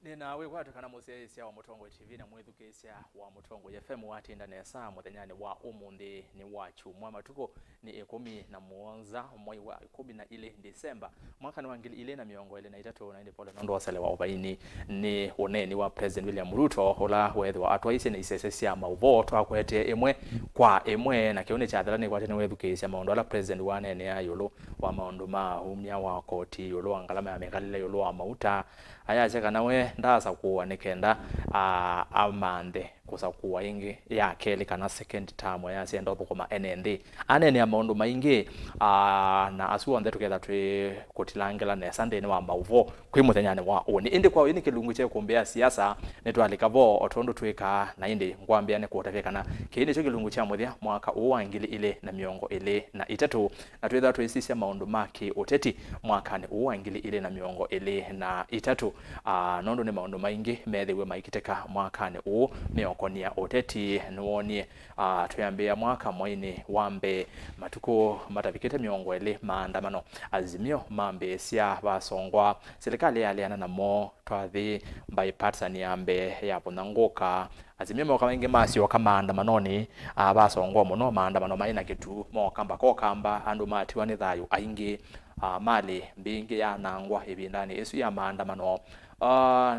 Nina we watu kana musia wa Mutongo TV na mwethu kesia wa Mutongo FM watinda nesa muthenyani wa umundi ni wachu matuko ni Îkûmbî na muonza mwai wa 12 Desemba mwaka ni wangili ile na miongo ile na itatu na inde pole nondo wasale wa obaini ni uneni wa President William Ruto hola wethu wa atwaise na isesesia mauvo twakwete emwe kwa emwe na kione cha dhalani kwa tene wethu kesia maondo ala President wane ne ayolo wa maondo ma umnya wa koti yolo angalama ya mekalile yolo wa mauta aya cheka nawe ndasa kuwa nikenda amande kusa kuwa ingi ya keli kana second term ya siendo kwa NND anene ya maundu maingi na asuwa ndetu keda tui kutilangela na Sunday ni wa mauvo kwimuthenyane wa oni indi kwa wini kilungu che kumbea siasa netu alikavo otondo tuika na indi ngwambia ne kuotafika na kiini cho kilungu cha muthia mwaka uwangili ile na miongo ile na itatu na tuweza tuisisia maundu maki Ûteti mwaka ni uwangili ile na miongo ile na itatu nondo ni maundu maingi methewe maikiteka mwaka ni meokonia Ûteti nuonie tuyambia mwaka mwaini wambe matuko matavikete miongo ile maandamano azimio mambe sia basongwa serikali yaliana na mo twathi bipartisan yambe yaponangoka azimio mo kama masio kama maandamanoni basongwa muno maandamano maina kitu mo kamba ko kamba andu matiwa ni thayu aingi mali mbingi ya nangwa ibindani esu ya maandamano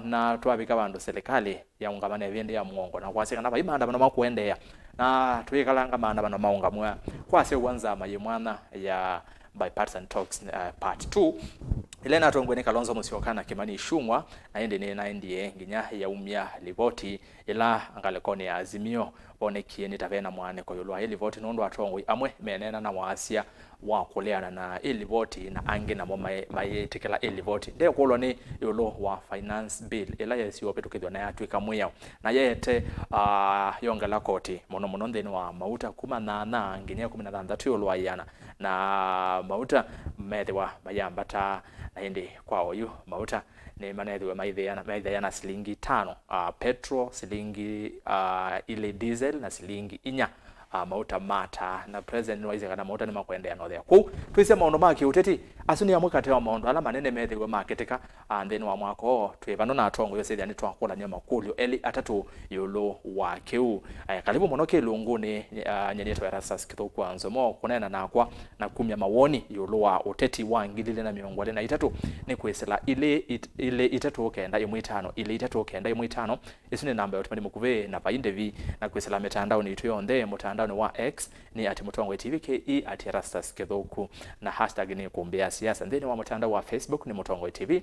na twabika bandu serikali ya ungamane vende ya muongo na kwasika naba maandamano makuendea na tuikalanga maandamano maungamwa kwase uwanza mayimwana ya bipartisan talks part 2 ile na tongwene Kalonzo musiokana kimani ishumwa na ende nginya ya umya livoti ila angalekone ya azimio bonekie ni tavena mwane kwa yolwa ili voti nondo atongwe amwe menena na waasia wa kuleana na ili voti na ange na mayetekela ili voti nde koloni yolo wa finance bill ila yesi opeto kidwa na yatwika mwiya na yete yongela koti mono ndeni wa mauta kuma na nginya 16 yolwa yana na mauta medewa mayambata na hindi kwa oyu mauta ni manedhiwe maidheana silingi 5 petrol silingi ile diesel na silingi 4 mauta mata na president waize kana mauta ni makwende another ku twise maondo maki Ûteti asuni ya mwaka tewa maondo ala manene methewe marketika and then wa mwako twevano na atongo yose yani twakola nyama kulyo eli atatu yolo wa keu karibu monoke lunguni nyenyeto ya Erastus Kithuku Nzomo kunena na kwa na kumya mawoni yolo wa Ûteti wangilile na miongole na itatu ni kwesela ile itatu kenda imwitano ile itatu kenda imwitano isune namba yotumani mukuve na paindevi na kwesela mitandao ni tuyonde mutandao wa X ni @Mutongo TV ke @Erastus Kithuku na hashtag ni kumbea siasa ndeni wa mtandao wa Facebook ni Mutongo TV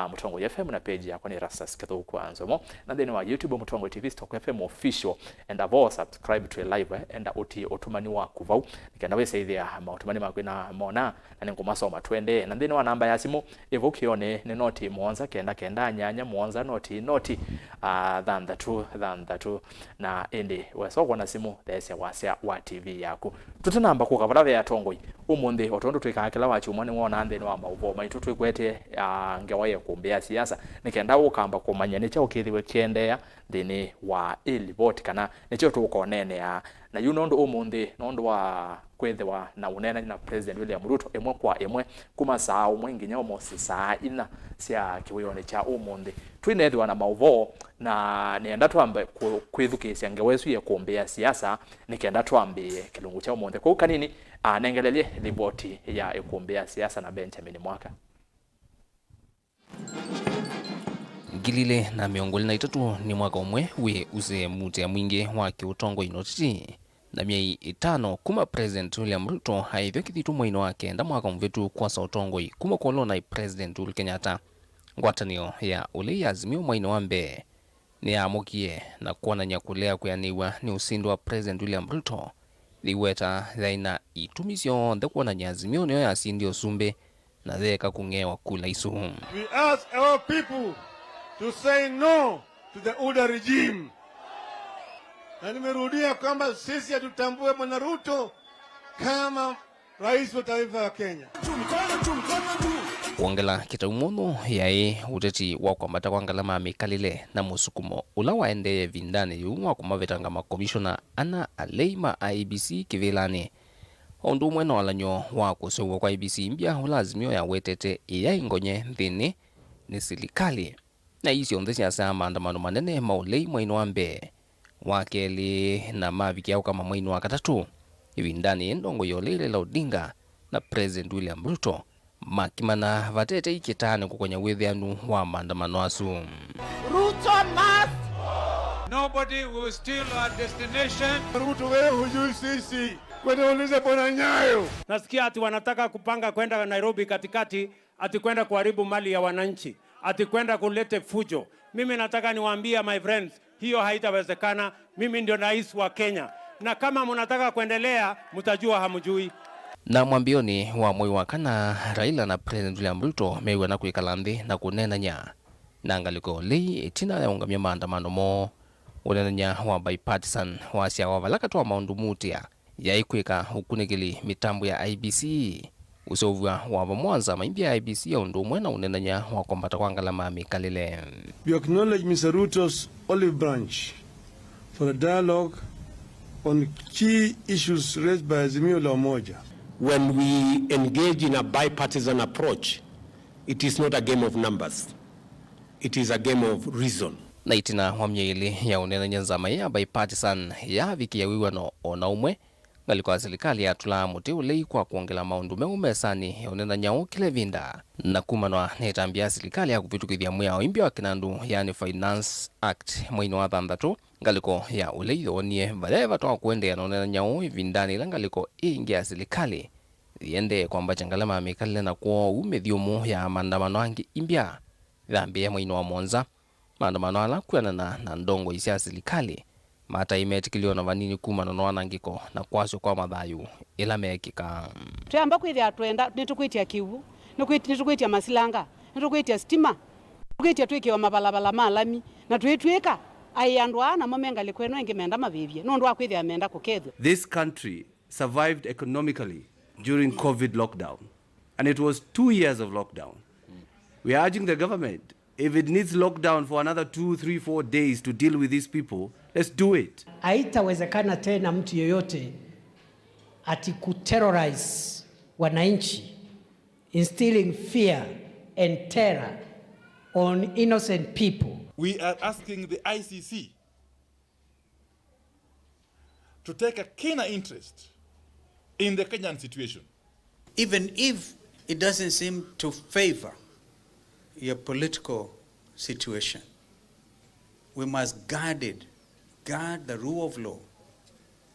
Mutongo FM na page yako ni Erastus Kithuku Nzomo na ndeni wa YouTube Mutongo TV Stock FM official and abo subscribe to a live and otumani wa kuvau nikenda we say there otumani makwina mona na ngomasa matwende na ndeni wa namba ya simu evokione ni noti muonza kenda nyanya muonza noti than the two na ende wasoko na simu these wasia wa TV yako tutanamba ku kavala ya tongoi umundi otondo twikakela wachu mwane wona ndeni wa mauvo maitu twikwete ngewaye kumbea siasa nikenda ukamba kumanya ne chao kithiwe kiendea ndeni wa ilivoti kana necho tukonene ya na yunondo umundi nondo wa kwethewa na unena na President William Ruto emwe kwa emwe kuma saa umwe nginya omosi saa ina sia kiwiyone cha umundi twinethwa na mauvo na nienda twambe kwithukisia ngewesu ye kumbea siasa nikenda twambie kilungu cha umundi kwa kanini nengelelie ripoti ya kumbea siasa na Benjamin Mwaka ngilile na miongoli na itatu ni mwaka umwe we uze mutea mwingi wa kiutongo Ûteti na miai 5 kuma President William Ruto haithyo kithitu mwaino wake nda mwaka mvetu kwa sautongoi kuma kolona President Uhuru Kenyatta ngwatanio ya ule ya azimio mwaino wambe ni amukie na kuona nyakulea kuyaniwa ni usindu wa President William Ruto liweta zaina itumisyo nda kuona nyazimio niyo ya sindio sumbe na dheka kungewa kula isu. We ask our people to say no to the UDA regime. Na nimerudia kwamba sisi hatutambue Bwana Ruto kama rais wa taifa la Kenya. Kuongela kitaumono yae Ûteti wa kwambata kwangalama mikalile na musukumo ula waende vindane yunwa kumavetanga makomishona ana aleima IBC kivilani. Ondu mwena walanyo wa kusewa kwa IBC mbia ulazimio ya wetete iya ingonye nthini ni silikali na icio nthe ciasa maandamano manene maulei mwaino wa mbee wa keli na mavikia kama mwaino wa katatu ivindani Ndongoi Raila Odinga na President William Ruto makimana vatete ikitane kukonya withianu wa maandamano asu. Ruto must. Nobody will steal our destination. Ruto wewe hujui sisi. Kwenda ulize Bwana Nyayo. Nasikia ati wanataka kupanga kwenda Nairobi katikati, ati kwenda kuharibu mali ya wananchi, ati kwenda kulete fujo. Mimi nataka niwaambie my friends, hiyo haitawezekana. Mimi ndio rais wa Kenya. Na kama mnataka kuendelea, mtajua hamjui. Na mwambioni wa mwei wa kana Raila na President William Ruto mewa na kuikala nthi na kunenanya na ngaliko lei itina ya ungamia maandamano mo unenanya wa bipartisan wa sia wa valaka twa maundu mutia ya ikwika hukunigili mitambo ya IBC usovwa wa mwanza maimbia ya IBC ya undu mwena unenanya wa kombata kwa ngalama mikalile. We acknowledge Mr. Ruto's olive branch for a dialogue on key issues raised by Azimio la Umoja. When we engage in a bipartisan approach, it is not a game of numbers. It is a game of reason. Na itina wamyeili ya unenanya nzama ya bipartisan ya viki ya wiwano ona umwe ngaliko serikali ya tulamu teulei kwa kuongela maundu meumesani ya unenanya ukile vinda na kumanwa netambia serikali ya kuvitukithia mwao imbia wa kinandu yani Finance Act mwino wa thandatu ngaliko ya ulei onie valeva toa kuendea na unenanya vindani la ngaliko ingia serikali yende kwamba changalama mikalile na kuo umedhiumu ya maandamano angi imbia dhambia mwino wa Monza maandamano ala kuyanana na Ndongoi cia serikali mata imetikilio na vanini kuma na wanangiko na kwasyo kwa mathayu ila mekika Tuyamba kwithia twenda nitukwitia kiwu nitukwitia masilanga nitukwitia stima tukwitia twikiwa mabalabala malami na twitwika ayandu ana momenga likweno engimenda mavivye nondu akwithia menda kukethwa. This country survived economically during COVID lockdown, and it was 2 years of lockdown. We are urging the government, if it needs lockdown for another 2, 3, 4 days to deal with these people, let's do it. Haitawezekana tena mtu yoyote ati kuterrorize wananchi, instilling fear and terror on innocent people. We are asking the ICC to take a keener interest in the Kenyan situation. Even if it doesn't seem to favor your political situation, we must guard the rule of law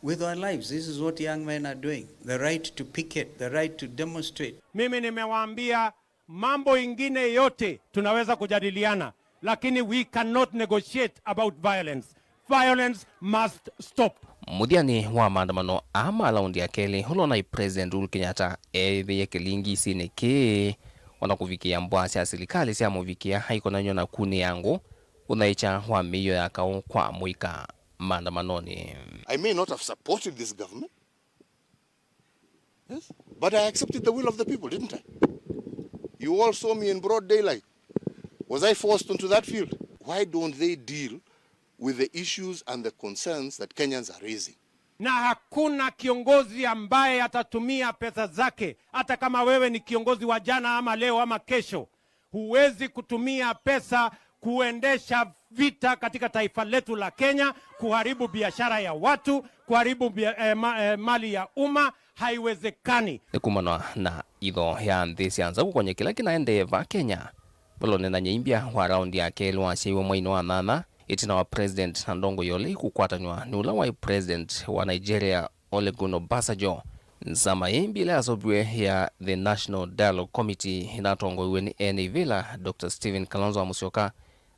with our lives. This is what young men are doing. The right to picket, the right to demonstrate. Mimi nimewaambia mambo ingine yote tunaweza kujadiliana, lakini we cannot negotiate about violence. Violence must stop. Mudhiani wa maandamano ama laundi ya keli hulona i President Uhuru Kenyatta ethi yekelingi sineke wanakuvikia mbwasi ya serikali siya muvikia haiko na nyona kuni yangu unaicha wa miyo ya kao kwa muika maandamanoni. I may not have supported this government, yes, but I accepted the will of the people, didn't I? You all saw me in broad daylight. Was I forced onto that field? Why don't they deal with the issues and the concerns that Kenyans are raising? Na hakuna kiongozi ambaye atatumia pesa zake, hata kama wewe ni kiongozi wa jana ama leo ama kesho, huwezi kutumia pesa kuendesha vita katika taifa letu la Kenya, kuharibu biashara ya watu, kuharibu mali ya umma, haiwezekani. Kumanwa na idho ya nthi sianza kwenye kila kinaendeva Kenya. Balone na nyimbia wa raundi ya kelu wa siwa mwino wa nana itina wa President Ndongoi kukwatanywa ni ula wa President wa Nigeria Olusegun Obasanjo nzama imbile asobwe ya the National Dialogue Committee inatongoiwe ni Aeni Villa Dr. Stephen Kalonzo Musyoka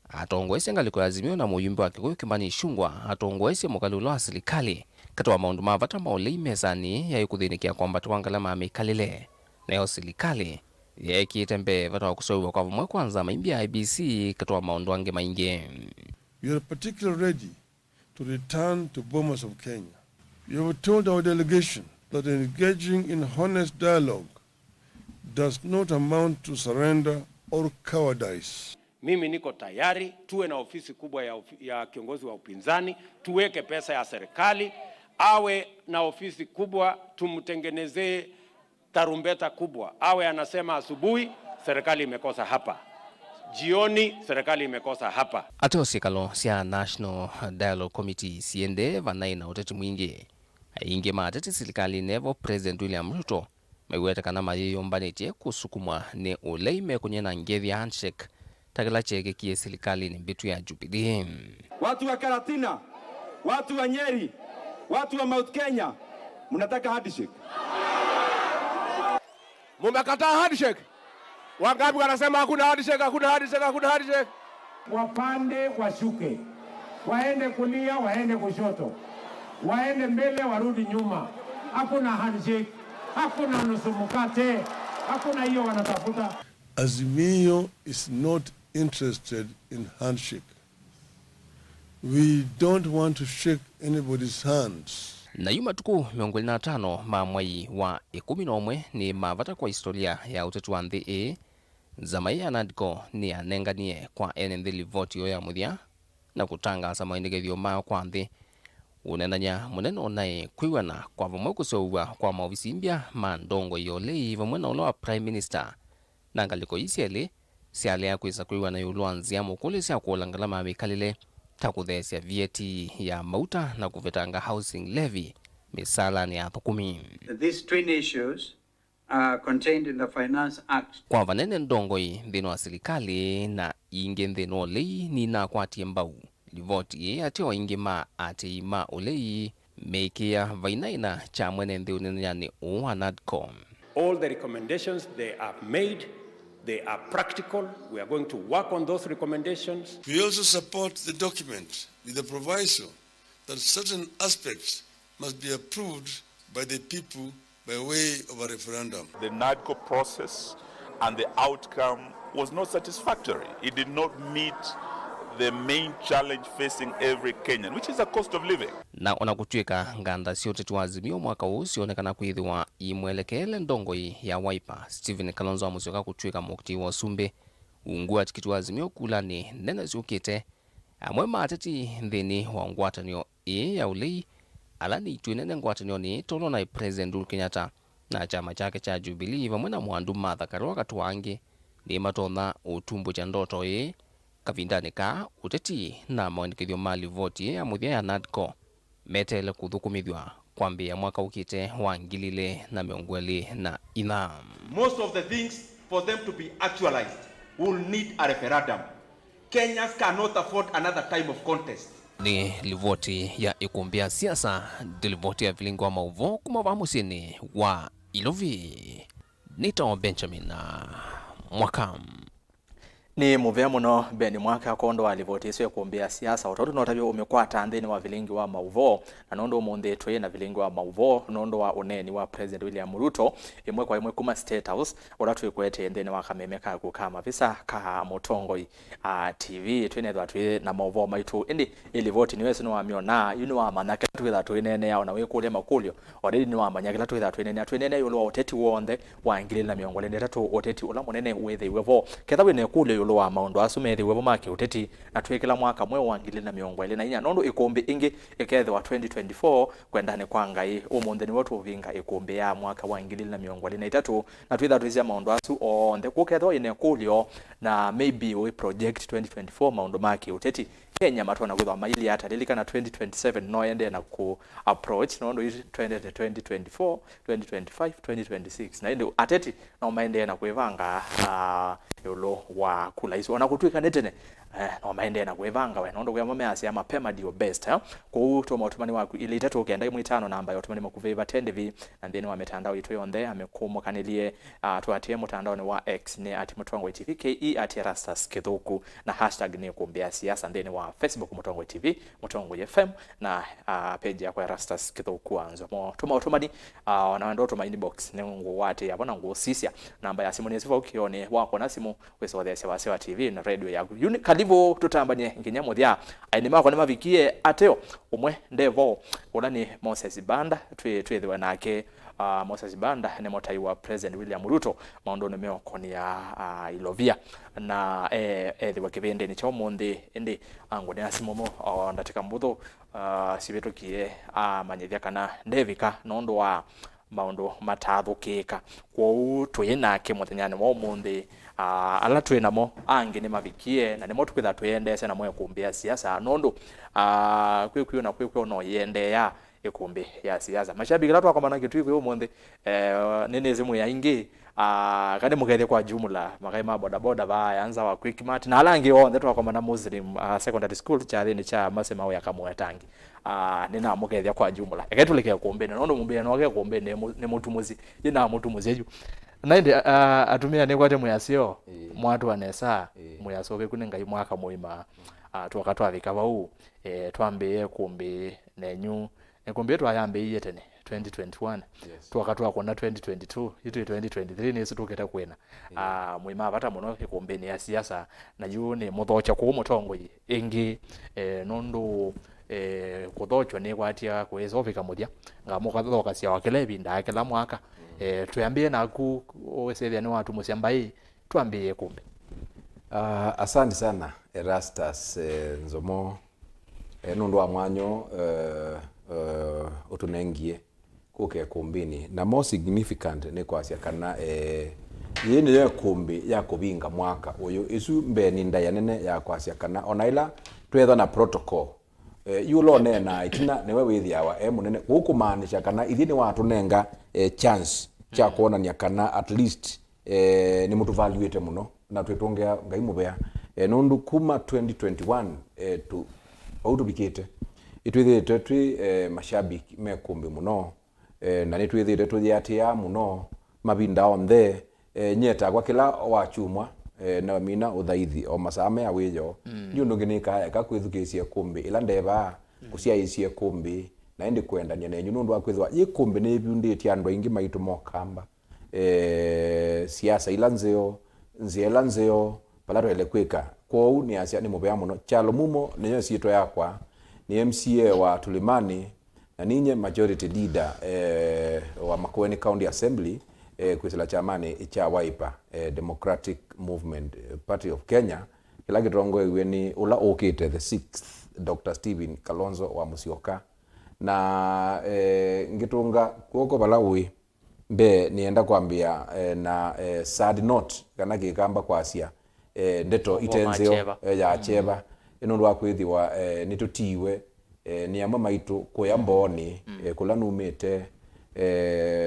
atongoese ngaliko Azimio na muyumbe wa Kikuyu Kimani Ichung'wah atongoese mukalulo wa serikali katwa maundu mavata maulei mezani ya ikuthinikia kwamba tuangalama mikalile na yo serikali ya ikitembe vata kusoiwa kwa vumwe kwanza maimbi ya IBC katwa maundu ange maingi. We are particularly ready to return to bombers of Kenya. You have told our delegation that engaging in honest dialogue does not amount to surrender or cowardice. Mimi niko tayari tuwe na ofisi kubwa ya kiongozi wa upinzani, tuweke pesa ya serikali, awe na ofisi kubwa, tumtengenezee tarumbeta kubwa, awe anasema asubuhi serikali imekosa hapa, jioni serikali imekosa hapa. Ateo sikalo sia National Dialogue Committee siende vanaina Ûteti mwingi. Aingi matete serikali nevo President William Ruto meweta kana mayeyombanite kusukumwa ne uleime kwenye na ngethi ya handshake takila cheke kie serikali ni mbitu ya Jubilee. Watu wa Karatina, watu wa Nyeri, watu wa Mount Kenya, mnataka handshake? Mumekataa handshake? Wangapi wanasema hakuna handshake, hakuna handshake, hakuna handshake? Wapande washuke, waende kulia, waende kushoto, waende mbele, warudi nyuma. Hakuna handshake, hakuna nusu mkate, hakuna hiyo wanatafuta. Azimio is not interested in handshake. We don't want to shake anybody's hands. Na yuma tuku 25 ma mwai wa 11 ni mavata kwa historia ya Ûteti wa nthi zamai ya NADCO ni anenganie kwa enenthili voti ya muthia na kutangaza maendeleo mao kwa nthi unenanya munene onai kwiwana kwa vamwe kusowa kwa maofisi mbia ma Ndongoi yolei vamwe na ula wa Prime Minister na ngaliko isiele siale ya kwisa kwiwana yulwa nzia mukule sia kuolangala mabikalile takuthesia vieti ya mauta na kuvetanga housing levy misala ni hapo 10. These twin issues are contained in the Finance Act. Kwa vanene Ndongoi nthino wa serikali na ingi nthino lei ni na kwatie mbau livoti ateo ingi ma ati ma ulei mekia vainaina cha mwene nthi unenanyani uwa NADCO. All the recommendations they have made, they are practical. We are going to work on those recommendations. We also support the document with the proviso that certain aspects must be approved by the people by way of a referendum. The NADCO process and the outcome was not satisfactory. It did not meet the main challenge facing every Kenyan, which is the cost of living. Na onakutwika nganda si Ûteti wa Azimio mwaka huu sionekana kwithiwa imwelekele Ndongoi ya Wiper Stephen Kalonzo amusioka kutwika mukti wa Sumbe ungua tikiti wa Azimio kula ni nene ziukite amwe mateti nthini wa ngwatanio ya ulei alani itwinene ngwatanio ni tolo na President Uhuru Kenyatta na chama chake cha Jubilee vamwe na mwandu Mbatha Karua katuangi ni matona utumbu cha ndoto kavindani ka Ûteti na maandikithio mali voti ya muthia ya NADCO metele kuthukumithwa kwambia mwaka ukite wa 2024. Most of the things for them to be actualized will need a referendum. Kenyans cannot afford another time of contest. Ni livoti ya Îkûmbî Siasa dilivoti ya vilingo wa mauvo kumava musini wa Ilovi. Nito Benjamin na Mwakam. Ni muvea muno beni mwaka kondo alivotiswe Îkûmbî Siasa utoto notavyo umekwata nthini wa vilingi wa mauvo na nondo umunthi twi na vilingi wa mauvo nondo wa uneni wa President William Ruto imwe kwa imwe kuma State House uratwi kwete nthini wa kamemeka kukama visa ka Mutongoi TV twinethwa twi na mauvo maitu indi ili voti niwe sino wa miona yunu wa manake twitha twinene yao na wikulia makulio already ni wa manyakila twitha twinene yulo wa Ûteti wonthe wa 2023 Ûteti ula munene wethiwe vo ketha wine kulio wa maundu asumethiwe vo make Ûteti na twikila mwaka mwe wa 2024 nondo Îkûmbî ingi ikethe wa 2024 kwendane kwa ngai umunthi ni watu uvinga Îkûmbî ya mwaka wa 2023 na twitha twizia maundu asu onthe kukethwa ine kulio na maybe we project 2024 maundu make Ûteti Kenya matwana kwithwa maili hata lilikana 2027 no ende na ku approach nondo 2024 2025 2026 na ende ateti no maende na kuivanga yulo wa kula iso onakutwika netene no maende na kuivanga we nondo kwa mame ya mapema dio best ku to matumani waku ile itatu kenda imwe 5 namba ya tumani makuveva 10v and then wa mitandao itu yonde amekumukanilie tuatie mtandao ni wa X ni @Ndongoi TV ke @Erastus Kithuku na hashtag ni Îkûmbî Siasa and then wa Facebook Ndongoi TV Ndongoi FM na page ya kwa Erastus Kithuku anzo mo tuma utumani wanaenda tuma inbox ni ngo wate yabona ngo sisia namba ya simu ni sifa ukione wako na simu weso the Siasa TV na radio ya kalivo tutambanye nginyamo thia aini mako ni mavikie ateo umwe ndevo ulani Moses Banda twethwe nake Moses Banda ni motai wa President William Ruto maundu meko ni ya Ilovia na thiwa kivende ni cho mundi indi angu ni asimomo ndatika mbutho sibetukie manyithia kana ndevika nondo wa maundu matathukika kwa twinake muthenyani wa umuthi ala twinamo angi ni mavikie na nimo tukwitha twendese na moyo kumbia siasa nondu kwikwiyo na kwikwiyo no yendea ikumbi ya siasa mashabiki la twakomana kitu iko umuthi nene zimu ya ingi kani mugethia kwa jumla magai ma boda boda ba yanza wa quick mart na alangi on twakomana Muslim secondary school cha thini cha masema ya kamwetangi nina mugethia kwa jumla eketuleke kumbene nondo mumbene no ge kumbene ni mutumuzi ina mutumuzi eju nainde atumia ne kwate muyasio mwatu anesa muyasoke kunenga mwaka muima twakatwavika bau twambiye kumbi nenyu ekumbi yetu ayambe iyetene 2021 twakatwa kona 2022 itu 2023 nisi tuketa kwena muima bata muno ikumbeni ya siasa na yune muthocha ku Mutongoi ingi nondo kuthochwa ni kwatia kwezovika mudia ngamukathoka cia wakelebi ndakela mwaka tuyambie naku osethia ni watu musiambai tuambie kumbe. Asante sana Erastus Nzomo nundu wa mwanyo utunengie kuke kumbini na more significant ni kwasia kana yini ya kumbi ya kubinga mwaka uyu isu mbeni ndaya nene ya kwasia kana onaila twetha na protocol yulo nena itina newe withiawa munene gukumaanisha kana ithini watu nenga chance cha kuonania kana at least ni mutu valuate muno na twitongea ngai mubea nundu kuma 2021 tu autubikite itwithite twi mashabiki mekumbi muno na ni twithite tuthiatia muno mabinda onthe nyeta kwa kila wachumwa na mina uthaithi o masame awijo ni undu nginika ka kwithukisia kumbi ila ndeva kuciaicie kumbi na indi kwendania nenyu nundu akwithwa yikumbi ni biunditie andu aingi maitu mokamba siasa ila nziela nzeo pala twele kwika kwou ni asia ni mubea muno Kyalo Mumo niyo siitwa yakwa ni MCA wa Tulimani na ninye majority leader wa Makueni County Assembly kwisila chamani cha Wiper Democratic Movement Party of Kenya kila kitongo iweni ula okite the 6th Dr. Stephen Kalonzo wa Musyoka na ngitunga kuoko balawi mbe nienda kwambia na sad note kana gikamba kwasia ndeto itenzeo ya cheba inundu akwithiwa nitutiwe ni amwe maitu kuya mboni kula numite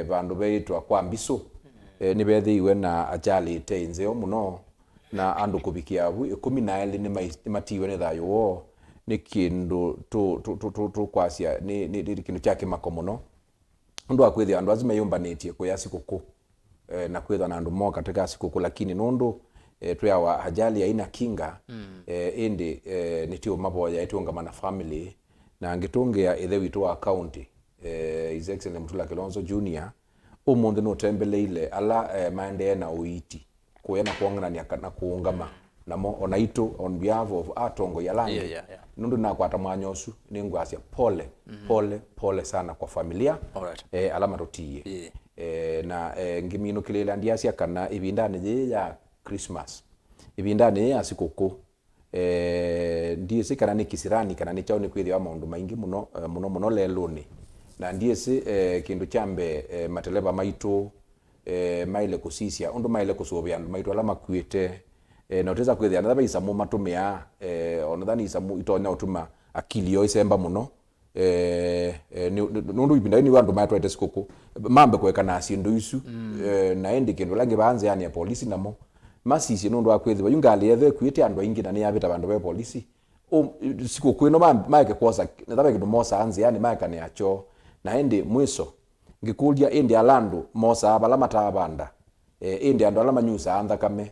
bandu beitwa kwa mbisu ni bethiwe na ajali tenzeo muno na andu kubikia 12 ni matiwe ni thayo wo ni kindu tu kwasia ni kindu chake makomuno ndu akwithia andu azime yumbanetie kuya sikuku na kwithwa na andu mo katika sikuku lakini nundu tuyawa ajali aina kinga indi nitio maboya itungamana family na ngitungia ithe witu wa county His Excellency Mutula Kilonzo Junior umundu no tembeleile ala maende na uiti kuena kuongana na kuungama namo onaitu on behalf of atongo yalangi nundu na kwata mwanyosu ningwasia pole sana kwa familia alama totie na ngimino kilela ndiasia kana ibindane ya Christmas ibindane ya sikuku ndiye sikana ni kisirani kana ni chauni kwithia maundu maingi muno leluni na ndiye kindu chambe mateleba maitu maile kusisia undu maile kusubia maitu ala makwite na uteza kwithia na baisa mu matumia onadhani isamu itonya utuma akili yo isemba muno nundu ibinda ni wandu maitwa sikuku mambe kweka na asindu isu na endi kindu langi baanze yani ya polisi namo masisi nundu akwithwa yungali yethe kwite andu aingi na ni abita bandu be polisi sikuku ino maike kosa na kindu mosa anze yani maika ni acho na endi mwiso ngikulia endi alandu mosa abala matabanda endi andu ala manyusa antha kame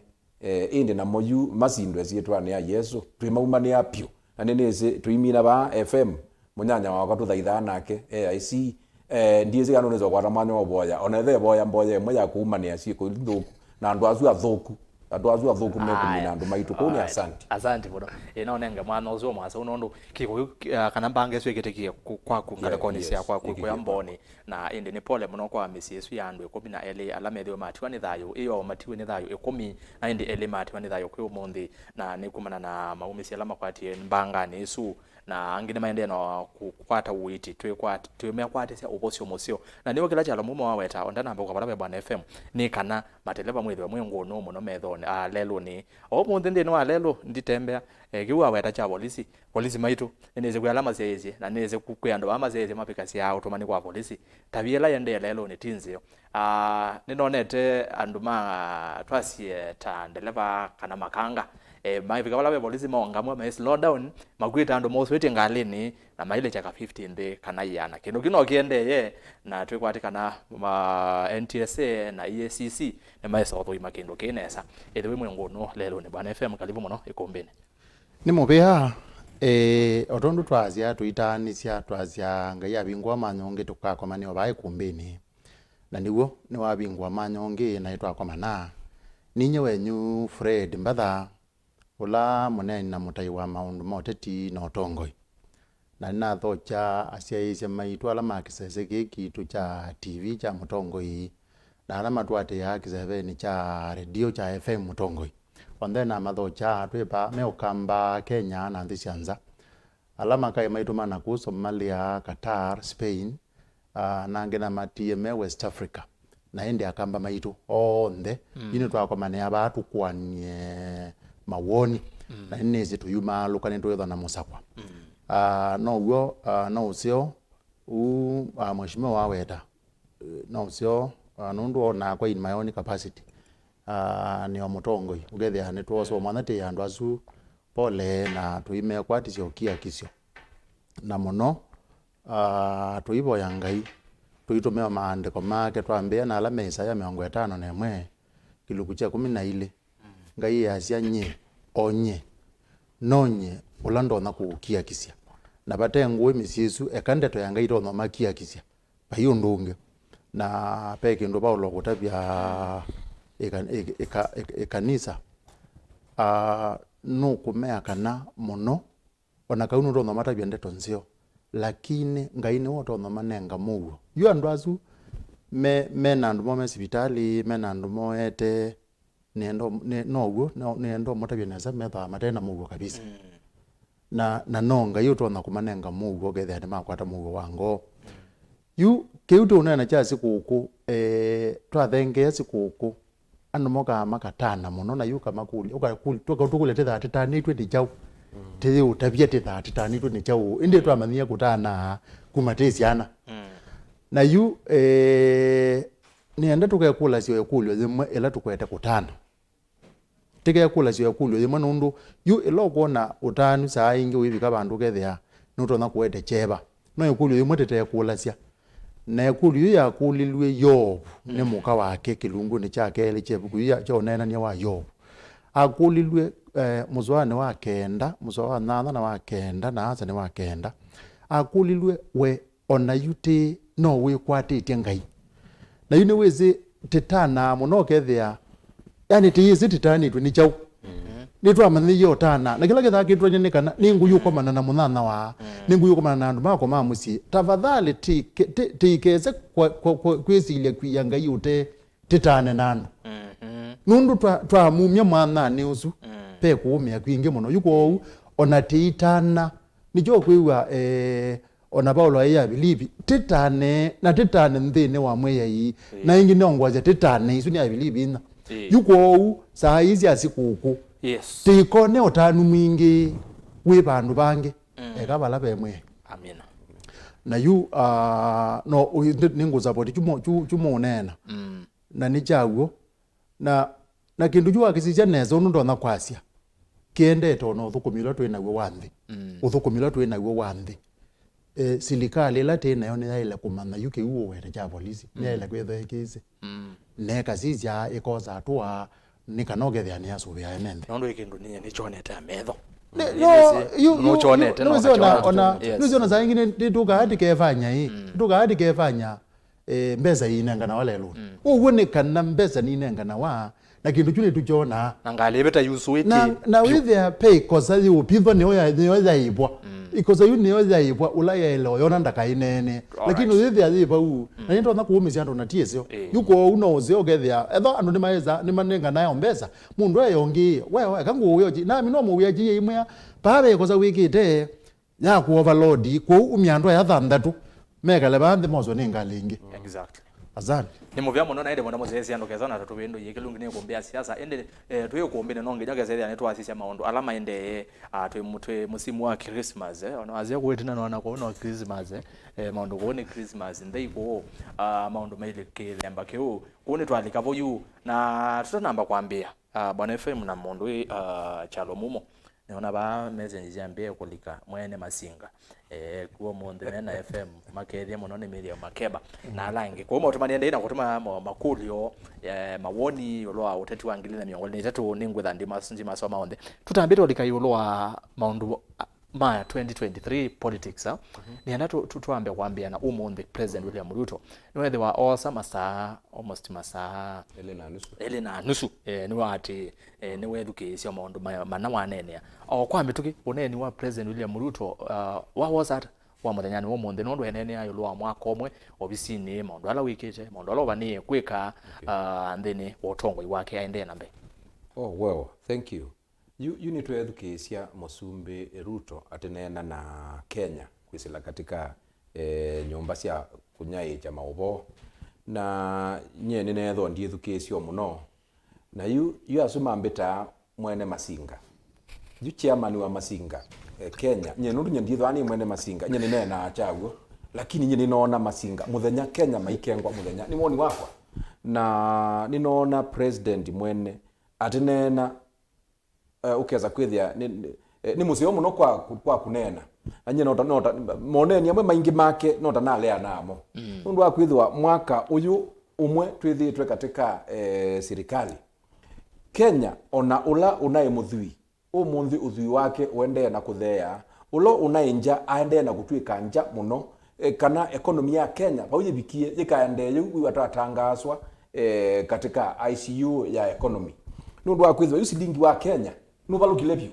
endi na moyu masindwe sietwa ni ya Yesu tuimauma ni apyo na nene tuimina ba FM munyanya wa kwatu thaitha nake AIC ndiye zigano nezo kwata manya oboya onethe boya mboya mwe ya kuumania ciiko ithuku na andu azu athuku mekumina andu maitu kuni asante muno inaonenga mwana uzo mwasa unondo kiko kana mbange swekete kwa kungara konisia kwa kuya mboni na indi ni pole muno kwa misi yesu ya andu 10 ele alamethio matiwa ni thayo iyo matiwe ni thayo 10 na indi ele matiwa ni thayo kwa umundi na ni kumana na maumisi alama kwati mbanga ni isu na angine maende no kukwata uiti twemekwate sia ubosio mosio na niwo kila chalo mumo waweta ondana mbo kwa bwana FM ni kana mateleba mwithe mwengo no muno methone lelo ni omunde ndi no lelo nditembea kiwa weta cha polisi maitu neze kuyalama zeze na neze kuyando amazeze mapikasi ya automani kwa polisi tabiela yende lelo ni tinzio ninonete anduma twasie ta ndeleva kana makanga maivika wala polisi maongamwa ma slow down magwita ando mo sweti ngalini na maile chaka 15 kana yana kino kiende ye na twekwati kana ma NTSA na EACC na maisotho imakendo kinesa edewe mwengono lelo ni bwana FM kalibu muno ikombeni ni mubea otondu twazia tuitanisya twazia ngai abingwa manyonge tukakomani obaye kumbeni na niwo ni wabingwa manyonge na itwa mana ninye wenyu Fred Mbatha ula munene na mutai wa maundu ma Ûteti na Ndongoi na nina thocha asiaisya maitu ala makisese giki tu cha TV cha Ndongoi na ala matwate ya kiseveni cha radio cha FM Ndongoi onde na mathocha twepa meukamba Kenya na nthisyanza ala makai maitu mana ku Somalia, Qatar, Spain na ngena matie me West Africa na ende akamba maitu onde ine twakomane abatu kwanie mawoni na neze tuyuma lukane toyotha na musakwa no ugo no usio mheshimiwa waweta no usio nundu ona kwa in my own capacity ni Ndongoi ugethia ni twoso mwanate yandu asu pole na tuime kwatisyo kia kisyo na muno tuibo ya ngai tuitumea maandiko make twambia na ala mesa ya 51 kiluku cha 12 ngai yasia nye onye nonye ulando na kukia kisya na bate ngwe misiesu ekandeto ya ngai ndo makia kisya bayo ndunge na peke ndo Paulo kutabya ekanisa no kumea kana muno ona kaunu ndo matabya ndeto nzio lakini ngai ni woto ndo manenga mugo yu andu azu mena andu mo hospitali mena andu mo ete nendo motabya neza metha matena mugo kabisa na nonga yuto na kumanenga mugo gethe ani makwata mugo wango yu keuto unena cha sikuku twathenge sikuku anu moka makatana muno na yuka makuli ukakuli tukule tetha titanitwe ni chau te utabia tetha titanitwe ni chau inde twamanyia kutana kumatesiana na yu nienda tukekula sio yakulyo zimwe ela tukwete kutana tikekula sio yakulyo zimwe nundu yu elokona utanu saa ingi wibika bandu kethia nutona kuwete cheba no yakulyo zimwe tetekula sia na yakulyo yakulilwe Yobu ne muka wake kilungu ni chake ele chebuku ya chonena ni wa Yobu akulilwe muzwane wa kenda muzwa nana na wa kenda na asa ni wa kenda akulilwe we ona yute no we kwatete ngai na yune weze tetana muno kethia yani tiyizi tetani twe ni chau ni twamani yotana na kila ketha kitwa nyenikana ningu yukomana na munana wa ningu yukomana na andu mako mamusi tafadhali tikeze kwesilia kwiyanga yute tetane nanu nundu twamumya mwana ni usu pe kuumia kwingi muno yuko ona titana nijo kwiwa ona Paulo aya bilibi tetane na tetane nthine wa mweya yi na ingi nongwaje tetane isu ni abilibi ina yuko saa hizi asikuku yes tikone otanu mwingi we bandu bange ekabala bemwe amina na yu no ninguza bodi chumo nena na ni jago na kindu jwa kisija nezo ndo na kwasia kiende to no thukumila twina we wanthi uthukumila twina we wanthi silikali la tena yone yaile kumana yuke uwo wete cha polisi yaile kwethe kise neka sizya ikoza atwa nikanogethia ni asubia enende nondo ikindu ni chonete ametho no chonete no ona za ingine ndituka hadi kefanya hii ndituka hadi kefanya mbeza inenga na wale lu uwone kana mbeza ni inenga na wa na kindu chune tuchona nangalebeta yusuiti na with their pay kosa yu pitho ni oya ibwa ikosa yu ni oya ibwa ulaya elo yona ndaka inene lakini with their ibwa u na nito na kuumizia ndo na tiesio yuko uno zio gethia etho andu ni maeza ni manenga nayo mbeza mundu ayongi wewe kangu uyo na mino mu uyaji imwe pabe kosa wikite ya ku overload ko umyando ya thandatu megale bande mozo ningalingi exactly azani ni muvya muno naende mwana muzezi ando kezana tatu bendo yekilungi ne kumbia siasa ende tuye kuombene nonge nyaga zedi aneto asisi maondo alama ende twe musimu wa Christmas ono azia kuwetina naona kuona Christmas maondo kuone Christmas ndeiko maondo maile kele ambakeo kuone twalika voyu na tutanamba kwambia bwana FM na mondo Kyalo Mumo naona ba message yambie kulika mwene masinga kuo monde na FM makere monone media makeba na langi kwa utumani ende ina kutuma makulio mawoni yolwa uteti wangili na miongoni nitatu ningwetha ndima sinjima soma onde tutambira olika yolwa maundu ma 2023 politics ni anato tuambe kwambia na umonde President William Ruto no they were all masa almost masa elena nusu ni wati ni weduke sio maundu mana wanene kwambe tuki uneni wa President William Ruto what was that wa muthanyani wo monde no enene ayo lwa mwaka omwe obisini maundu ala wikije maundu ala bani kwika ndene wotongo wake aende nambe. Oh well, thank you. You need to educate Musumbi Ruto atenena na Kenya kwisila katika nyumba cia kunyai cha maubo na nye ninetho ndi education muno na you asuma mbeta mwene masinga you chairman wa masinga Kenya nye nundu nye ndithani mwene masinga nye ninena achaguo lakini nye ninaona masinga muthenya Kenya maikengwa muthenya ni mwoni wakwa na ninaona president mwene atenena ukeza kwithia ni museo muno kwa kunena anye nota moneni amwe maingi make nota na lea namo nundu akwithwa mwaka uyu umwe twithitwe katika serikali Kenya ona ula unae muthui umuthi uthui wake wende na kuthea ulo unainja aende na gutwika nja muno kana economy ya Kenya pauye bikie yikaende yu atatangaswa katika ICU ya economy nundu akwithwa yu silingi wa Kenya nubalukile byo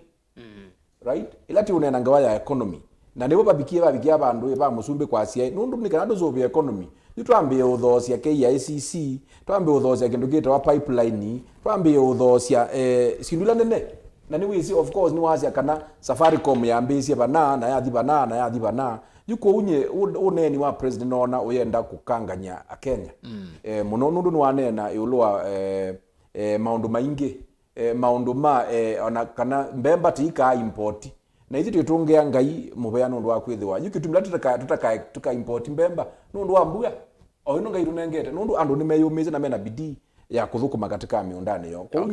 right ilati unena ngawa ya economy na nibo babikie abandu ba Musumbi kwa cia nundu ni kana dozo economy nitwambie uthocia KICC twambie uthocia kindu kita wa pipeline twambie uthocia sindula nene na ni wisi of course ni wacia kana Safaricom yambicie bana na yathi bana yuko unye uneni wa president ona uyenda kukanganya Kenya muno nundu ni wanena yulwa maundu maingi maundu ma ona kana mbemba tika import na ithi tutungia ngai mubea nundu wa kwithwa yukitumira tutaka import mbemba nundu wa mbuya o ino ngai runengete nundu andu ni meyumize na mena bidii ya kuthukuma katika miundani yo kwa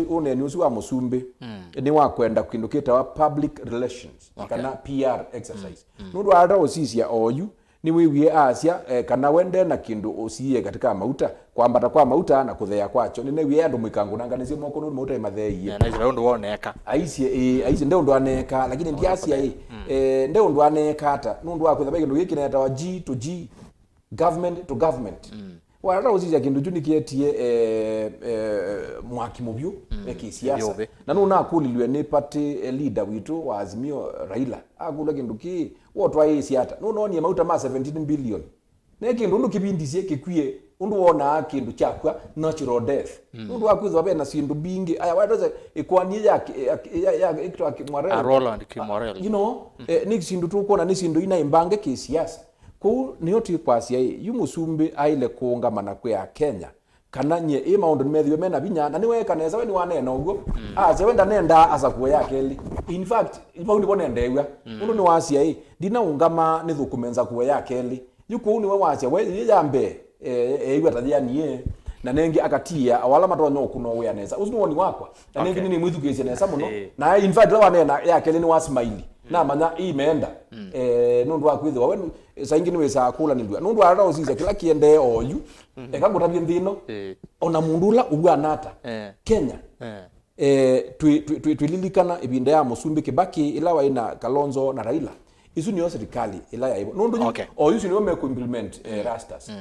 uneni usi wa Musumbi ni wa kwenda kindukita wa public relations kana PR exercise nundu ara osisia oyu ni wiwie asia kana wende na kindu usiye katika mauta kwambata kwa mauta na kuthea kwacho nine wie andu mwikangu nanganizie moko no mauta imatheiye na njira undu woneka aicie nde undu aneka lakini ndiasia nde undu aneka ata nundu wa kwitha kindu giki neta wa G to G government to government wala uzija kindu junikietie mwaki mubyu kisiasa na nuna akulilwe ni party leader witu wa Azimio Raila akula kindu ki wotwa isi ata nunoni mauta ma 17 billion ne kindu ndu kibindisie kikwie undu wona kindu chakwa natural death nundu akwizwa be na sindu bingi aya wadoze ikwani ya ikitwa kimwarel Roland Kimwarel you know ni sindu tukona ni sindu ina imbange kisiasa ku nioti kwasia yu Musumbi aile kuunga manakwe ya Kenya kana nye maundu nimethio mena binya na niwe kaneza we ni wanena ugo aze wenda nenda asa kuwa yake li in fact ipo ndi bonenda ewa undu ni wasia dina ungama ni thukumenza kuwa yake li yuko ni we wasia we yambe ewa tadhiani na nengi akatia awala matonyo kuno we aneza uzi woni wakwa na nengi nini mwithukisia nesa muno na in fact wanena yake li ni wasmile na manya imeenda nundu akwithwa we saingi ni wesa akula ni ndua nundu ara osisa kila kiende oyu ekagutabye nthino ona mundula ugwanata Kenya twililikana ibinda ya Musumbi Kibaki ila waina Kalonzo na Raila isu niyo serikali ila ya ibo nundu oyu siniwe me implement Erastus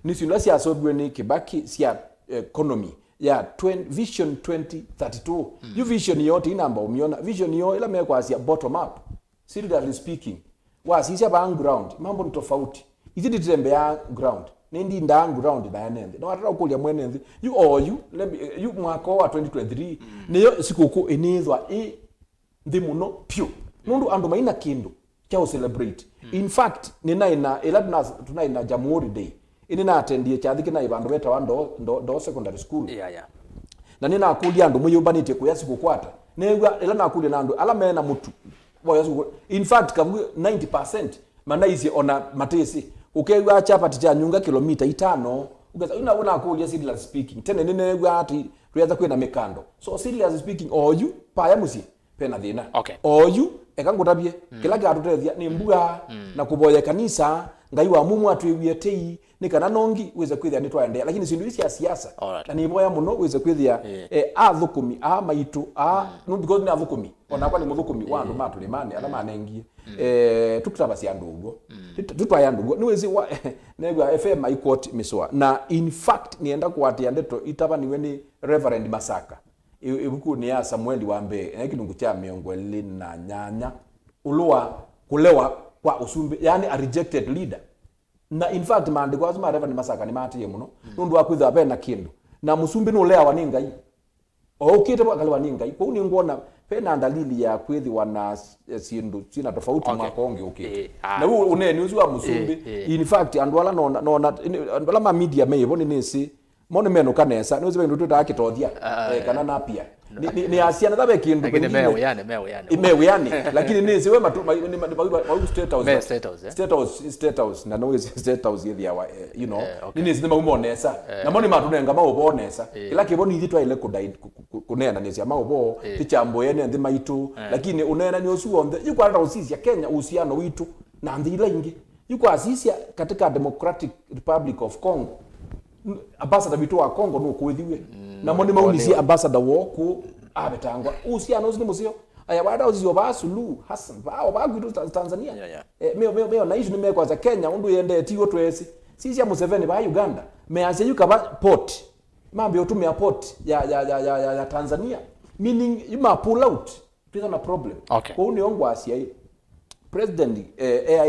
ni sinula sia sobwe ni Kibaki sia economy ya vision 2032 yu vision yote inamba umiona vision yo ila mekwa sia bottom up seriously speaking wasisha ba ground mambo ni tofauti ithi ditembea ground nindi nda ground na nende no atara ukulia mwenende you mwaka wa 2023 niyo sikuku inithwa nthi muno pyu nundu andu maina kindu cha celebrate. In fact nina tunaina Jamhuri Day inina attendie chathiki na ibandu beta wa ndo secondary school na nina akulia andu muyumbanite kuyasi kukwata negwa ila nakulia na andu ala mena mutu boya. In fact kabu 90% manaizi ona matesi ukegwa chapati cha nyunga kilomita 5 ugaza una akulia serious speaking tene negwa ati tuyaza kwena mikando so serious speaking oyu paya musi pena thina oyu ekangutabie kila gatutethia ni mbuga na kuboya kanisa ngai wa mumu atu Ûyîetei ni kana nongi weze kwithia ni twaendea lakini sindu isi ya siasa na ni boya muno weze kwithia athukumi a maitu no because ni athukumi ona kwa ni muthukumi wa andu matulimani ala manengie tukutaba cia ndugo tutwaya ndugo ni wezi wa negwa FM ikoti miswa na in fact nienda kwatia ndeto itaba niwe ni Reverend Masaka ibuku ni ya Samueli wa mbe ekilungu cha miongo na nyanya ulua kulewa kwa usumbi yani a rejected leader na in fact maandiko azima Reverend Masaka ni matie muno nundu akwitha bena kindu na musumbi no lea waningai okite bakali waningai ko ni ngona pena dalili ya kwithi wana sindu sina tofauti mwaka onge na huu uneni uzwa musumbi in fact andwala nona andwala ma media meyo ni nisi mone meno kanesa nizo bintu tutakitothia kana na pia ni asiana tabe kindu lakini mewe yani lakini nisi we matu status na no status yethi yawa you know nisi ni maumonesa na mone matunenga maubonesa kila kiboni ithitwa ile kunena nisi ya maubo tichambo yene ndi maitu lakini unena ni osu onthe yuko hata usisi ya Kenya uhusiano witu na ndila ingi yuko asisi katika Democratic Republic of Congo ambassador bitu wa Congo no kwethiwe na moni maunisi ambassador woku abetangwa uhusiano uzini musio aya wada uzio basulu Hassan bao bagwitu Tanzania meo na issue nimekwa za Kenya undu yende tigo twesi sisi ya Museveni ba Uganda meaze yuka ba port mambo yotumia port ya Tanzania meaning you ma pull out there's a problem kwa uniongo asia president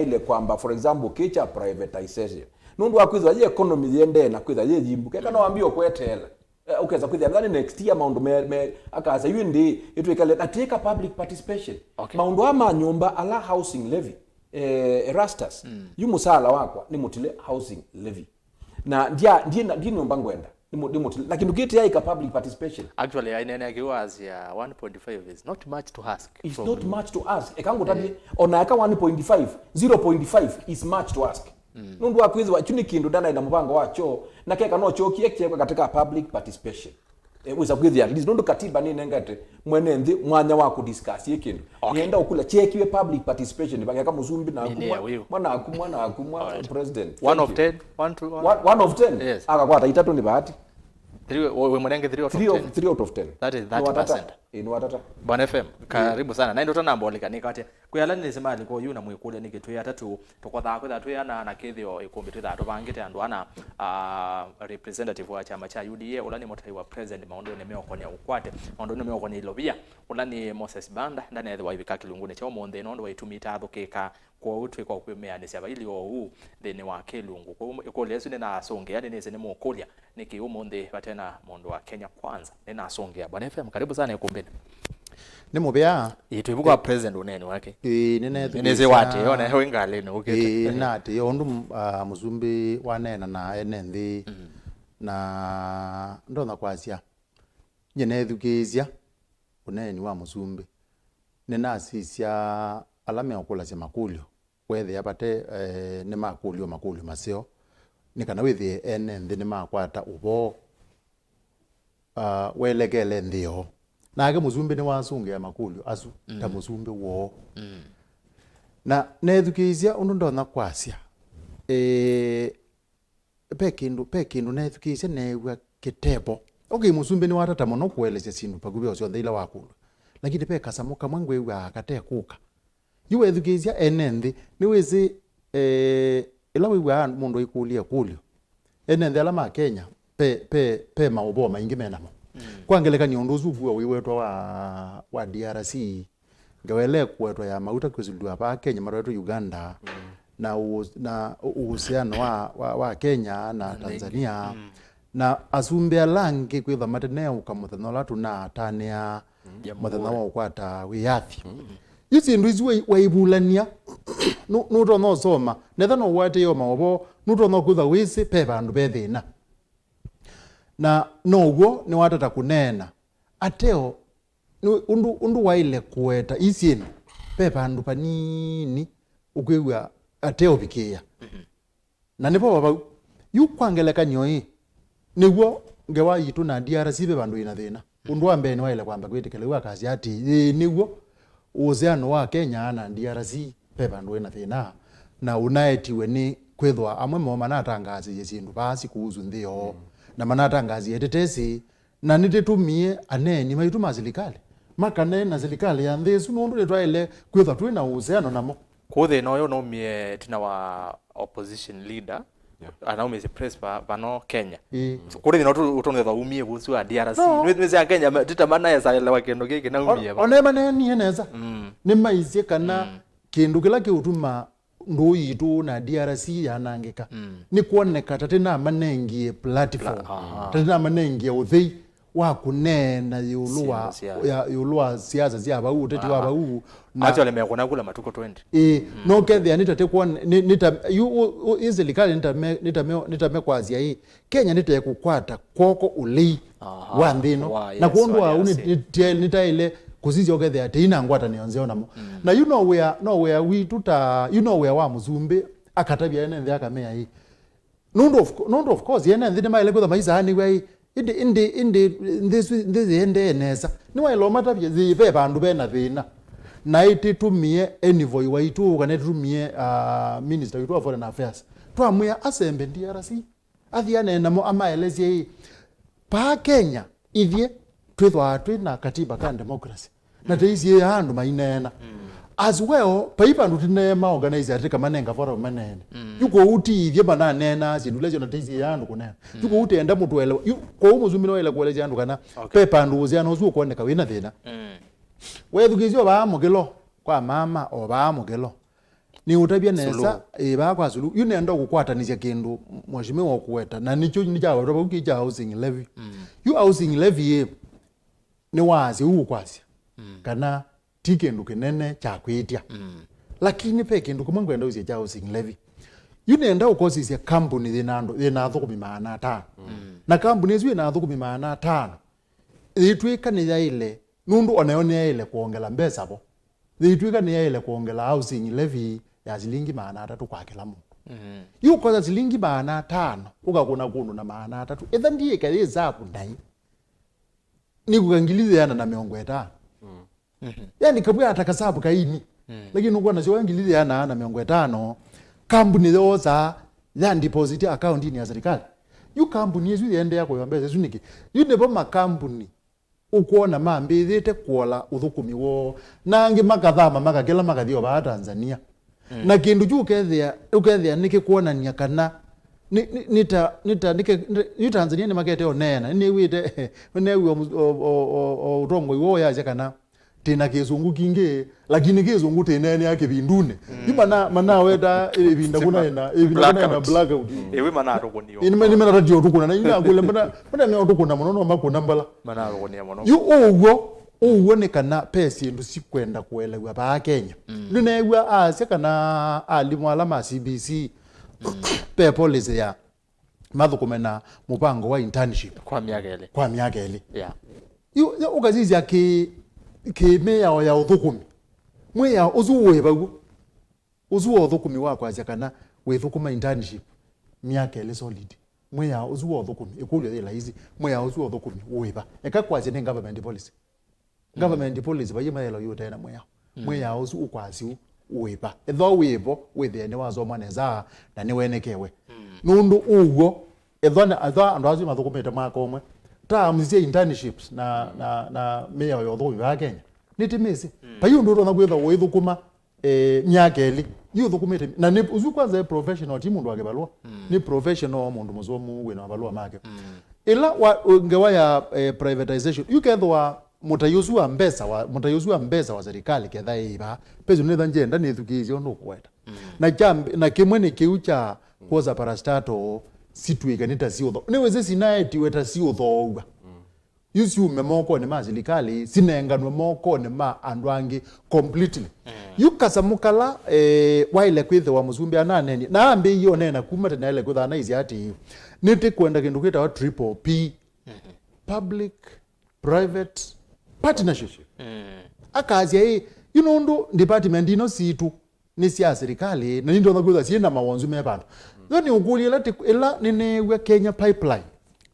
ile kwamba for example kicha privatization nundu akwithwa ye economy yende na kwithwa ye jimbuke kana wambio kwetela ukeza kwithwa ndani next year maundu me akaza yundi itwekale ateka public participation maundu ama nyumba ala housing levy Erastus yumusala wakwa ni mutile housing levy na ndiye nyumba ngwenda ni mutile lakini ukiti yaika public participation actually ainene akiwazi ya 1.5 is not much to ask it's not much to ask ekangu tabi ona aka 1.5 0.5 is much to ask nundu akwizwa chuni kindu dana ina mubango wacho na keka no choki ekye katika public participation wiza kwithia at least nundu katiba ni nengate mwene nthi mwanya wa ku discuss yekindu nienda ukula chekiwe public participation bakeka muzumbi na mwana akumwa president 1 of 10 1 of 10 akakwata itatu ni bahati 3 out of 10 that is 30%. Inu watata Bwana FM karibu sana na ndo tanamboleka nikati kuyala ni semali ko yuna mwikule nikitu ya tatu tokotha ko thatu yana na kithio Îkûmbî thatu bangite andu ana representative wa chama cha UDA ulani motai wa president maondo ne meokonia ukwate maondo ne meokonia ilobia ulani Moses Banda ndani ya waibika kilungune cha omonde nondo waitumita thukika kwa utwe kwa kwemea siaba ili o thene wa kilungu ko lesu ne na songe yani ne mo kolia niki umonde batena mondo wa Kenya kwanza ne na songe. Bwana FM karibu sana Îkûmbî ni mubya itwibuka president unene wake nene wate yona wengale no ukete nati ondu muzumbi wanena na enenthi na ndona kwasia nyene thukizia uneni wa muzumbi nena asisia alame okula cia makulio wethe abate ni makulio masio nikana withi enenthi ni makwata ubo welegele nthio nage muzumbi ni wasunge ya makulio asu ta muzumbi wo na nethukizia undu ndona kwasia pekindu nethukizia newa kitebo muzumbi ni watata muno kueleza sindu pakubi osio nthila wakulu lakini pe kasamuka mwangwe wa akate kuka yuwe thukizia enenthi ni wizi ila wiwa mundu ikulia kulio enenthi ala ma Kenya pe maubo maingi menamo kwangeleka ni undu zuvu wiwetwa wa DRC ngawele kwetwa ya mauta kwizulwa hapa Kenya mara Uganda na uhusiano wa Kenya na Tanzania na asumbe langi kwitha mateneo kama muthano latu na tania muthano wa kwata wiyathi Yusi ndwizi waibulania nuto no soma netha no wate yo maobo nuto no kutha wisi pe bandu bethina na noguo ni watata kunena ateo undu waile kueta isini pe bandu panini ukwigwa ateo bikia na nipo baba yu kwangeleka nyoi niguo ngewa yitu na DRC be bandu ina thina undu wa mbene waile kwamba kwitikelewa kazi ati niguo uziano wa Kenya na DRC pe bandu ina thina na unaetiwe ni kwithwa amwe mo manatangazi yesindu basi kuuzu nthio na manatangazi etetesi na nititumie aneni maitu mazilikali makane na zilikali ya nthesu nundu nitwaile kwithwa twina uziano namo kuthe no yo no mie tina wa opposition leader anaumie press bano Kenya kuri no utonetha umie busu wa DRC nweze ya Kenya titamana ya salewa kendo giki na umie ba one maneni eneza ni maisie kana kindu kila kiutuma ndu yitu na DRC yanangika ni kuoneka tatina manengie platform tatina manengie uthei wa kunena yulua siasa cia ba Ûteti wa ba na acho lemekona kula matuko 20 no kethe nita kwa nita easily nita kwazia hii Kenya nita kukwata koko ulei wa ndino na kuondwa nita ile kuzizio kethe ati ina ngwata nionzeo namo na where we tuta where wa muzumbe akatabia ene nthi akamea hii nundu of course ene nthi maile kwa maisa ani we indi this ende eneza ni wa ilo matabia zibe bandu bena thina na ititumie envoy waitu kana ititumie minister witu wa foreign affairs twamwe asembe DRC athiane namo amaelezie pa Kenya ithie twithwa twina katiba ka democracy na teisi handu mainena as well paipa ndutinema organize atika manenga fora manene yuko uti ithie bananena sindulezio na teisi handu kunena yuko uti enda mutu elewa ko umuzumino ele kuelezia handu kana pepa nduzi anozu kuoneka wina thina wethukizio ba mugilo kwa mama o ba mugilo ni utabia nesa ba kwa zulu yunenda gukwatanisha kindu mwashime wa kuweta na nicho ni jawa roba ukija housing levy you housing levy ni wazi ukwasi kana tikendu kinene cha kwitia lakini pe kindu kumangwenda uzi ja housing levy yunenda ukosisia company thinathu kumimana ta na company ezu inathu kumimana ta itwika ni yaile nundu onaone ile kuongela mbesa bo thitwika ni ile kuongela housing levy ya zilingi maana 3 kwa kila mtu yuko za zilingi maana 5 ukakuna kundu na maana 3 etha ndiye kale zapu ndai ni kukangilize yana na miongo eta yani kabwa atakasabu kaini lakini uko na sio ngilize yana na miongo 5 company zoza ya deposit account ni ya serikali yu company yezu yende yako yombeze zuniki yune bo makampuni ukuona mambithite kuola uthukumi wo nangi makathama makakela makathio ba Tanzania na kindu ju ukethia niki kuonania kana nita Tanzania ni makete onena ni wite ne wi Ndongoi wo ya kana tina kizungu kinge lakini kizungu tenene yake bindune mana weta ibinda kuna na blackout ewe mana rogonio ni mana radio tukuna na ina kule mana ne tukuna muno makuna mbala mana rogonia muno uwo ni kana pesi ndu sikwenda kuelewa ba Kenya lunewa asia kana alimu alama CBC pe policy ya mathukumena mupango wa internship kwa miaka ile yu ukazizi yake meya ya uthukumi mweya uzuwe bagu uzuwe uthukumi wakwa kana wethukuma internship miaka ile solid mweya uzuwe uthukumi ikulyo ile hizi mweya uzuwe uthukumi uweba ekakwaje ne government policy bayima yelo yote na mweya uzu ukwasi uweba etho wibo withene wazoma neza na ni wenekewe nundu ugo ethona andu azu mathukumite mwaka umwe mzie internships na meya yo thukumi ba Kenya nitimisi payo ndu rona gwetha withukuma nyakeli yu thukumite na ni uzu kwanza professional timu ndo agebalwa ni professional mundu muzomu wena balwa make ila ngewa ya privatization yukethwa mutayuzua mbesa wa serikali ketha iba pezo netha njenda ni thukizio ndo kweta na kimwe ni kiucha koza parastato situiga nita siotho niweze sinaeti weta siotho yusiume moko ne ma serikali sinenganwe moko ne ma andu angi completely yukasamukala waile kwithe wa musumbi ananeni na ambe iyo nena kumata na ile kwitha na izi ati niti kwenda kindu kita triple P public private partnership akazi hii ndo department ino situ ni sia serikali na ndo nakuza siena mawonzu mebantu ni ukuli ila nene we Kenya pipeline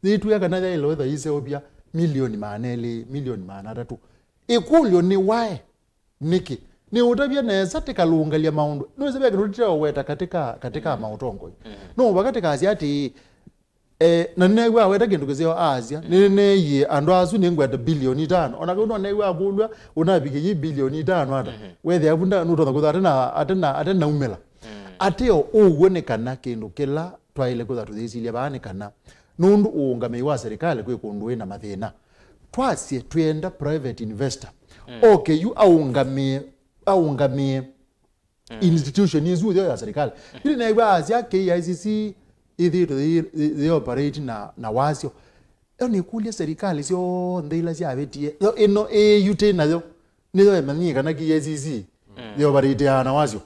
zitu ya kana ile whether ise obia milioni maneli milioni manatatu ikulyo ni wae niki ni utabia neza tekalungalia maundu no sebe kirutira weta katika mautongo no wakati kazi ati na newe aweta kindu kizio Asia nene ye ando azu nengweta bilioni 5 ona kuno newe abulwa unabike yi bilioni 5 ata wethe abunda nuto kutha atena umela ateo uwonekana kindu kila twaile kutha tuthisilia baane kana nundu uungame wa serikali kwe kundu ina mathina twasie twenda private investor okay you aungamie institution izu ya serikali ili na ibazi KICC they operate na wasio ni kulia serikali sio ndila sia betie ino ute nayo nizo emani kana KICC they operate na wasio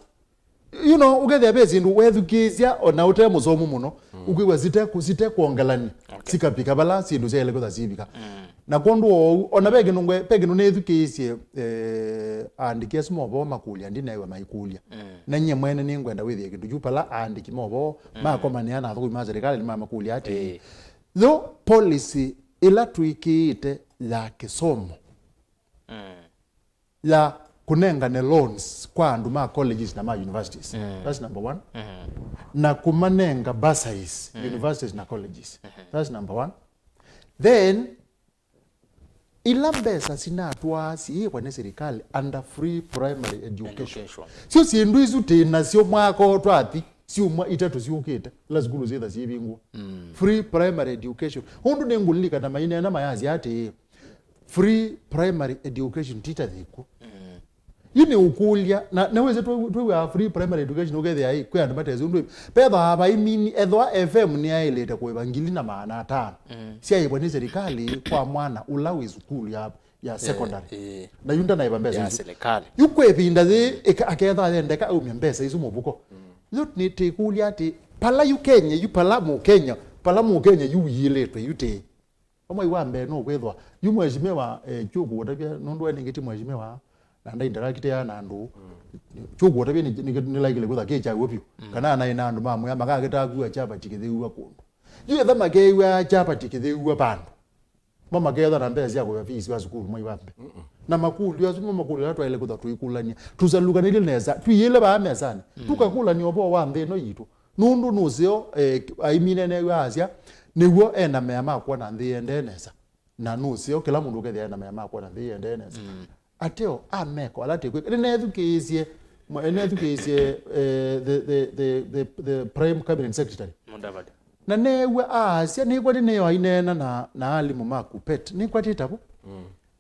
ugethe bezi ndu wethukizia ona ute musomu muno ukigwa zite kuongelani sikapika bala sindu zele ko zibika na kondu ona pege no nethukisie andikia smobo makulia ndi nawe maikulia na nye mwene ningwenda withie kindu jupala andiki mobo makomania na thuku ma serikali ma makulia ati tho policy ila tuikite ya kisomo la kunengane loans kwa andu ma colleges na ma universities that's number 1 na kumanenga bursaries universities na colleges that's number 1 then ila mbesa sinatwa si kwa serikali under free primary education sio sindu izu tena sio mwako twati sio mwa itatu sio kete la zikulu zitha sibingu free primary education hundu nengulika na maine na mayazi ati free primary education tita thiku yini ukulia na weze twa free primary education ugethe ai kwa andu matezo ndu pedha aba imini edwa FM ni ailete kwa evangeli na maana 5 sia ibone serikali kwa mwana ulawi zukulu ya secondary na yunda na ibambeza ya serikali yukwe pinda ze aketha ndeka au mbesa izo mubuko lot ni tekulia ati pala Kenya yupala mu Kenya yuyiletwe yute omwe wambe no kwethwa yumwejimewa chuku wotabia nundu ningiti mwejimewa na interact ya nandu chugo tabia ni like le kutha kecha wopio kana na inandu mamu ya makageta kuwa chapa tikithiwa kundu yue thama kewa chapa tikithiwa pandu mama ketha na mbezi yako ya fees wa sukuru mwa ibambe na makulu ya sumu makulu ya twaile kutha tuikulania tuzalukanile neza tuiyele ba amezani tukakula ni obo wa mbeno yitu nundu nuzio aimine ne Asia niwo ena mema kwa na ndiende neza na nuzio kila mundu kethe ena mema kwa na ndiende neza ateo ameko alate kwe nenethukisie the prime cabinet secretary Mudavadi na newe Asia nikwa neyo ainena na alimu maku pet nikwa titabu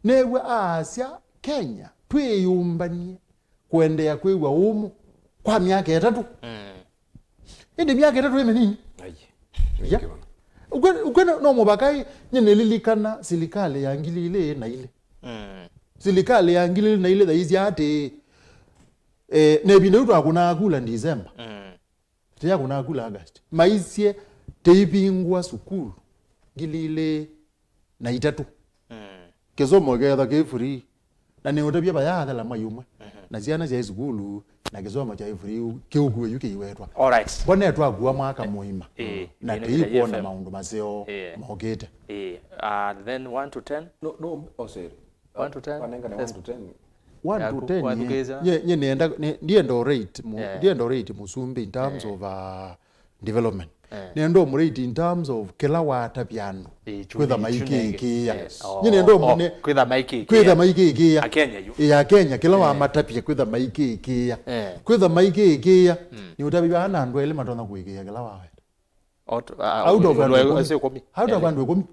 newe Asia Kenya twiyumbanie kuendea kwewa umu kwa miaka 3 indi miaka 3 imenini ya ukwe no mubakai nyene lilikana serikali yangili ile na ile serikali yangili na ile dhaizi ate nebine utu akuna akula December te akuna akula August maisie teibingwa sukulu ngilile na 3 kezomo getha ke free na ne utabia bayatha la mayuma na ziana za sukulu na kezomo cha free keukuwe yuke iwetwa alright bone twagua mwaka muima na teipo na maundu mazeo maogete then 1 to 10 no sorry 1 to 10 wanenga na 1 to 10 1 to 10 ye nenda ndiendo rate musumbi in terms of development nendo mrate in terms of kila wata piano kwetha maiki kia nendo kwetha maiki kia ya Kenya kila wa matapia kwetha maiki kia kwetha maiki kia ni utabia ana ndo ele matona kuikia kila wa out of 10 how do bandu komi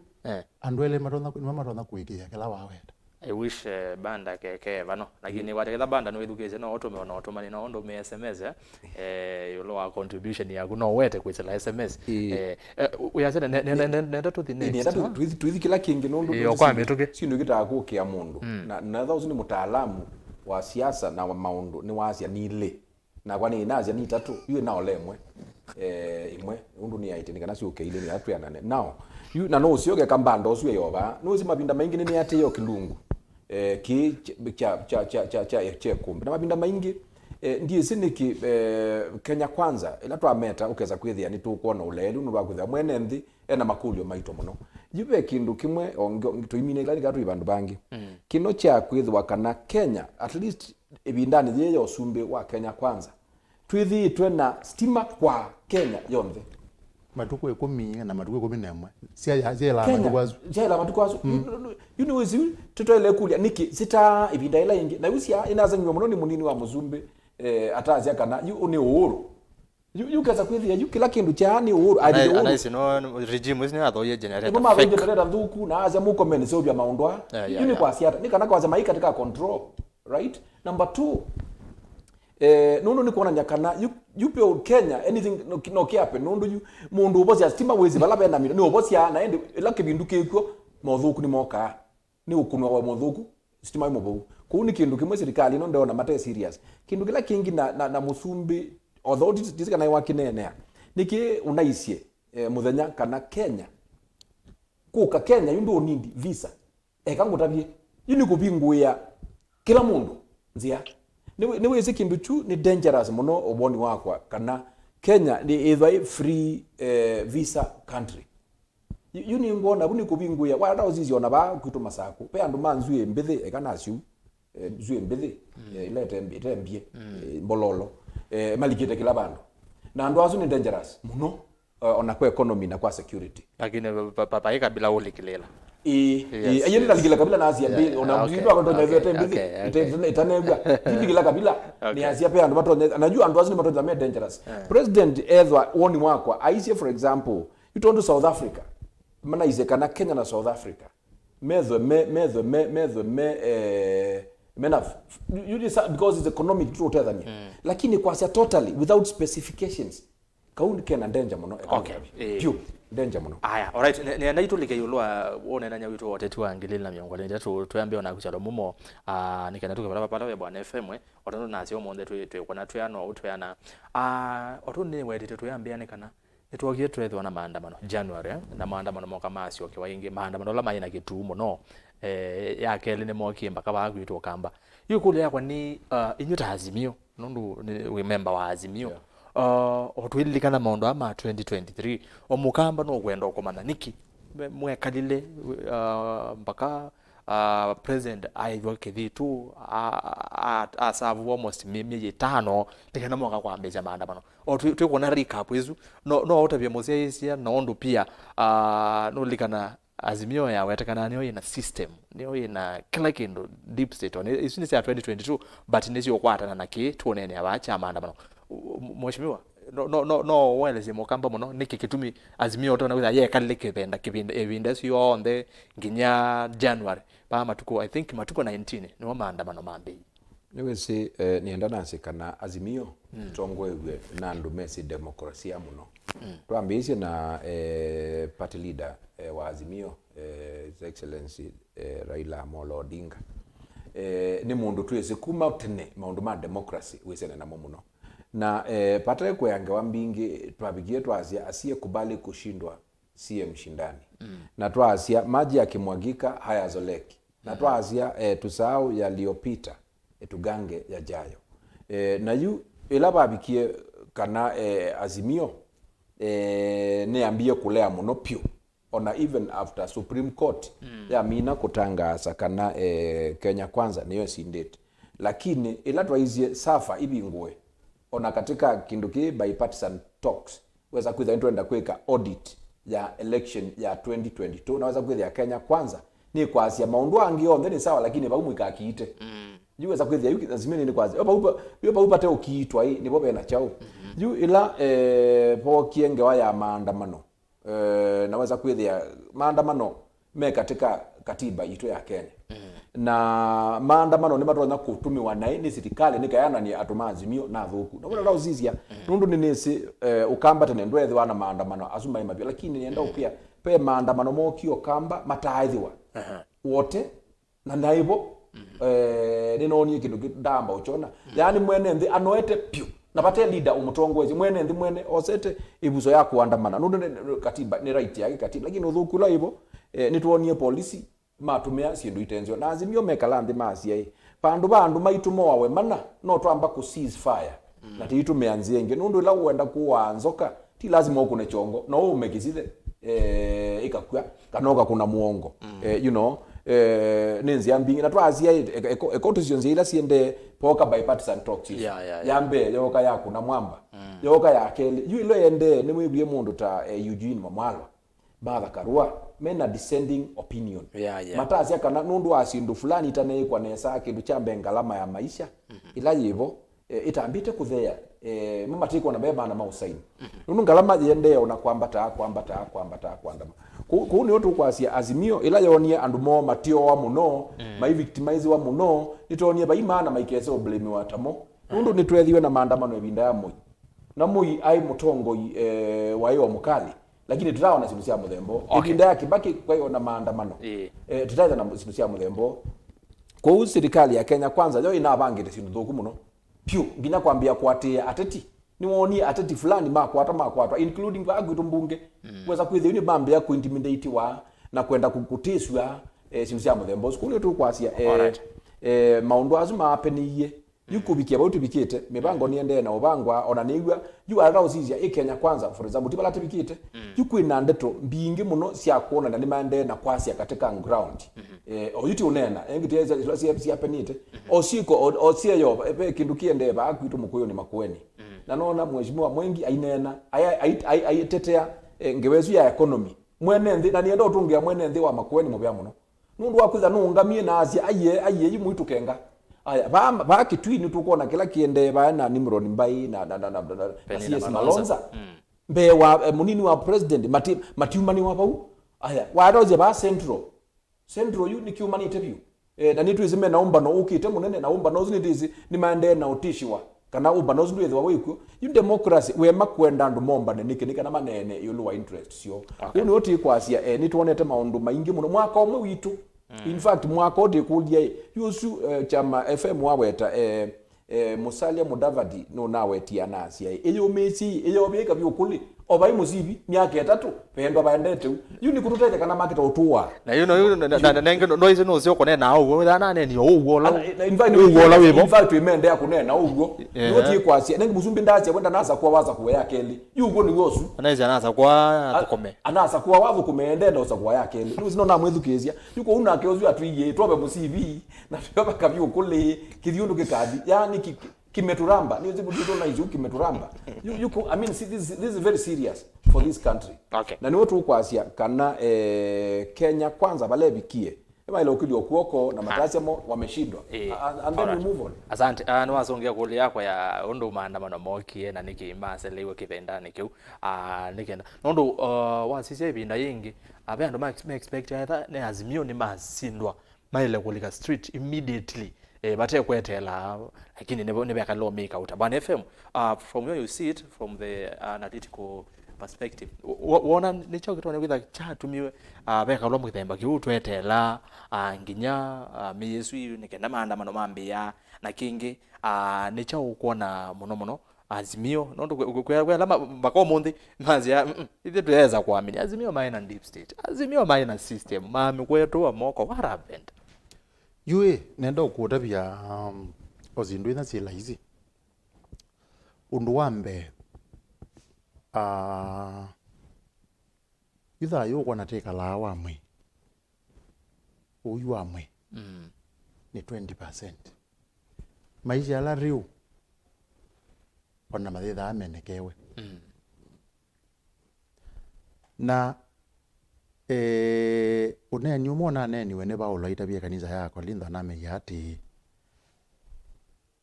andwele matona kuikia kila wa weta I wish banda ke vano lakini watekeza banda no education no otoma ni no ndo me SMS yulo wa contribution ya kuno wete kwitela SMS uyasena nenda to the next nenda twithi kila kingi no ndo yo kwa mituke sino gitagukia mundu na thausu ni mutaalamu wa siasa na wa maundu ni wasia ni ile na kwani inazia ni tatu yue nao lemwe imwe undu ni aite nikana si okay ile ni atu ya nane now you na no sioge kambando osu yoba no zi mabinda maingi ni ate yo kilungu ki cha kumbi na mabinda maingi ndiye siniki Kenya kwanza ila twameta ukeza kwithia ni tukuona uleli unu bakwithia mwene nthi ena makulio maito muno jibe kindu kimwe tuimine ila gatu ibandu bangi kino cha kwithwa kana Kenya at least ibindani yeye osumbe wa Kenya kwanza twithi twena stima kwa Kenya yonthe matuko 10 na matuko 11 siala matukwazo siala matukwazo you know is tutoele kulia niki sita ibinda ila ingi na usia inaza nywa muno ni munini wa muzumbe atazia kana you ni uhuru you kaza kwithia you kila kindu cha ni uhuru anaisi no regime isini athoye generator fake mama generator thuku na aza muko meni so bya maundwa you ni kwa siata ni kana kwa maika katika control right number 2 nono ni kuona nyakana yupe Kenya anything no kiape nondo yu mundu ubosi stima wezi bala bena ni ubosi na ende la kibindu kekwo mothuku ni moka ni ukunwa wa mothuku stima imobo ku ni kindu kimwe serikali no ndona mate serious kindu kila kingi na musumbi although this kana wakinene niki unaisie muthenya kana Kenya kuka Kenya yundu onindi visa ekangutabie yuni kubinguya kila mundu nzia ni wese kindu chu ni dangerous muno oboni wakwa kana Kenya ni either free visa country yuni ngona buni kubinguya wala ozizi ona ba kwitu masaku pe andu manzuye mbethe ekana ashu zuye mbethe ilete mbie mbololo malikite kila bandu na andu azu ni dangerous muno ona kwa economy na kwa security lakini papa ika bila ulikilela ayeni naligila kabila na Asia mbi ona mzido akondo mevete mbi itanega ligila kabila ni Asia pe andu bato anajua andu azini bato za dangerous president edwa woni mwakwa aisi for example itondo South Africa mana izekana Kenya na South Africa mezo menaf you just because it's economic true than lakini kwa sia totally without specifications kauni kena danger muno pure danger muno aya alright ne naitulike yulwa one nanya witu wote tuangilila miongo ndio tuambie ona kuchalo mumo nikana tukapala pala ya bwana FM otondo nasio monde twekona tuyano utuyana otondo ni wedete tuyambia nikana etwogie twethwa na maandamano January na maandamano moka masio kiwaingi maandamano la maina kitumo no ya kele ne moki mpaka bagwitwo kamba yukule yakwa ni inyuta azimio nundu we member wa azimio otwilikana maondo ama 2023 omukamba no gwenda okomana niki mwekalile mpaka president aithwa kithitu asavu almost mimi 5 tekana moka kwa mbeja maandamano twikuona recap izu no otabia mose isia na ondo pia no likana azimio ya wetekana niyo ina system niyo ina kila kindu deep state on isini sia 2022 but nisio kwatana na ki tuonene abacha maandamano mheshimiwa no weleze mokamba muno niki kitumi azimio to na kuza ye kalile kipenda evinda sio onde nginya January pa matuko I think matuko 19 ni maandamano mambe niwese nienda nansi kana azimio tongwewe na ndumesi demokrasia muno tuambise na party leader wa azimio his excellency Raila Amolo Odinga ni mundu twese kuma tene maundu ma democracy wesene na muno na patre kwa yange wambingi twabigie twazia asiye kubali kushindwa siye mshindani na twazia maji yakimwagika hayazoleki na twazia tusahau yaliyopita tugange yajayo na yu ila babikie kana azimio neambie kulea muno pio ona even after Supreme Court ya mina kutangaza kana Kenya kwanza niyo sindete lakini ila twaizie safa ibingwe ona katika kinduki bipartisan talks weza kuitha enda kweka audit ya election ya 2022 naweza kuitha ya Kenya kwanza ni kwa asia maundu angi on then sawa lakini ba umwika akiite yuweza kuitha yuki lazimini ni kwazi yoba upate ukiitwa hii ni bobe na chao yu ila po kienge wa ya maandamano naweza kuitha maandamano me katika katiba ito ya Kenya na maandamano ni matonya kutumiwa ni serikali nikayana ni atumazimio na thuku na wala uzizia nundu ni nisi ukamba tene ndwethwa na maandamano azuma imabio lakini nienda upia pe maandamano mokio kamba mataithiwa wote na naibo ninoni kindu kidamba uchona yani mwene ndi anoete pio na pate leader umutongwezi mwene ndi mwene osete ibuzo ya kuandamana nundu katiba ni right yake katiba lakini uthuku la ibo nituonie polisi matumia sindu itenzio na azimio mekala ndi masia pandu bandu maitumo wawe mana no twamba ku ceasefire na tiitumia nzienge nundu la uenda kuwanzoka ti lazima ukune chongo no umekizide ikakwa kanoka kuna muongo you know nenzi yambingi na twazia ekoto ila siende poka bipartisan talks yambe yoka yaku na mwamba yoka yakele yu ilo yende ni mwibie mundu ta Eugene Mamalo Mbatha karua mena descending opinion matazia kana nundu asindu fulani itane kwa nesa kindu cha bengalama ya maisha ila yivo itambite kuthea mamatiko na beba na mausaini nundu ngalama yende ona kwambata ku ni otu kwasia azimio ila yonia andu mo matio wa muno mai victimize wa muno nitonie baimana maikese oblemi watamo nundu nitwethiwe na maandamano ebinda ya moi na moi ai Mutongoi wayo mukali lakini tutaona simu cia muthembo ibinda ya Kibaki kwa hiyo na maandamano tutaita na simu cia muthembo kwa serikali ya Kenya kwanza yo inabangire sindu thuku muno pio nginya kwambia kwatia ateti ni woni ateti fulani makwata including bagwitu mbunge weza kwithio ni bambe ya kuintimidate wa na kwenda kukutiswa sindu cia muthembo skuli tu kwasia maundu azuma apeniye yukubikia bautu bikite mibango niende na ubangwa ona nigwa yu ara uzizia Kenya kwanza for example tibala tibikite yukwina ndeto mbingi muno cia kuona na nimande na kwasia katika ground oyuti unena engiteza cia penite osiko osieyo pe kindu kiende ba kwitu mukuyo ni Makueni na nona mheshimiwa mwengi ainena aitetea ngewezu ya economy mwene ndi na nienda utungia mwene ndi wa Makueni mubya muno nundu wakwiza nungamie na asia aye yimuitu kenga aya ba kitwini tukona kila kiende ba na Nimrod Mbai na CS Malonza mbe wa munini wa president matiumani wa pau aya wadoze ba central yu ni kiumani interview na nitu izime naomba no ukite munene naomba no zini dizi ni maende na utishiwa kana umba no zindwe wa wiku yu democracy we makwenda ndu momba ne niki na manene yulu wa interest sio uni oti kwasia ni tuonete maundu maingi muno mwaka omwe witu in fact mwaka odi kulia yusu chama FM waweta Musalia Mudavadi no nawetia nasia eyo mesi eyo beka byokuli obai musibi myaka 3 pendo baendete yuni kututete kana market otuwa na you know na nenge noise no sio kone na ugo na nene ugo la in fact imende ya kunena ugo yoti kwasia nenge musumbi ndache wenda nasa kwa waza kwa yake eli yugo ni wosu anaiza nasa kwa atukome anasa kwa wavu kumeende ndo sa kwa yake eli nuzi no na mwethukezia yuko una keozu atuiye tobe musibi na toba kabyo kule kithiundu kikadi yani kimeturamba ni zibu dito na izu kimeturamba you I mean see, this is very serious for this country na ni watu kwa Asia kana Kenya kwanza bale bikie ema ile ukidi okuoko na matasi mo wameshindwa and then we move on asante ni wazongea kule yako ya ondo maandamano mokie na niki maselewe kipendane kiu nikenda ondo wasisi ibinda yingi abe ando ma expect either ne azimio ni masindwa maile kulika street immediately bathe kwethela lakini nebeka law maker utabana FM from where you see it from the analytical perspective wona nicho kitone kwitha chatumiwe beka law muthemba kiutwethela nginya miyesu nikenda maandamano mambia na kingi nicho ukuona muno azimio nondo kwela mbako mundi mazia ithe tuweza kuamini azimio maina deep state azimio maina system mami kwetu amoko what happened yue nenda ukutabia ozindu ina zila hizi undu wambe itha yuko nateka la wamwe uyu wamwe ni 20% maisha la riu ona mathitha amenekewe na uneni umona neni wene ba ulaita kanisa yako linda name yati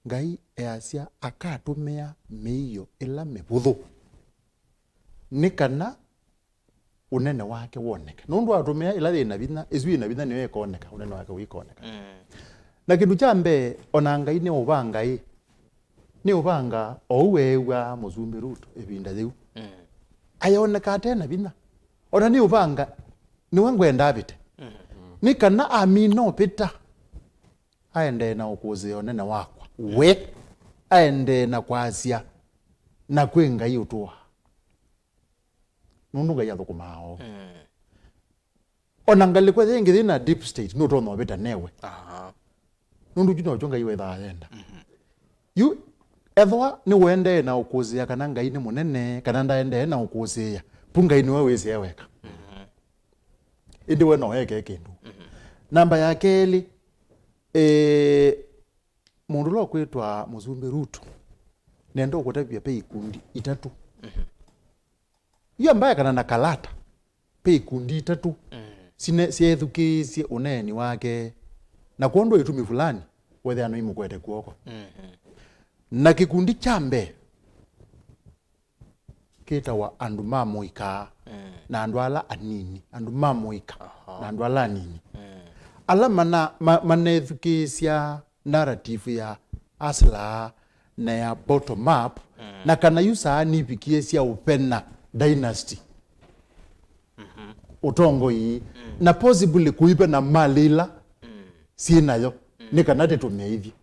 ngai easia akatumia meiyo ila mebuthu nikana unene wake woneka nundu atumia ila thina bina izwi na bina niwe koneka unene wake wikoneka na kindu cha mbe ona ngai ni ubangai ni ubanga owewa muzumbi Ruto ebinda thiu ayoneka tena bina ona ni ubanga ni wangwenda abite ni kana amino pita aende na ukuze onene wakwa we aende na kwasia na kwenga yutua nundu ngai athukumao ona ngali kwa thingi thina deep state no tono bita newe nundu jino jonga iwe thaenda yu ethwa ni wende na ukuzia kana ngai ni munene kana ndaende na ukuzia punga ni wewe weka indi we no weke kindu namba ya keli mundu lo kwitwa muzumbi Ruto nendo kutabia pe ikundi itatu iyo mbaya kana na kalata pe ikundi itatu siethukisie uneni wake na kuondo itumi fulani wethe ano imukwete kuoko na kikundi chambe kita wa andu mamuika na andu ala anini andu mamuika na andu ala anini ala manethukisia narrative ya asla na ya bottom up na kana yusa nipikie cia upena dynasty Ndongoi na possibly kuipa na malila sinayo ni kana tetumia hivi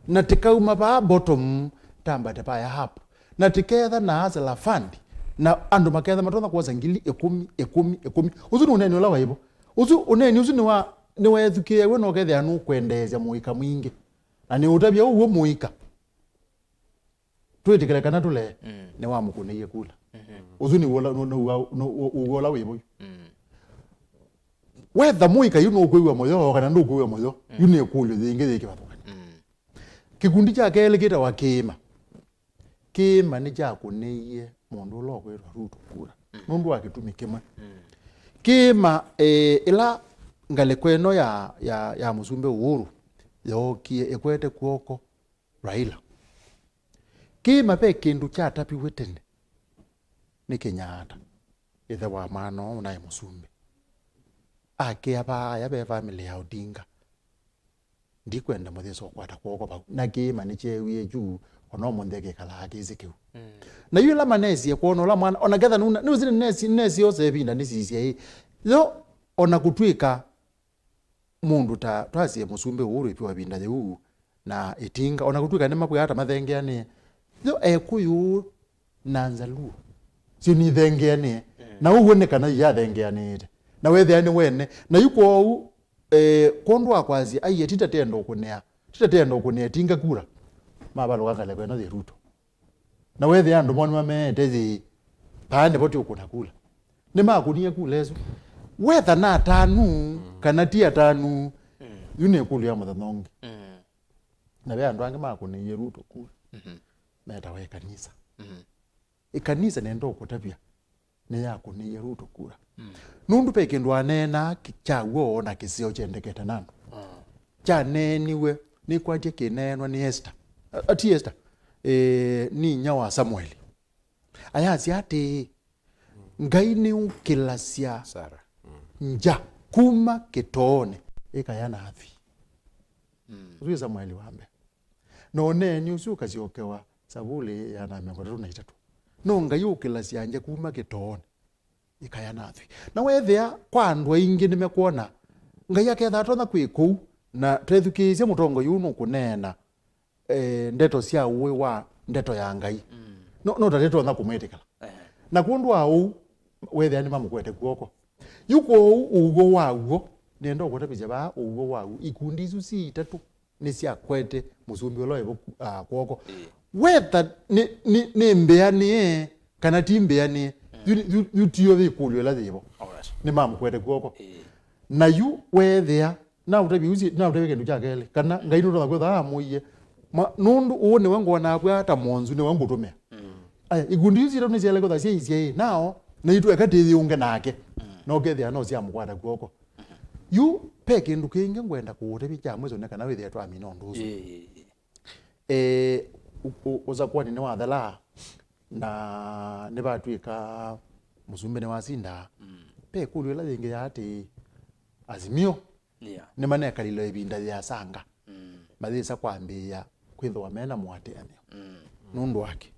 na tikauma ba bottom tamba tapa hapo na tiketha na asla fund na andu maketha matona kwa zangili 10 uzu uneni la waibo uzu uneni uzu ni wethukie we no kethe anu kwendeza muika mwingi na ni utabia uwo muika twetikira kana tule ni wa mukunie kula uzu ni wola wibo wetha muika yuno kuiwa moyo kana ndu kuiwa moyo yune kulyo thingi thiki bathuka kikundi cha kele kita wa kima ni cha kunie mundu lo kwirwa Ruto kura nundu akitumi kima ila ngale kweno ya muzumbe Uhuru yokie ekwete kuoko Raila kima pe kindu cha tapi wetene ni Kenyatta ithe wa mano na muzumbe ake aba ya be family ya Odinga ndikwenda mutheso kwata kuoko ba na kima ni chewie juu ono mondege kala akizikiu na yule manezi kuona la mwana ona getha nu zile nesi yose binda nisisi yo ona kutwika mundu ta twasie musumbe Uhuru ipiwa binda theu na itinga ona kutwika nema kwa hata mathengeani yo ekuyu na Nzaluo si ni thengeani na uwone kana ya thengeani na wethe ani wene na yuko kondwa kwazi aiye titatendo kunea tinga kura mabalo kangale kwena the Ruto na wethe andu moni mamete thi pande poti ukuna kula ni makunie kulezo wetha na tanu kana tia tanu yune kulu ya muthanonge na be andu ange makunie Ruto kula meta we kanisa ikanisa nendo kutabia ni yakunie Ruto kula nundu peke ndo anena kichawo na kisio chendeketa nando chaneniwe ni kwatie kinenwa ni Esther ati Esther ni nyawa Samuel ayazi ati ngai ni ukilasia Sara nja kuma kitone ikayana hafi uzi Samuel wambe none ni usuka siokewa sabuli yana mekotatu na itatu no ngai ukilasia nja kuma kitone ikayana hafi na wethia kwa andu ingi nimekuona ngai aketha tona kwiku na twethukizia mutongo yuno kunena ndeto cia uwe wa ndeto ya ngai no tateto na kumwetikala na kundu au wethe ani mamukwete kuoko yuko ugo wawo nendo kutapija ba ugo wawo ikundi isu si itatu ni cia kwete musumbi olo kuoko wetha ni mbeani kana timbeani yutiyo vikulyo la thibo ni mamukwete kuoko na yu wethia na utabi uzi na utabi kindu cha kele kana ngai ndo na kwetha amuiye nundu uone wangu na kwa hata monzu ni wangu tumea aya igundi izi ndo niciele kwa cia ici nao na itu ekatithi unge nake no kethia no cia mukwata kuoko yu peke ndu kinge ngwenda kutebi cha mwezo ne kana wethia twa amino nduzu uza kwa ni wa dhala na ne batwika musumbe ne wasinda pe kulu ila yengi yati azimio ne maneka lilo ibinda ya sanga madisa kwambia kwitho wamena mwate ane nundu wake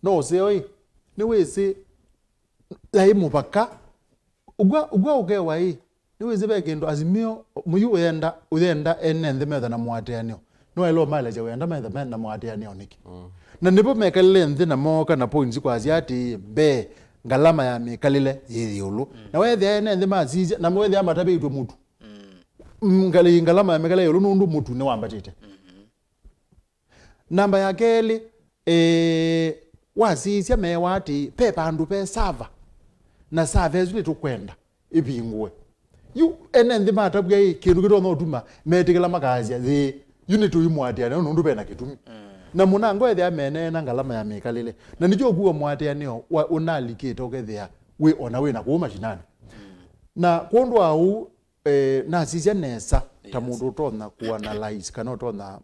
no seoi ni wese dai mupaka ugwa ugewa hii ni wese bekendo azimio muyu uyenda enende metha na mwate ane no elo mala je uyenda metha na mwate ane oniki na nipo mekalile nthi na moka na points kwa asiati be ngalama ya mekalile yeyulu na wethi enende mazizi na wethi amatabe itwe mutu ngalama ya mekalile yulu nundu mutu ni wambatite namba ya keli wasisya mewati pe pandu pe sava na sava ezuli tukwenda ibingwe yu enende matabwa kindu kitono tuma metikela makazi the unit uyimwati ana nundu pena kitumi na munango ethe amene na ngalama ya mekalile na nijo kuwa mwate aneo unalikite okethea we ona we na kuuma shinani na kondo au na sisya nesa ta mundu tona ku analyze kana tona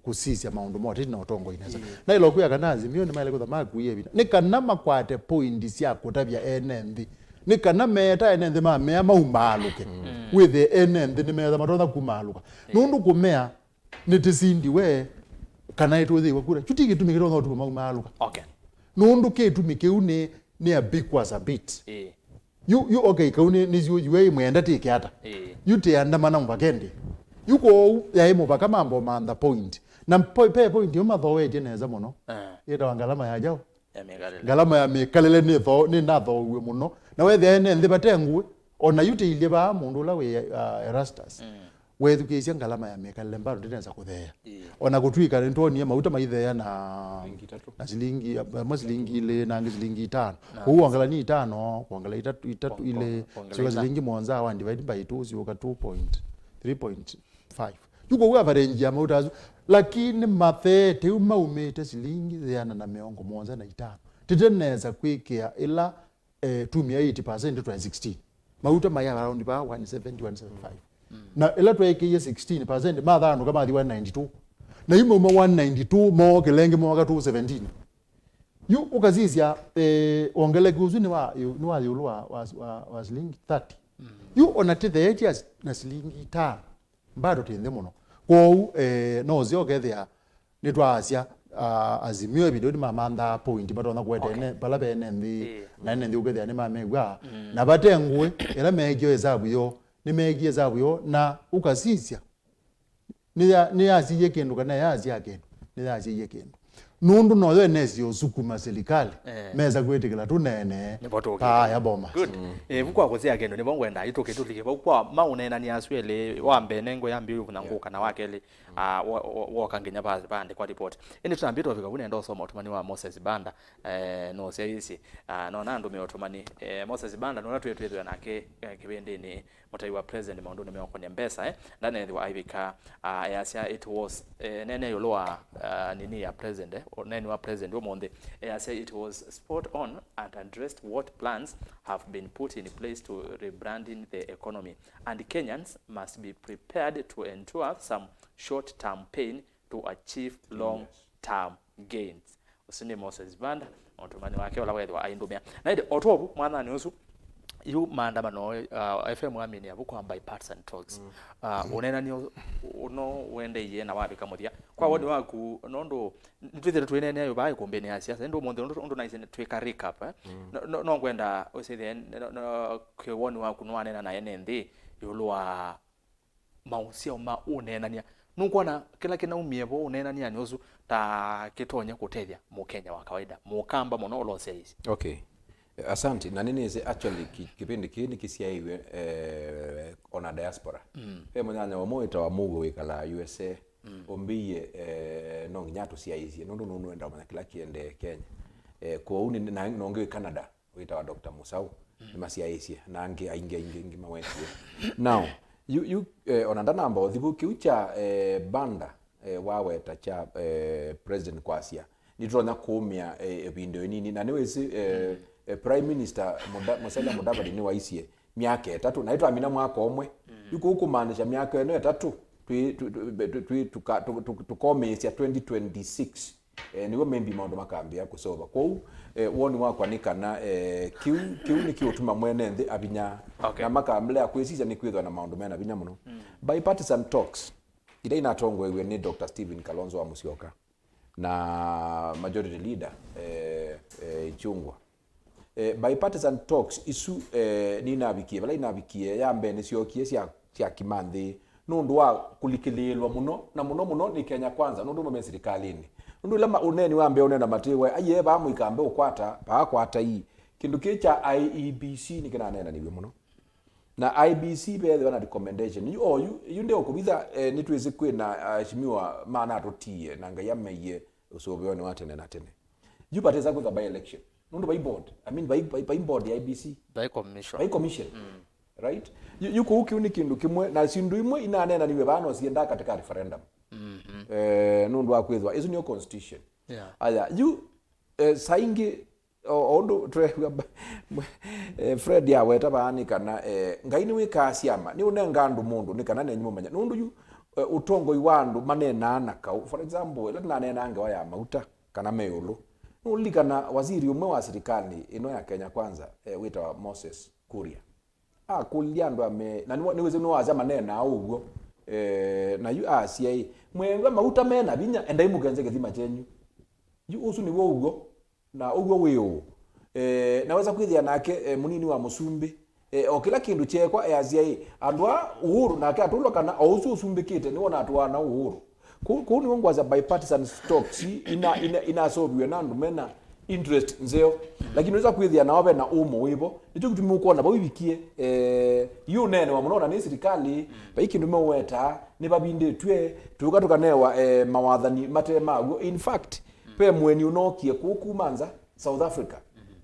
kusisya maundu mote na utongo ineza na ilo kuya kana azimio ni maile kutha makuye bina ni kana makwate point sia kutabya enenthi ni kana meta enenthi ma mea maumaluke with the enenthi ni meta matotha kumaluka nundu kumea nitisindi we kana ituthi wakura chuti gitumikira no tu maumaluka nundu kitumike une ni a big was a bit you okay kaune ni you mwenda tike hata yute andamana mvakende yuko yaimo baka mambo manda point na pe point yo mathowe jeneza muno ira ngalama ya jao ngalama ya mekalele ni natho we muno na wethe ene nthi batengu ona yute ile ba mundu la we Erastus wethukisya ngalama ya mekalele mbaro ndineza kuthea ona gutwika ntonie mauta maithea na silingi masilingi ile na silingi 5 uangala ni 5 kuangala itatu ile so silingi mwanza wa divide by 2 zioka 2.3.5 yuko wa average ya mauta lakini mathete umaumete silingi ziana na miongo mwanza na 5 titeneza kwikia ila tumia 80% to 16 mauta maya around ba 170 175 na ila tweke 16% mathano kama di 192 na yumo 192 mo kelenge mo ka 217 yu ukazizya ongele kuzuni wa yulu wa silingi 30 yu onatithe years na silingi 5 bado tinde muno ko no zio kethia nitwasya azimio ebido ni mamanda point batona kwete ne bala bene ndi na ne ndi ukethia ni mamegwa na batengwe era megyo ezabu yo ni megi ezabu yo na ukazizya ni yaziye kindu kana yaziya kindu ni yaziye kindu nundu no yo nezio sukuma serikali meza kwetikela tunene ya boma bukwa kozia kendo ni bongwenda itoke tulike bukwa maunena ni aswele wambe nengo yambi kunanguka na wakele wakangenya bande kwa report ene tunambito vika kunenda osoma otumani wa Moses Banda no seisi no nando me otumani Moses Banda no natu yetu nake kibende ni mutai wa president maundu me okonya mbesa ndane wa ivika yasia it was nene yoloa nini ya president nene wa president omonde yasia it was spot on and addressed what plans have been put in place to rebranding the economy and Kenyans must be prepared to endure some short-term pain to achieve long-term gains. Usinde Moses Banda otumani wake wala wewe aindumia na ile otobu mwana ni usu yu maandamano FM amini abuko bipartisan talks unena ni uno wende ye na wabi kamuthia kwa wodi waku nondo ntwithire twene yo bai kombeni ya siasa ndo monde ndo na isene tweka recap no ngwenda usithe no kwoni waku no anena na ene ndi yulwa mausia ma unenania nukwana kila kina umiebo unenania nyozu ta kitonya kutethia mu Kenya wa kawaida mukamba mono olose hizi okay asante na nini is actually kipindi kini kisiaiwe ona diaspora mwana wa moita wa mugo wikala USA ombiye no nyato siaizi nundu enda mana kila kiende Kenya kwa uni na nonge Canada wita wa Dr. Musau ni masiaizi na aingi mawetie now you onandana amba othibu kiucha Banda waweta cha president kwasia nitrona kumia ebindo nini na niwezi prime minister Musalia Mudavadi ni waisie miaka 3 na itwa mina mwaka omwe yuko huko maanisha miaka eno 3 tukomesya 2026 niwe maybe maundu makambia kusova kou woni wakwa ni kana kiu ni kiutuma mwene nthi abinya na makamlea kwisicia ni kwithwa na maundu mena binya muno bipartisan talks ida inatongwe ni Dr. Stephen Kalonzo wa Musyoka na majority leader Ichungwa bipartisan talks isu ni nabikie bala inabikie yambe ni siokie cia kimanthi nundu wa kulikililwa muno na muno ni Kenya kwanza nundu mume serikalini nundu lama uneni wambe unena matiwe aye ba muikambe ukwata ba kwata hii kindu kicha IEBC ni kina nena niwe muno na IBC bethe wana recommendation you ndio kubitha ni twezi kwina shimiwa maana totie na ngaya meye usobyo ni watene na tene you bateza kwa by election nundu by board by board ya IBC by commission right yuko ukiuni kindu kimwe na sindu imwe inanena niwe bano sienda katika referendum nundu akwithwa izo niyo constitution aya saingi ondo Fred ya weta bani kana ngai ni wika siama ni unenga ndu mundu ni kana nenyu mumenya nundu yu utongo iwandu manena anaka for example ila nanena anga ya mauta kana meyulu nuli kana waziri umwe wa serikali ino ya Kenya kwanza wita Moses Kuria kuliando ame na niweze no waza manena ugo na yu asia mwenga mauta mena binya enda imugenze githima chenyu yu usu ni wo ugo na ugo weo naweza kwithia nake munini wa Musumbi o kila kindu chekwa azia andwa uhuru nake atulo kana ausu usumbikite niwona atwana uhuru ku ni ngwaza bipartisan talks ina sobiwe na ndu mena interest nzeo lakini unaweza kwithia na wabe na umo wibo nicho kutumu kuona ba wibikie yu nene wa munona ni serikali ba ikindu meweta ni babindetwe tukatukanewa mawathani matemago in fact pe mweni unokie kukumanza South Africa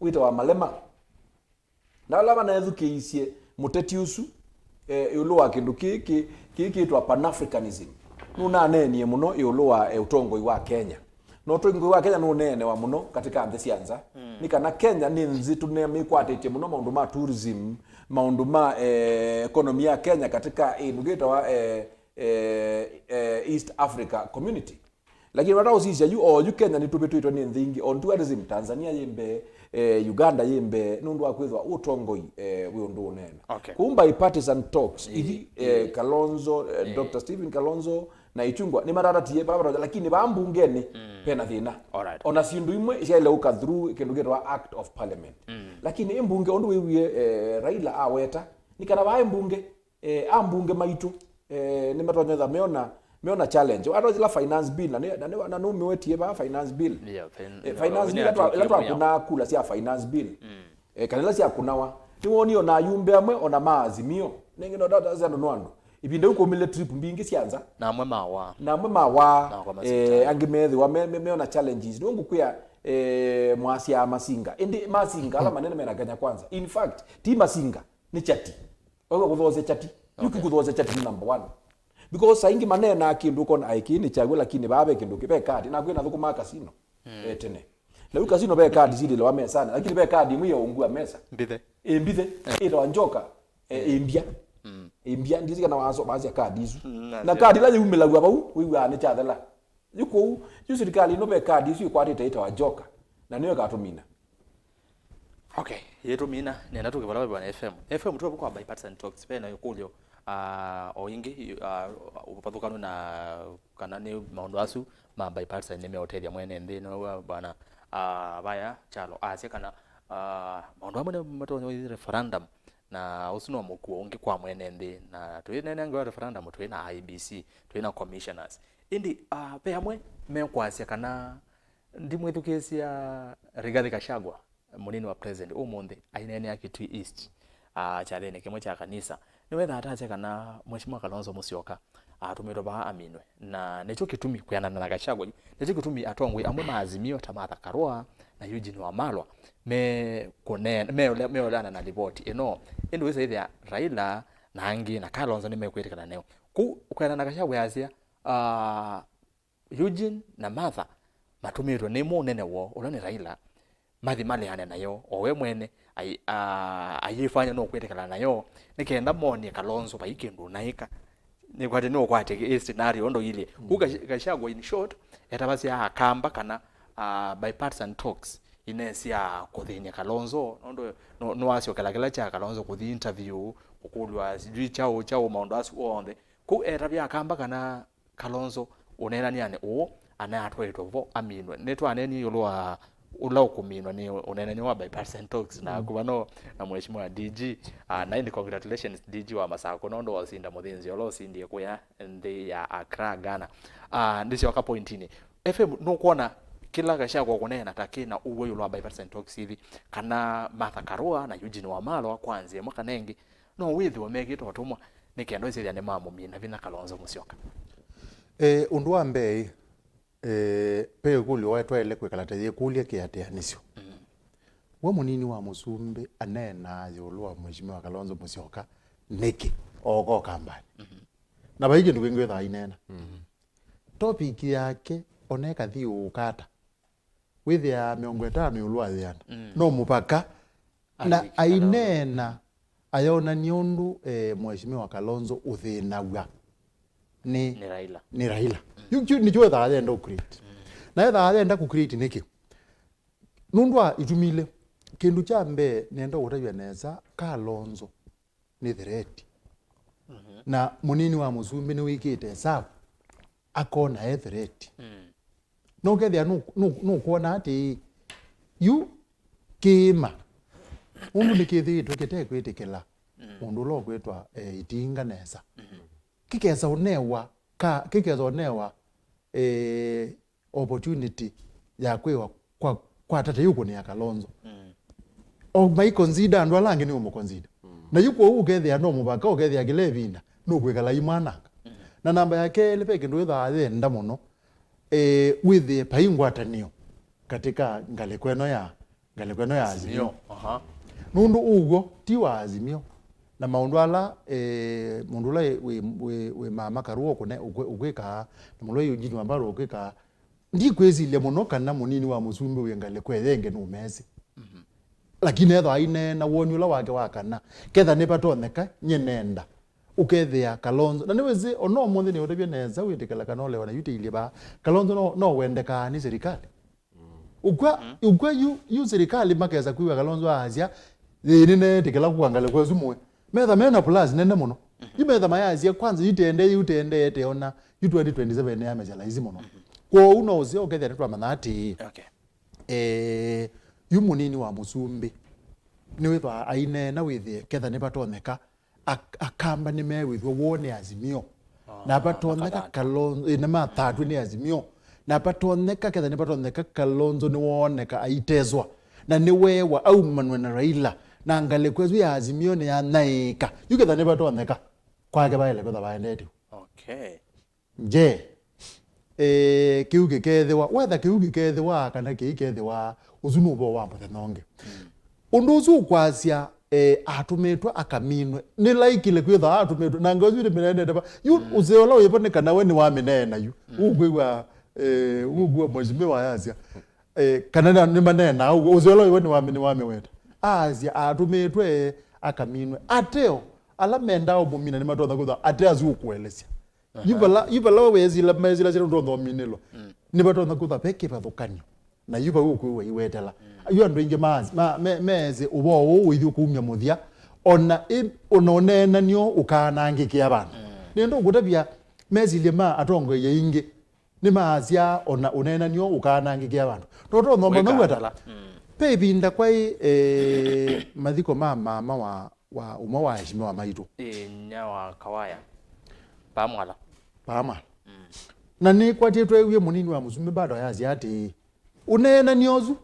wita wa malema na laba na education muteti usu yulo wa kindu kitwa pan-africanism nuna nenie muno yulo wa utongoi wa Kenya no utongoi wa Kenya no nene wa muno katika nthi cianza ni kana Kenya ni nzitu ne mikwatete muno maundu ma tourism maundu ma economy ya Kenya katika indugeta wa East Africa community lakini watao sisi you Kenya ni tubetwitwa ni nzingi on tourism Tanzania yembe Uganda yembe nundu wakwithwa utongoi wiondu nene kumba bipartisan talks ithi Kalonzo Dr. Stephen Kalonzo na Ichungwa ni mararatie barabara lakini bambungeni pena thina ona sindu imwe isiele uka through kindugetwa act of parliament lakini imbunge ondu wiwie Raila aweta ni kana ba imbunge ambunge maitu ni matonyeza meona challenge watu zila finance bill na no mewetie ba finance bill finance bill latwa kuna kula sia finance bill kanela sia kunawa ni woni ona yumbe amwe ona maazimio nengino data za nwandu ibinde uko military mbingi sianza na mwe mawa angimethi wa meona challenges nungu kuya mwasia masinga indi masinga ala manene mena Kenya kwanza in fact ti masinga ni chati ogo kuthoze chati yuki kuthoze chati number 1 because saingi manena kindu kona aikini chagwe lakini babe kindu kibe card na kwena thukuma casino tene na uka casino be card zile wa mesa sana lakini be card mwiyo ungua mesa mbithe ito njoka imbia ndizi kana waso bazi card izu na card la yumela gwa bau wiwa ne chathela yuko yu serikali no be card izu kwatite ita wa joka na niyo gatumina yetu mina nenda tukibala bwana FM tu kwa bipartisan talks pena yokulyo oingi upathukano na kana ni maundu asu ma bipartisan ni meotelia mwene ndi no bwana baya Kyalo asia kana maundu amwe matonyo referendum na usuno mukuo ungi kwa mwene ndi na twine ngo referendum twina IBC twina commissioners indi pe amwe mekwasia kana ndi mwithukesia Rigathi Gachagua munini wa president umundi ainene yake tu east charene kimwe cha kanisa niwetha atache kana mheshimiwa Kalonzo Musyoka atumiro ba aminwe na nicho kitumi kuyana na Gachagua nicho kitumi atongwe amwe maazimio tamatha karua na Eugene Wamalwa meolana na ripoti ino indi wese ithia Raila na Angi na Kalonzo ni mekwetekana neo kuyana na Gachagua asia Eugene na Mbatha matumiro ni munene wo ulone Raila mathi mali hane nayo owe mwene ayifanya no kwetekana nayo nikenda moni Kalonzo ba ikindu naika ni kwate no kwate scenario ndo ile Gachagua in short etabasi akamba kana bipartisan talks inesia kuthinia Kalonzo no asio kala cha Kalonzo kuthi interview ukulwa sijui chao maundu asu onthe ku etabia akamba kana Kalonzo unena ni ane ana atweto vo aminwe netwa aneni yolwa ulau kuminwa ni unena ni wa bipartisan talks na kubano na mheshimiwa DG na ndi congratulations DG wa Masako nondo wasinda muthinzi olo sindie kuya ndi ya Accra Ghana ndisi waka pointini FM no kuona kila gasha kwa kunena takina uwe yolwa bipartisan talks hivi kana Martha Karua na Eugene Wamalwa kwanza mwaka nengi no withi wa megito watumwa nikendo zile ne mamo mina vina Kalonzo Musyoka undu wa mbei pe kuli wetwa ile kwekalata ye kulia kiateanisyo wa munini wa Musumbi anena yolwa mheshimiwa Kalonzo Musyoka neki oko kambani na baige ndugengwe tha inena topic yake oneka thi ukata withi ya 50 yolwa yana no mupaka na ainena ayona niondu mheshimiwa Kalonzo uthinawa ni Raila yuki ni chwe tha enda create na tha enda ku create niki nundwa itumile kindu cha mbe nenda utaywa neza Kalonzo ni threat na munini wa Musumbi ni wikite sabu akona threat no kethia no kuona ati yu kima undu nikithitwe kite kwitikila undu lo kwetwa itinga neza kikeza unewa opportunity ya kwewa kwa tata yuko ni ya Kalonzo o mai consider andu alange ni umo consider na yuko ukethia no mubaka ukethia gilevinda no kwekala imwana na namba yake lepeke ndo itha thenda muno with the paingwatanio katika ngalekweno ya Azimio nundu ugo ti wa Azimio na maundu ala mundu la we mama Karua kune ugweka na mundu Eugene Wamalwa ugweka ndi kwezile muno kana munini wa Musumbi wengale kwethenge no mezi lakini etho aine na wonyula wake wakana ketha ne patoneka nyenenda ukethia Kalonzo na niwezi ono muthi ni utebye neza witikala kana ole wana yutiile ba Kalonzo no wendeka ni serikali ukwa yu serikali makeza kuiwa Kalonzo azia nene tikala kuangale kwezu mwe metha mena plus nene muno imetha mayazia kwanza yutende ete ona yu 2027 ya mejala hizi muno kwa uno uzio ukethia netwa manati yu munini wa Musumbi ni witwa aine na withie ketha ne patoneka akamba ni mewithwo wone Azimio na patoneka Kalonzo ina mathatu ni Azimio na patoneka ketha ne patoneka Kalonzo ni woneka aitezwa na ni wewa au manwe na Raila na ngale kwezu ya Azimio ni ya naika yuketha ne patoneka kwake baile kwetha baendete je kiuge kethiwa wetha kiuge kethiwa kana kiikethiwa uzunubo wambo thenonge undu uzu kwasia atumetwa akaminwe ni laikile kwitha atumetwa na ngozire minene ba yu uzeola uyepone kana we ni wa minena yu ugwewa mheshimiwa yasia kana ni manena uzeola we ni wa weta azia atumetwe akaminwe ateo ala mendao bomina ni matotha kwitha ate azu kuelesia yubala wezi la mezila zero ndo minelo ni batotha kwitha peke pathukanyo na yuba ukwe iwetela yu andu inge meze ubo withi kumya muthia ona ononena nio ukanangike abana nendo gutabia mezilie ma atongo ye inge ni maazia ona onena nio ukanangike abana toto no no wetala pebinda kwai mathiko mama wa umwa wa heshima wa maitu nyawa kawaya pamwala na ni kwatitwe uye munini wa Musumbi bado yazi ati unena niozu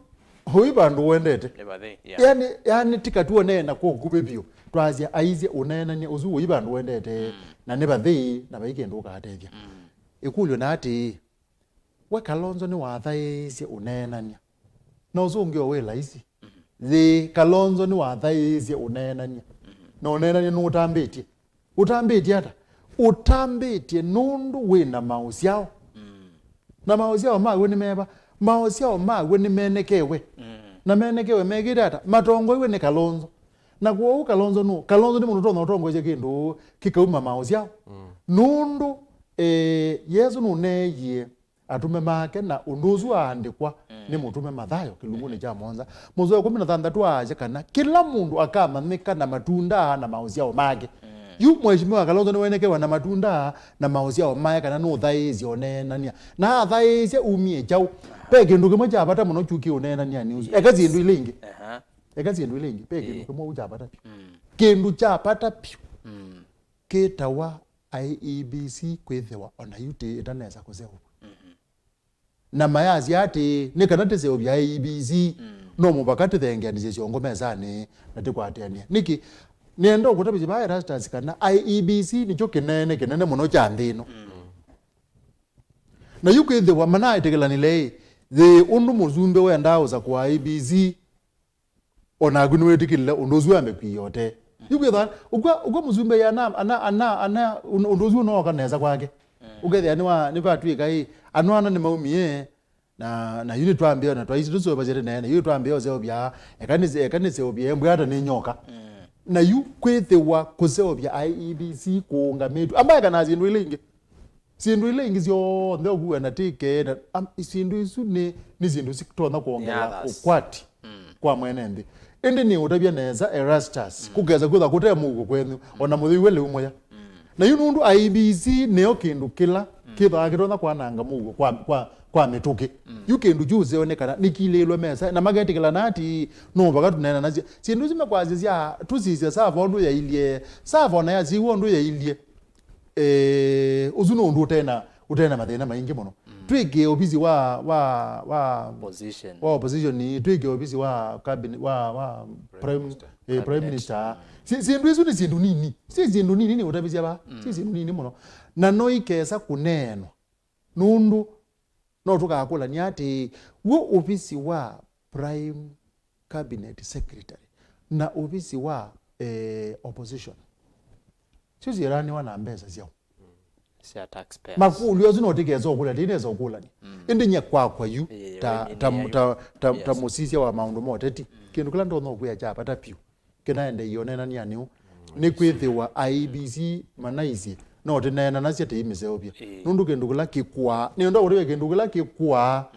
hoi bandu wendete yani tikatuo nena kwa kubebio twazia aize unena ni uzu hoi bandu wendete na neba thei na baike nduka atethia ikulyo na ati we Kalonzo ni wathaisi unena nia na uzu ngio we laisi the Kalonzo ni wathaisi unena nia na unena nia utambitie hata utambitie nundu wina mausiao na mausiao mawe ni meba mausiao mawe ni menekewe na menekewe megirata matongo iwe ni Kalonzo na kwa Kalonzo ni mundu tongo je kindu kikauma mausiao nundu yesu nuneye atume make na unduzu andikwa ni mutume Mathayo kilunguni cha Monza muzo 16 aje kana kila mundu akamanika na matunda na mauzia make yu mheshimiwa Kalonzo ni wenekewa na matunda na mauzia make kana no thaizi onenania na thaizi umie chau pe kindu kimwe cha bata muno chuki onenania news ekazi ndu ilingi ekazi ndu ilingi pe kindu kimwe ucha bata pi kindu cha bata pi ketawa IEBC kwethewa ona yuti itaneza kuzewa na mayazi ati ni kanate seo bya IEBC no mubakati thengenije ciongo mezani natikwatiania niki nienda kutabizi ba Erastus kana IEBC nicho kinene muno cha ndino na yukwithiwa mana itegelanile the undu muzumbe wenda za kwa IEBC ona gunwetikile undozu amekwiyote yukwitha ugwa muzumbe ya ana undozu no kaneza kwake ugethia ni batwika hii anwana ni maumie na yuni twambia na twaisi tuso bazire nene yuni twambia ozeo bya ekanize obya mbwata ni nyoka na yu kwethewa kuseo bya IEBC kuunga metu ambaye kana zindu ilingi zyo ndo kuwa na tike na isindu isu ni zindu sikutona kuongela ukwati kwa mwenendi indi ni utabia neza Erastus kugeza kutha kutemugo kwenu ona muthi wele umoya na yunundu IEBC neo kindu kila kitha akitona kwananga mugo kwa mituki yukindu juze onekana nikilelwe mesa na magetikila nati no bagatunena nazi sindu zimekwazizia tuzizia sava ndu ya ilie sava na yazi ndu ya ilie uzuno ndu utena mathina maingi muno twige obizi wa opposition ni twige obizi wa cabinet wa prime minister sindu isu ni sindu nini si sindu nini utabizia ba si sindu nini muno na no ikesa kunenwa nundu no tukakula ni ati wo ofisi wa prime cabinet secretary na ofisi wa opposition sisi rani wana mbeza zao sia taxpayers makulu yozu no tikeza okula tineza okula ni indi nyakwa yu ta musisi wa maundu moteti kindu kila ndo no kuya cha pata piu kinaende yonena ni aniu ni kwithiwa IEBC manaizi no tinena nasia teimize obia nundu kindu kila kikwa ni ndo uriwe kindu kila kikwa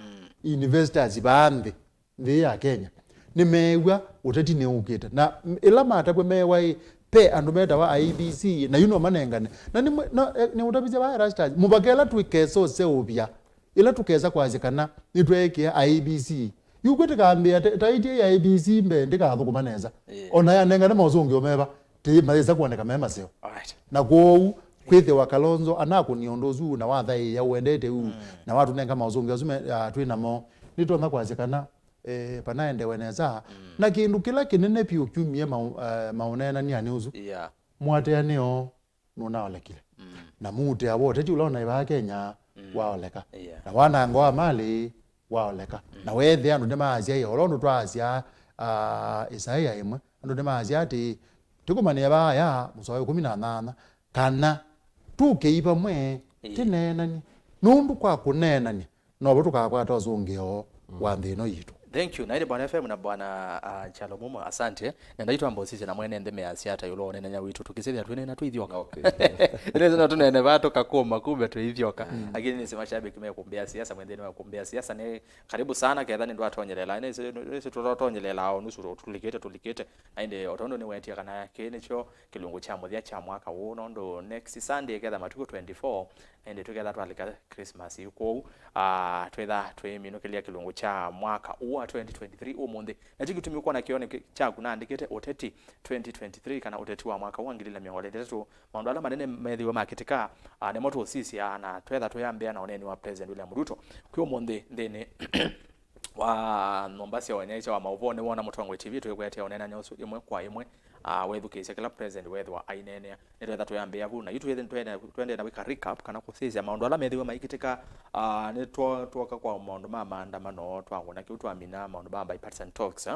investors baambe ndi ya Kenya ni mewa uteti ni ukita na ila matabwe mewa pe andu meta wa IEBC na yuno manengane na ni utabize ba Erastus mubakela twikeso seobia ila tukeza kwazikana nitweke IEBC yukwete kambia taiti ya IEBC mbe ndika thukumaneza ona ya nengane mozungi omeba ti maiza kuoneka mema seo na go kwithe wa Kalonzo anakuniondozu na wathai ya uendete na watu nenga mozungi azume twinamo nitona kwazikana panaende weneza na kindu kila kinene pio kiumie maonena ni anuzu mwate aneo nuna olekile na mute abo teti ulona iba Kenya waoleka na wana ngoa mali waoleka na wethe andu ndema azia yolondo twazia Isaiah imwe andu ndema azia ati tukumania ba ya musawe 18 kana tukeipa mwe tinenani nundu kwa kunenani no botuka kwa tozungio wa ndino yitu. Thank you. Naide bwana FM na bwana Kyalo Mumo asante. Na ndaitwa mbosisi na mwene ndeme ya siata yulo nenya witu tukiseli atwene na tuithioka. Okay. Ile zina tunene bato kakoma kumbe tuithioka. Lakini ni semashabi kimekumbia siasa mwendeni wa kumbia siasa ni karibu sana kedhani ndo atonyelela. Ine se tutonyelela au nusu tulikete. Nainde otondo ni wetia kana kenicho kilungu cha muthia cha mwaka uno ndo next Sunday kedha matuko 24 ende tuketha twalika Christmas yuko twetha twiminukilia kilungu cha mwaka uwa 2023 umundi na chiki tumikuwa na kione cha kunandikete Ûteti 2023 kana Ûteti wa mwaka wangilila miongole tetu maundu ala manene methiwe makitika ne moto sisi na twetha tuyambia na oneni wa president William Ruto kwa umundi ndene wa Mombasa wanyaisha wa mauvone wona Mutongoi TV twekwetia onena nyoso imwe kwa imwe wethukise kila president wethwa ainene netwetha tuyambia vu na yitu twende na wika recap kana kusizia maundu ala methiwe maikitika ne twoka kwa maundu ma maandamano twangona kiutu amina maundu ba bipartisan talks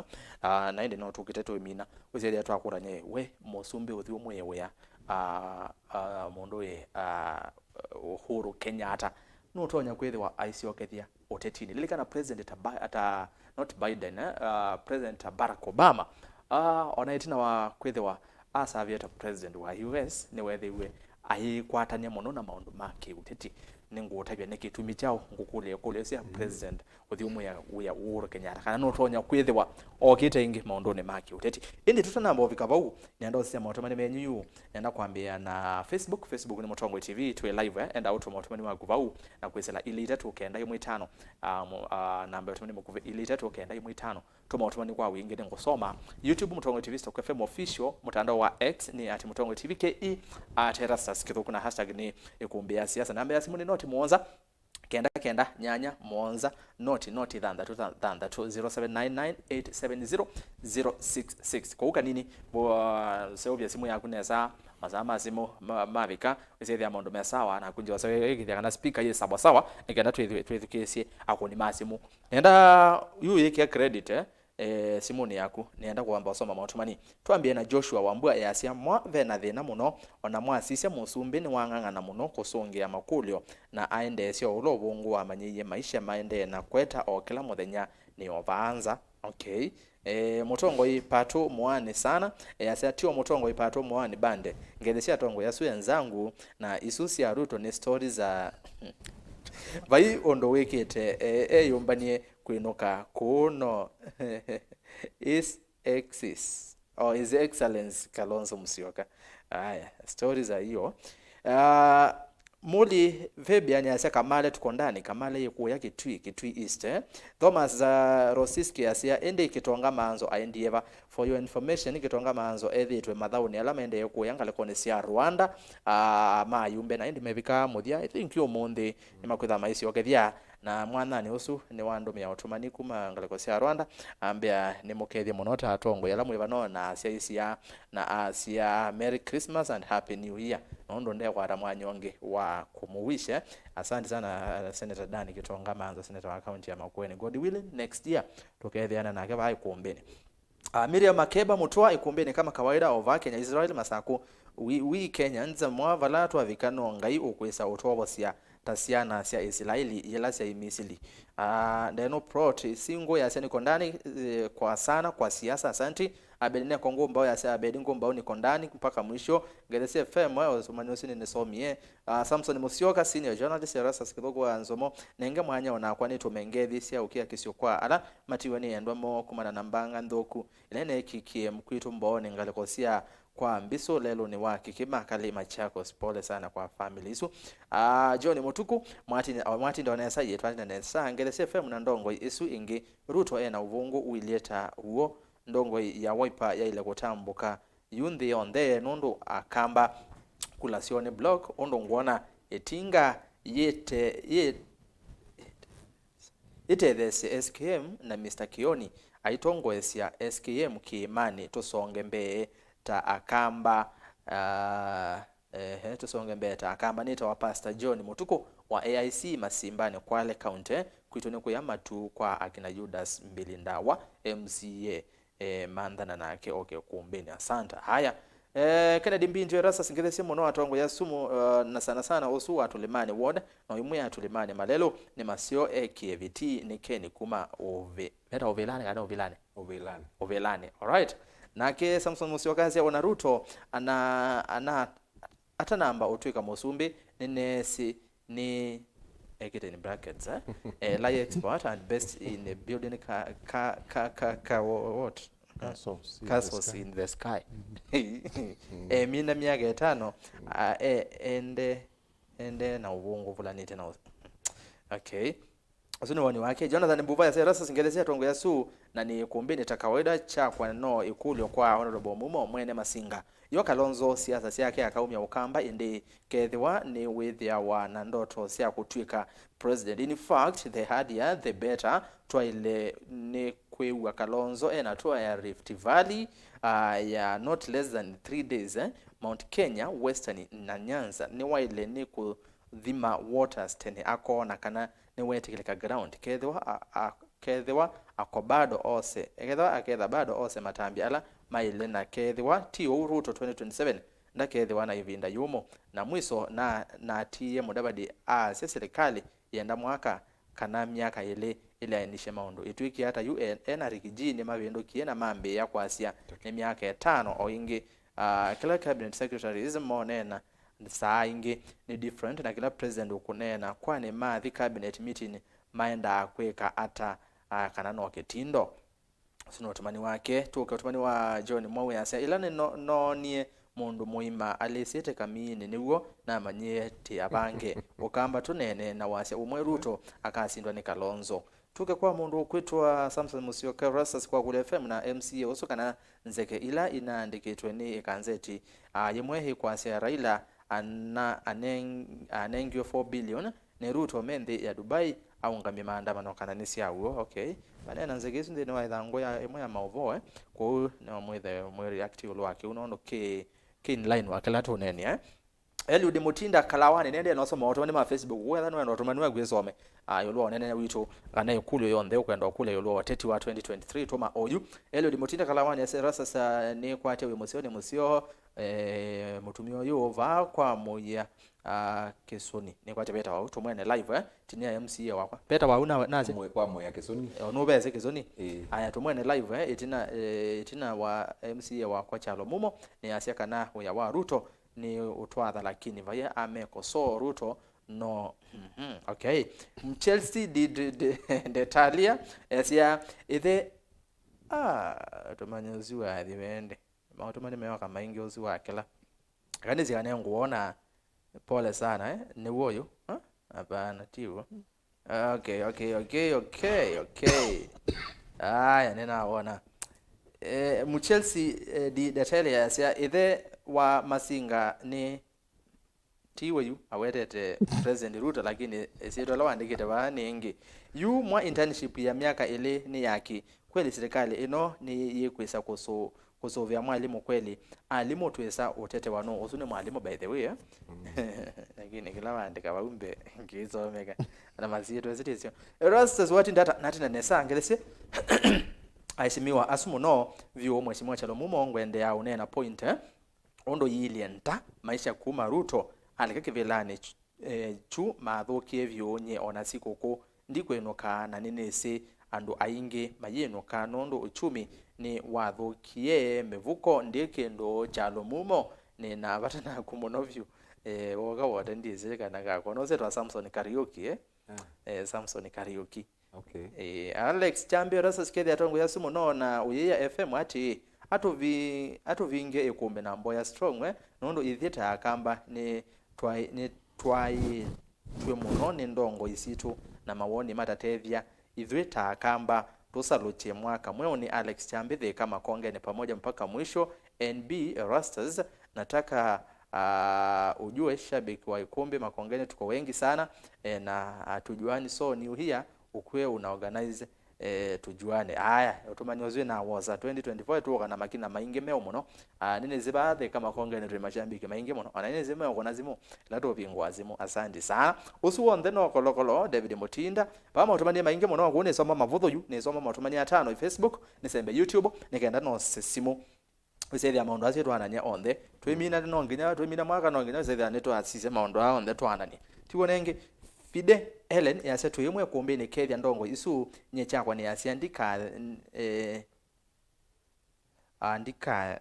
na inde no tukite twimina kuzeria twakuranye we mosumbi uthiwe mwewe ya mundu ye Uhuru Kenyatta no tonya kwethwa aicio Ûteti ni lilikana president not Biden president Barack Obama ona itina wa kwethwa asavieta president wa US ni wethiwe aikwatania muno na maundu ma Ûteti ningutabya nekitumi chao ngukule sia president uthi umwe ya Uhuru Kenyatta kana notonya kwithiwa okite ingi maundone maki Ûteti indi tutanamba ovikavau nenda sia maotomani menyu nenda kwambia na Facebook ni Mutongoi TV twe live enda auto maotomani maguvau na kwesela ile itatu kenda yomwe 5 namba otomani maguve ile itatu kenda yomwe 5 tuma otomani kwa wingi ngosoma YouTube Mutongoi TV Stock FM official mutandao wa X ni @Mutongoi TV KE @Erastus Kithuku na hashtag ni Îkûmbî ya siasa namba ya simu ni noti muonza kenda nyanya muonza noti thanda 0799870066 kwa nini sio vya simu yako nesa mazama simu mavika wese ya mondo mesawa na kunjwa sawa kana speaker ye sawa ngenda twethukesi akoni masimu nenda yu yeke credit simuni yaku nienda kuamba soma mautumani twambie na Joshua Wambua yasia mwa vena thina muno ona mwasisia musumbi ni wangangana muno kusongia makulio na aende sio ulo bungu amanyiye maisha maende na kweta o kila muthenya ni ovanza okay Mutongoi pato muane sana yasia tio Mutongoi pato muane bande ngethesia tongo yasu enzangu na isusi ya Ruto ni stories za vai ondo wekete yombanie kuinuka kuno is exis or his excellence Kalonzo Musyoka haya stories za hiyo muli vebiani asia kamale tukondani kamale yekuya kitui east Thomas Rosiski asia ende kitonga manzo aindieva for your information kitonga manzo ethitwe mathauni alama ende yekuya ngalekone sia Rwanda mayumbe na indi mevika muthia I think yo monde ni makwitha maisi okethia na mwana ni usu ni wandu mya otomani kuma ngaleko sia Rwanda ambia ni mukethia monota atongo yala mwivano na asia na asia Merry Christmas and Happy New Year nondo ndeye kwa ramwanyonge wa kumuwisha asante sana Senator Dani Kitonga manzo senator wa county ya Makueni God willing next year tukethiana nake vai kuombeni Miriam Makeba mutwa ikumbeni kama kawaida ova Kenya Israel masako we Kenyans mwavala twavikano ngai ukwesa utwabosia tasiana sia Israeli yela sia Misili ndeno prot singo ya seni kondani kwa sana kwa siasa asante abedine kongo mbao ya sia abedingo mbao ni kondani mpaka mwisho ngedese FM osomanyosini nesomie Samson Musyoka senior journalist Erastus Kithuku wa Nzomo nenge mwanya ona kwani tumengethi sia ukia kisio kwa ala matiwani endwamo kumana nambanga ndoku ilene kikie mkwitu mbao ngalikosia kwa mbiso lelo ni waki kima kalima chako pole sana kwa family isu John Mutuku mwati ndo nesa yetu na nesa ngele FM na Ndongoi isu ingi Ruto na uvungu Ûyîetewa huo Ndongoi ya wiper ya ile kutambuka yundi onde nondo akamba kulasione blog ondo ngona etinga yete this SKM na Mr. Kioni aitongoesia SKM kiimani tusonge mbee ta akamba tusonge mbee ta akamba nita wa Pastor John Mutuku wa AIC Masimbani Kwale County kuitone kuyama tu kwa akina Judas Mbilindawa MCA mandana nake okay kuombeni asante haya Kennedy Mbinjo Erastus ngethese muno atongo ya sumu na sana osu watulimani ward na imwe atulimani malelo ni masio KVT ni Keni kuma ovelane alright nake Samson Musyoka sia ona Ruto ana atanamba otwika musumbi nesi ni ekete in brackets like expert and best in building what castles in the sky mina miaka 5 ende na ubungu fulani tena okay asuni wani wake Jonathan Mbuva ya Erastus ngelezea tongo ya su na ni kumbeni takawaida cha kwa no ikulio kwa honorable Mumo mwene Masinga yo Kalonzo siasa yake akaumya ukamba ende kethiwa ni withia na ndoto sia kutwika president in fact they had the better twaile ni kwewa Kalonzo ena toa ya Rift Valley ya not less than 3 days Mount Kenya Western na Nyanza ni waile ni kuthima waters tene akona kana ni wetikilika ground kethiwa akobado ose aketha bado ose matambi ala maile na kethiwa tio Ruto 2027 nda kethiwa na ivinda yumo na mwiso na tie mudabadi serikali yenda mwaka kana miaka ile ainishe maundu itwiki hata UN arikijini mabendo kiena mambe ya kwasia ni miaka 5 o ingi kila cabinet secretary monena saa ingi ni different na kila president ukunena kwani mathi cabinet meeting maenda kweka ata kana no kitindo sino utumani wake tuke utumani wa John Mwawe ase ila no nie mundu muima alisite kamini niwo na manyeti abange ukamba tunene na wase umwe Ruto akasindwa ni Kalonzo tuke kwa mundu kwitwa Samson Musyoka Erastus kwa kule FM na MCA usukana nzeke ila inaandikitwe ni ikanzeti yemwehi kwa sia Raila anengio 4 billion ne Ruto mende ya Dubai au ngambi maandamano kananisi yawo okay banena nzegezu ndine wa idhango ya emwe ya maovo kwa na mwethe mwe reactive lwake unaono ke in line wake lato nene Eliud Mutinda kalawani nende no soma watu ma Facebook wetha no watu manu agwesome yolwa nene witu kana ikulu yonde ukwenda kule yolwa Ûteti wa 2023 toma oyu Eliud Mutinda kalawani asera sasa ni kwate we musio mutumio yo va kwa moya kesoni ni kwate beta wa tumwene live tinia MCA wakwa beta wa una naze kwa moya kesoni no beze kesoni aya tumwene live itina wa MCA wakwa Kyalo Mumo ni asia kana ya wa Ruto ni utwadha lakini vaya amekosoa Ruto no okay Chelsea did Talia esia ithe tumanyoziwa adhiwende maotomani mewaka maingi oziwa akela kanisi kane nguona pole sana ni woyo hapana tiwo okay aya ninaona mu Chelsea di Talia esia ithe wa masinga ni tiwe yu awetete President Ruto lakini sieto lawa ndikite ba ningi yu mwa internship ya miaka ile ni yaki kweli serikali ino ni yekwesa kusovya mwalimu kweli alimu twesa utete wano usune mwalimu by the way lakini kila waandika waumbe ngizo mega na mazito zitizio Erastus wati ndata natina nesa ngelese aisimiwa asumu no vyo mheshimiwa Kyalo Mumo ngwende ya unena point ondo yilienta maisha kuma Ruto alikake velane chu mathokie vyonye ona sikoko ndikwenoka na nenese andu aingi mayenoka nondo uchumi ni wathokie mevuko ndikendo Kyalo Mumo ni na batana kumonovyu woga wote ndize kana gako no setwa Samson karaoke Samson karaoke okay Alex Chambe rasa skedi atongo yasumo no na Ûyîetewa FM ati atuvinge Îkûmbî na mboya strong nondo ithita akamba ni twai twe muno ni Ndongoi isitu na mawoni matatethia ithita akamba tusalutie mwaka mweo ni Alex Chambe kama konge ni pamoja mpaka mwisho NB Erastus nataka ujue shabiki wa Îkûmbî makongeni tuko wengi sana na tujuani so ni uhia ukwe una organize tujuane haya utumanyozwe na waza 2024 tuoka na makina maingi meo muno nene zibaathe kama konge ni mashambiki maingi muno nene zimeo kona zimu lato bingwa zimu asante sana usuonde no kolokolo David Mutinda pama utumanie maingi muno ngune soma mavutho yu ne soma utumania 5 Facebook ne sembe YouTube ne kenda no simu usethi amaundu acio twananya onthe twimina no nginya twimina mwaka no nginya usethi aneto asise maundu a onthe twanani tiwonenge Fide Helen yase tuyimwe Îkûmbî ni kethia ndongo isu nyechakwa ni asiandika andika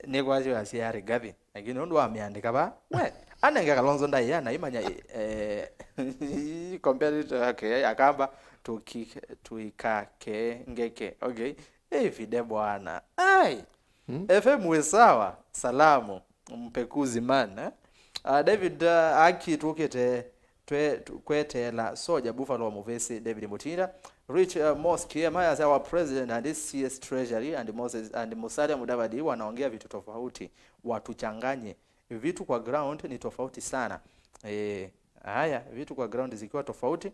ni kwazi asiari gathi lakini ndo ameandika ba we anenge Kalonzo ndai yana imanya competitor yake akamba tuikake ngeke okay Fide bwana ai FM wesawa salamu mpekuzi man David aki tukete kwetela soja Buffalo Muvesi David Mutinda Rich Mosque Maya as our president and this CS Treasury and Moses and Mûtaalamu Mudavadi wanaongea vitu tofauti watuchanganye vitu kwa ground ni tofauti sana haya vitu kwa ground zikiwa tofauti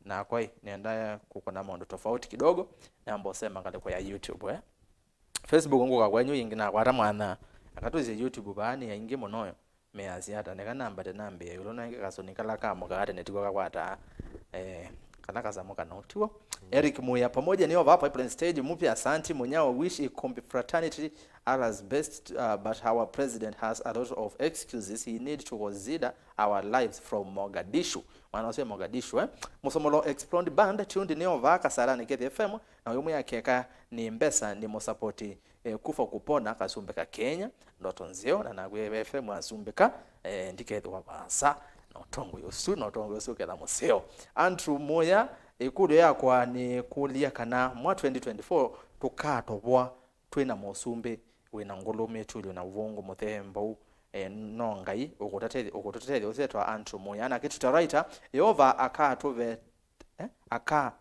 na kwa niendaya kuko na mambo tofauti kidogo na mbosema ngale kwa ya YouTube Facebook ngo kwa nyu ingina kwa mwana akatuze YouTube bani ya ingi monoyo meaziata neka namba de nambe ulona ngekasonika lakamo kakate netiko kwata kala kazamuka notiwo Eric Muya pamoja ni over pipeline stage mpya asante Munyao wish Îkûmbî fraternity Allah's best but our president has a lot of excuses he need to consider our lives from Mogadishu wanasema Mogadishu musomolo explode band tuned ni over kasara ni KFM na yomu yakeka ni mbesa ni mo support kufa kupona kasumbeka Kenya ndoto nzeo na nagwe FM asumbeka ndikethwa basa notongo yosu ketha museo Andrew Moya ikulu yakwa ni kulia kana mwa 2024 tukatobwa twina musumbi wina ngulume tuli na uvungu muthembo nongai ugutatethia usetwa Andrew Moya na kitu ta writer Yehova aka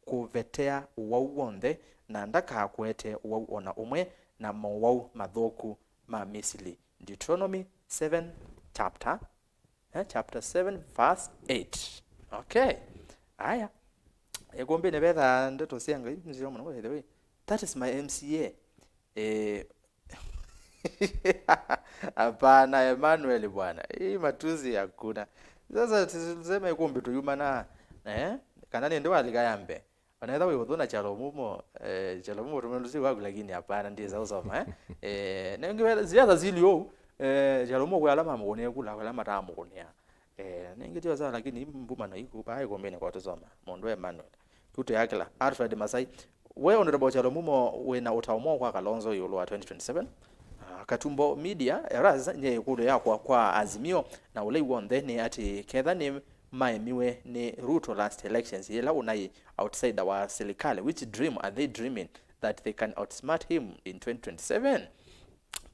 kuvetea uwau wonthe na ndaka kwete uwau ona umwe na mawau mathoku ma Misili. Deuteronomy 7 chapter 7 verse 8. Okay. Aya. Egombe ne betha ndeto sianga nzio mwana by the way. That is my MCA. Hapana Emmanuel bwana. Hii matuzi hakuna. Sasa tuseme Îkûmbî tuyuma na kana ndio alikayambe. Anaenda wewe udhona Kyalo Mumo tumelusi wangu lakini hapana ndiye za usoma nengiwe ziada zilio Kyalo Mumo kwa alama muone kula kwa alama ta muone nengitiwa za lakini mbuma na iko bae gombene kwa tusoma mondo Emmanuel tuto yakela Alfred Masai wewe honorable Kyalo Mumo wena utaomo kwa Kalonzo yulo wa 2027 Katumbo media eraza nye kudo yakwa kwa azimio na ule wonde ni ati ketha ni maemiwe ni Ruto last elections yela unai outside our serikali which dream are they dreaming that they can outsmart him in 2027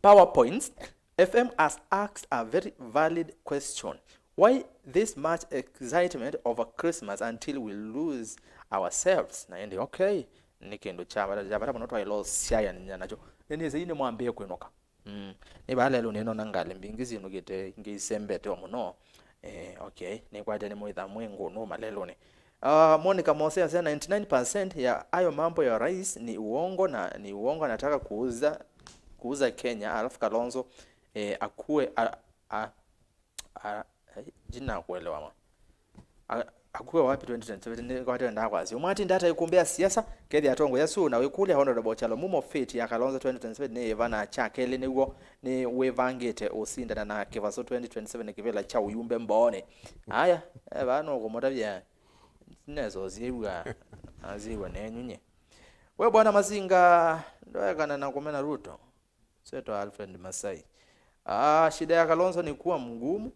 PowerPoints FM has asked a very valid question why this much excitement over Christmas until we lose ourselves na ende okay nikendo chabara mnotwa ilo siaya nacho nene zine mwambie kwenoka ni balelo neno nangale mbingizi nugete ngisembete omuno okay ni kwate ni muitha mwengu no malelo ni Monica Mose asema 99% ya ayo mambo ya rais ni uongo na ni uongo anataka kuuza Kenya alafu Kalonzo akue jina kuelewa akuwe wapi 2027 kwa tenda kwazi umati ndata ikumbea siasa kethi atongo yasu na wekule honorable Kyalo Mumo fit ya Kalonzo 2027 ne Evana chakele niguo ni wevangete osindana na Kivaso 2027 kivela cha uyumbe mbone haya bano gomotavya nezo ziwa aziwa nenyunye we bwana Mazinga ndo kana na kumena Ruto seto Alfred Masai shida ya Kalonzo ni kuwa mgumu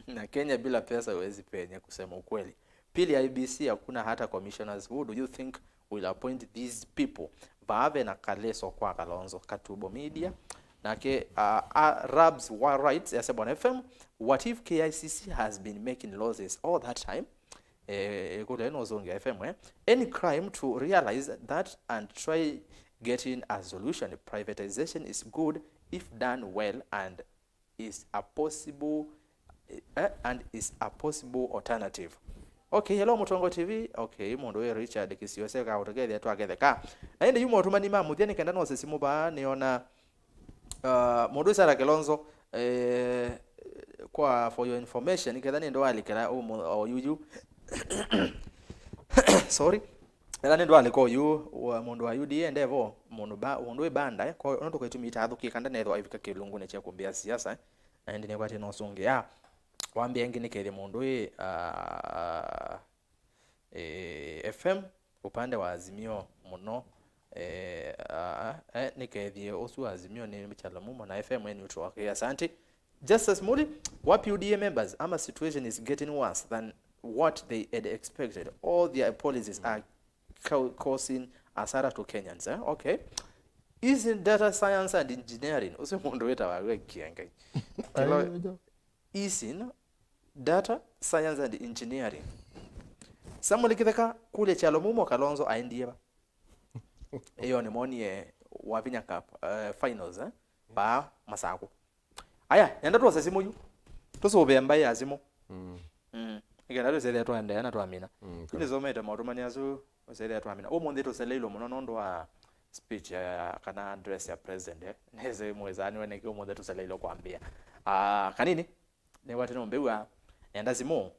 na Kenya bila pesa huwezi penya kusema ukweli. Pili IBC hakuna hata commissioners. Who do you think will appoint these people? Baave na Kaleso kwa Kalonzo Katubo media. Nake Rabs War Rights Yasebon FM. What if KICC has been making losses all that time? Any crime to realize that and try getting a solution. Privatization is good if done well and is a possible alternative. Okay, hello Mutongo TV. Okay, mondo we Richard Kisiose ka utogethia twagethia ka. Aende yumo tumani mamu thiani kenda no sesimu ba niona mondo Sara Kalonzo kwa for your information kethani ndo alikira yuyu sorry ela ndo aliko yu mondo wa UDA ndevo mondo banda kwa ndo kwetumita athuki kanda netho ivika kilungu ne chakumbia siasa aende ne kwati no songea wambia ngine kele mondo FM upande wa azimio muno nikethie osu azimio ni Kyalo Mumo na FM ni neutral. Okay, asante Justice Muri. What UDA members ama situation is getting worse than what they had expected. All their policies are causing asara to Kenyans. Okay, isn't data science and engineering usi mondo weta wa kiengai isn't data science and engineering Samuel Kitheka kule Kyalo Mumo Kalonzo aindieba eyo ni moni wavinya cup finals ba masako aya yenda tu sesimu yu tusobe mbaye azimo igenda tu sele twanda yana twamina ile zometa matumani azu sele twamina omonde to sele ilo muno ndo wa speech ya kana address ya president neze mwezani wene ki omonde to sele ilo kwambia kanini ne watu no mbewa yenda zimo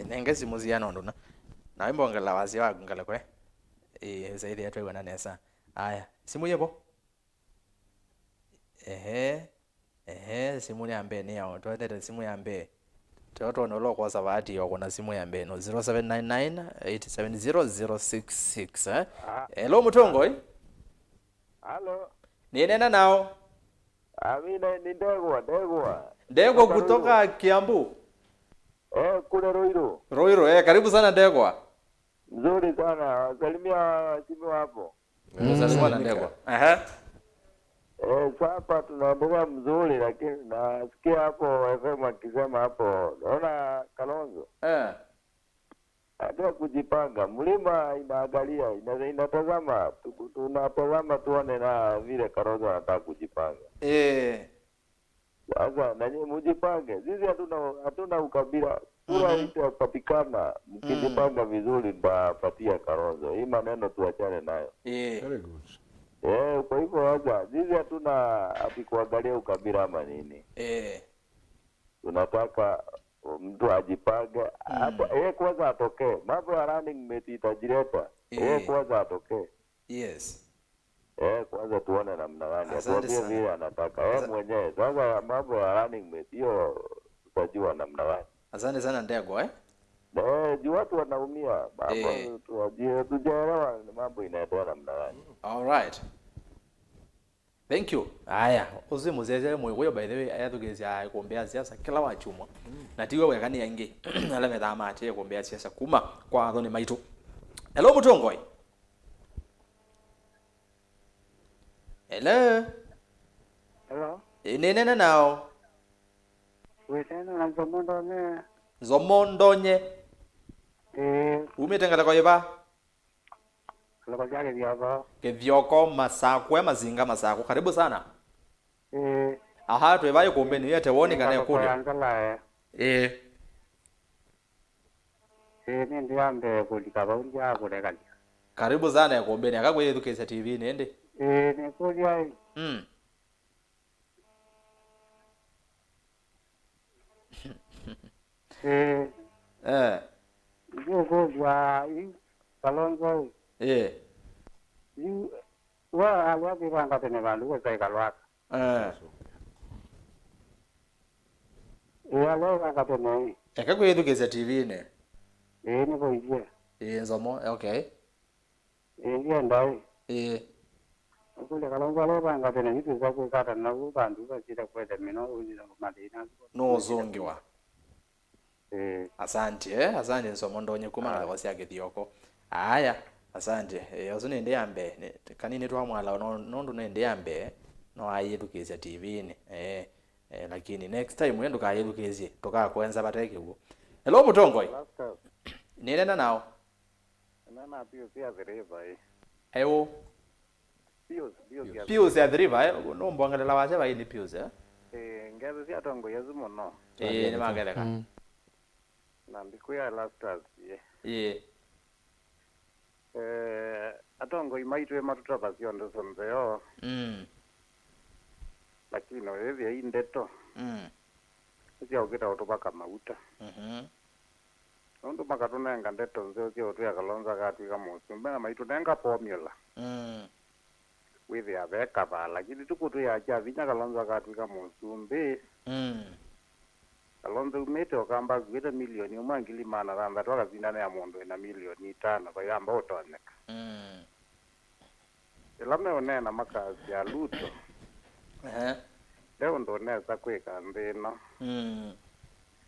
nengezi muziano ndo na wimbo ngala wazi wa ngala kwe zaidi ya tuwe na nesa aya simu yebo simu ni ambe ni yao tuwete simu ya ambe Teoto nolo kwa savati yoko na simu ya mbeno 0799870066 Hello Mutongoi. Halo. Nienena nao. Amina ni Ndegwa. Ndegwa kutoka Kiambu. Kule Ruiru. Ruiru, karibu sana Ndegwa. Nzuri sana. Salimia simu hapo. Salimia na Ndegwa. Sasa tunaendelea mzuri, lakini nasikia hapo FM akisema hapo, naona Kalonzo. Hata kujipanga, mlima inaangalia, inatazama, tunatazama tuone na vile Kalonzo anataka kujipanga. Sasa nanyi mjipange. Sisi hatuna ukabila. Kura itapatikana, mkijipanga vizuri nitapatia Kalonzo. Hii maneno tuachane nayo. Very good. Kwa hivyo wacha, sisi hatuna ati kuangalia ukabila ama nini. Tunataka mtu ajipange, hata yeye kwanza atokee. Mambo ya running mate itajileta. Yeye kwanza atokee. Yes. Kwanza tuone namna gani. Atuambie vile anataka. Yeye mwenyewe. Sasa mambo ya running mate hiyo tutajua namna gani. Asante sana Ndegwa juu watu wanaumia. Mambo tujaelewa mambo inaendelea namna gani. All right. Thank you. Aya, uzi muzeze mwe by the way ayatugezya kuombea siasa kila wachumwa. Na tiwe wekani aingi. Ala medama ate kuombea siasa kuma kwa thoni maitu. Hello Mutongoi. Hello. Hello. Nene nao. Wetena na Nzomo ndonye. Nzomo ndonye. Umetengala kwa yeba. Kwa jage vyako. Kevyoko masakwe mazinga masako. Karibu sana. Aha, tuevayo kumbe ni yete woni kana kule. Ni ndiambe kulikaba unja kulekali. Karibu sana ya kumbe ni akagwe Ûteti TV nende. Ni kuja. Yuko ya Kalonzo. Wa alwapi banga tene bandu kwa sai kalwaka. Lo banga tene. Akagwe Ûteti TV ne. Ni ko ije. Nzomo, okay. Ndio ndai. kule kalongo lo banga tena hitu za kukata na bandu basira kwenda mino ujira madina no zongiwa asante Nzomo ndonye kumala wasi agithioko aya asante osune ndi ambe kanini twa mwala nondu nende ambe no ayedukizia TV ni lakini next time wendo kayedukizie toka kwenza bateke ugo hello Mutongoi nena nao nana pia dereva ewo Pius ya driver no mbongelela wache baini Pius ngeze sia tongo yezumo no ni mageleka na ndikuya Erastus atongo imaitwe matuta basiondo sonzeo lakini no hivi indeto sio ukita utobaka mauta ndo makatunenga ndeto nzeo sio tu yakalonza katwika musumbe na maitu nenga formula with ya veka ba lakini tukutu ya cha vinya kalonza katwika musumbe kalonza umete okamba gwita milioni umangili mana randa toka zindana ya mondo ina milioni 5 kwa yamba otoneka Ilame onena makazi ya luto leo ndo neza kweka ndino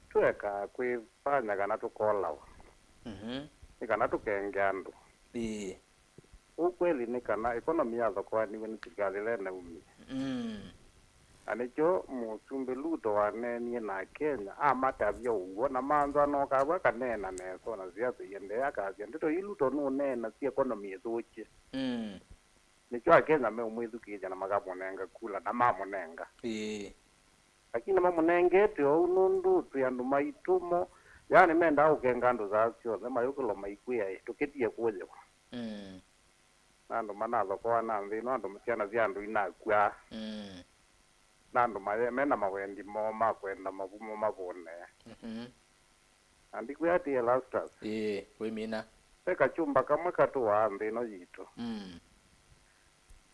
tueka kwifanya kana tukolawa nikana tukengeandu ukweli nikana ekonomi ya thoko niwe nitigalile na umi anicho musumbe luto wanenie na Kenya amatabyo ugo na manzo anokabwa kanena neso na siasa yende yakazi ndito iluto no nena si ekonomi ethuche nicho Kenya me umwithukija na magamonenga kula na mamonenga lakini mamonengete unundu tuyandu maitumo yani menda ukenga ndo zasyo thema yukulo maikuya tuketie kuja nando manatho kwa na nthino ando mutiana vyandu inakwa nando mena mawendi mo makwenda mavumo mavone andikuya ati Erastus we mina peka chumba kamwe katuwa nthino yitu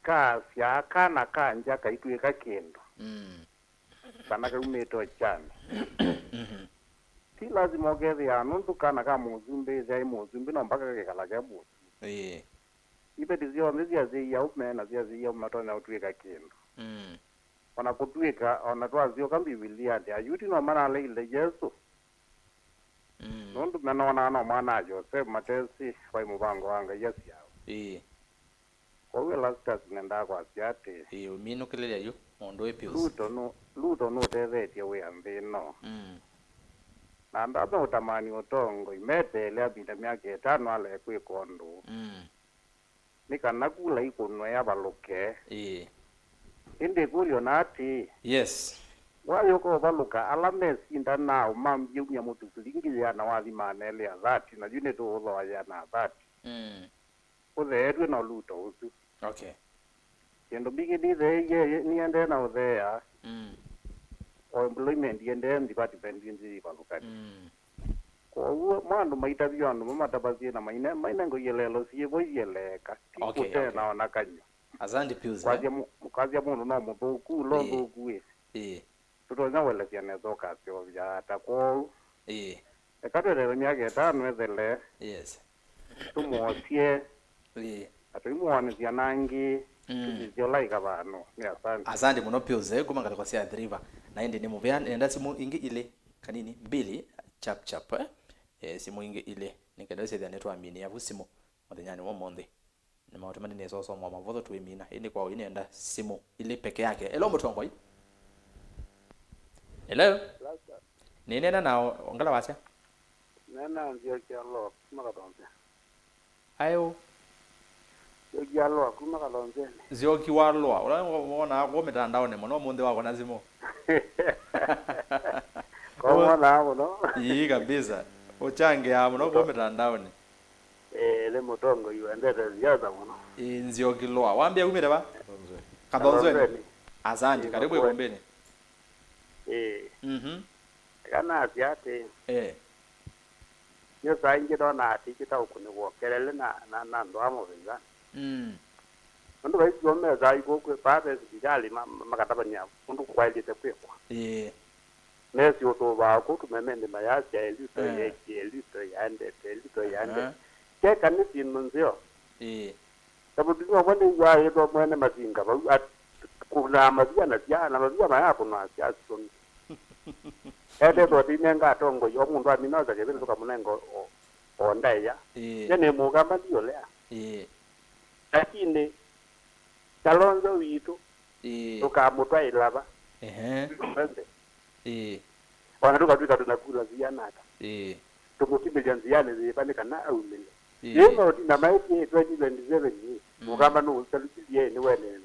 kasya kana kanja kaitwika kindu kana kaumito chani si lazima ogethia nundu kana ka muzumbi zai muzumbi no mpaka kekala kebu ibe dizio mzia zia ume na zia umatona utwika kindu ona kutwika ona twazio kambi wilia ndia yuti no mana leile Yesu nundu menona no mana Joseph matesi kwa mubango wanga yes yao kwa hiyo lastas nenda kwa siate umino kelele yo ondo epios luto no tethetie we ambino na ndabe utamani utongo imete ile abinda myake 5 ale kwikondo nikana kula ikunwa ya baluke inde kulio nati yes wayo ko baluka alame sinda na umambi unya mutu kulingi ya na wathi manele ya dhati na june to ulo ya na dhati uthe edwe na luto usu okay kendo bigi di ye ni ende na udhea o employment yende department yindi baluka ko mwandu maita byondo matabazie na maina ngo yelelo siye boyeleka okay na ona kanyo azandi pius kazi ya mundu no muthuku lo thuku tutonya wele ciana thoka cio vya ta ko ekatwere myake 5 ethele yes tumuotie atuimuone ciana aingi tuzio laika bano ni asante muno pius kumangala kwa sia driver na ende ni muvya enda simu ingi ile kanini 2 chap simu ingi ile nikadose ya netwa amini ya simu muthenya wo monde ni mautamani ne soso mwa mavotho tuimina ini kwa inaenda simu ile peke yake elo Mutongoi hello ni nena na ongala wacha nena ndio Kyalo kumakalonze ayo Kyalo kumakalonze zio kiwarlo unaona wako mitandao ne mono munde wako nazimo kwa na no yi kabisa uchange hapo no kwa mitandao ne le mutongo yuendete ziada muno nzio kiloa waambia umire ba kadonzweni asante karibu ikombeni kana asiate yo saingi dona ati kitauku kelele na ndo amo venza ndo vai kuome za iko kwa pale sijali makatabanya ndo kwailite kwekwa nesi oto ba ko tumemende mayasi elito yande ke kanisi nunzio sababu kwa wale ya yedo mwene mazinga ba kuna mazia maya hapo na siasa ede do dinenga tongo yo mundu aminoza ke bintu kamunengo ondaya yene mugamba ndio lea lakini kalonzo witu tukamutwa ilaba wana tukatuka tunakula zianaka tumukimbia nziane zipandika na aumile yeno na maiti 2027 mugamba no usalutie ni wene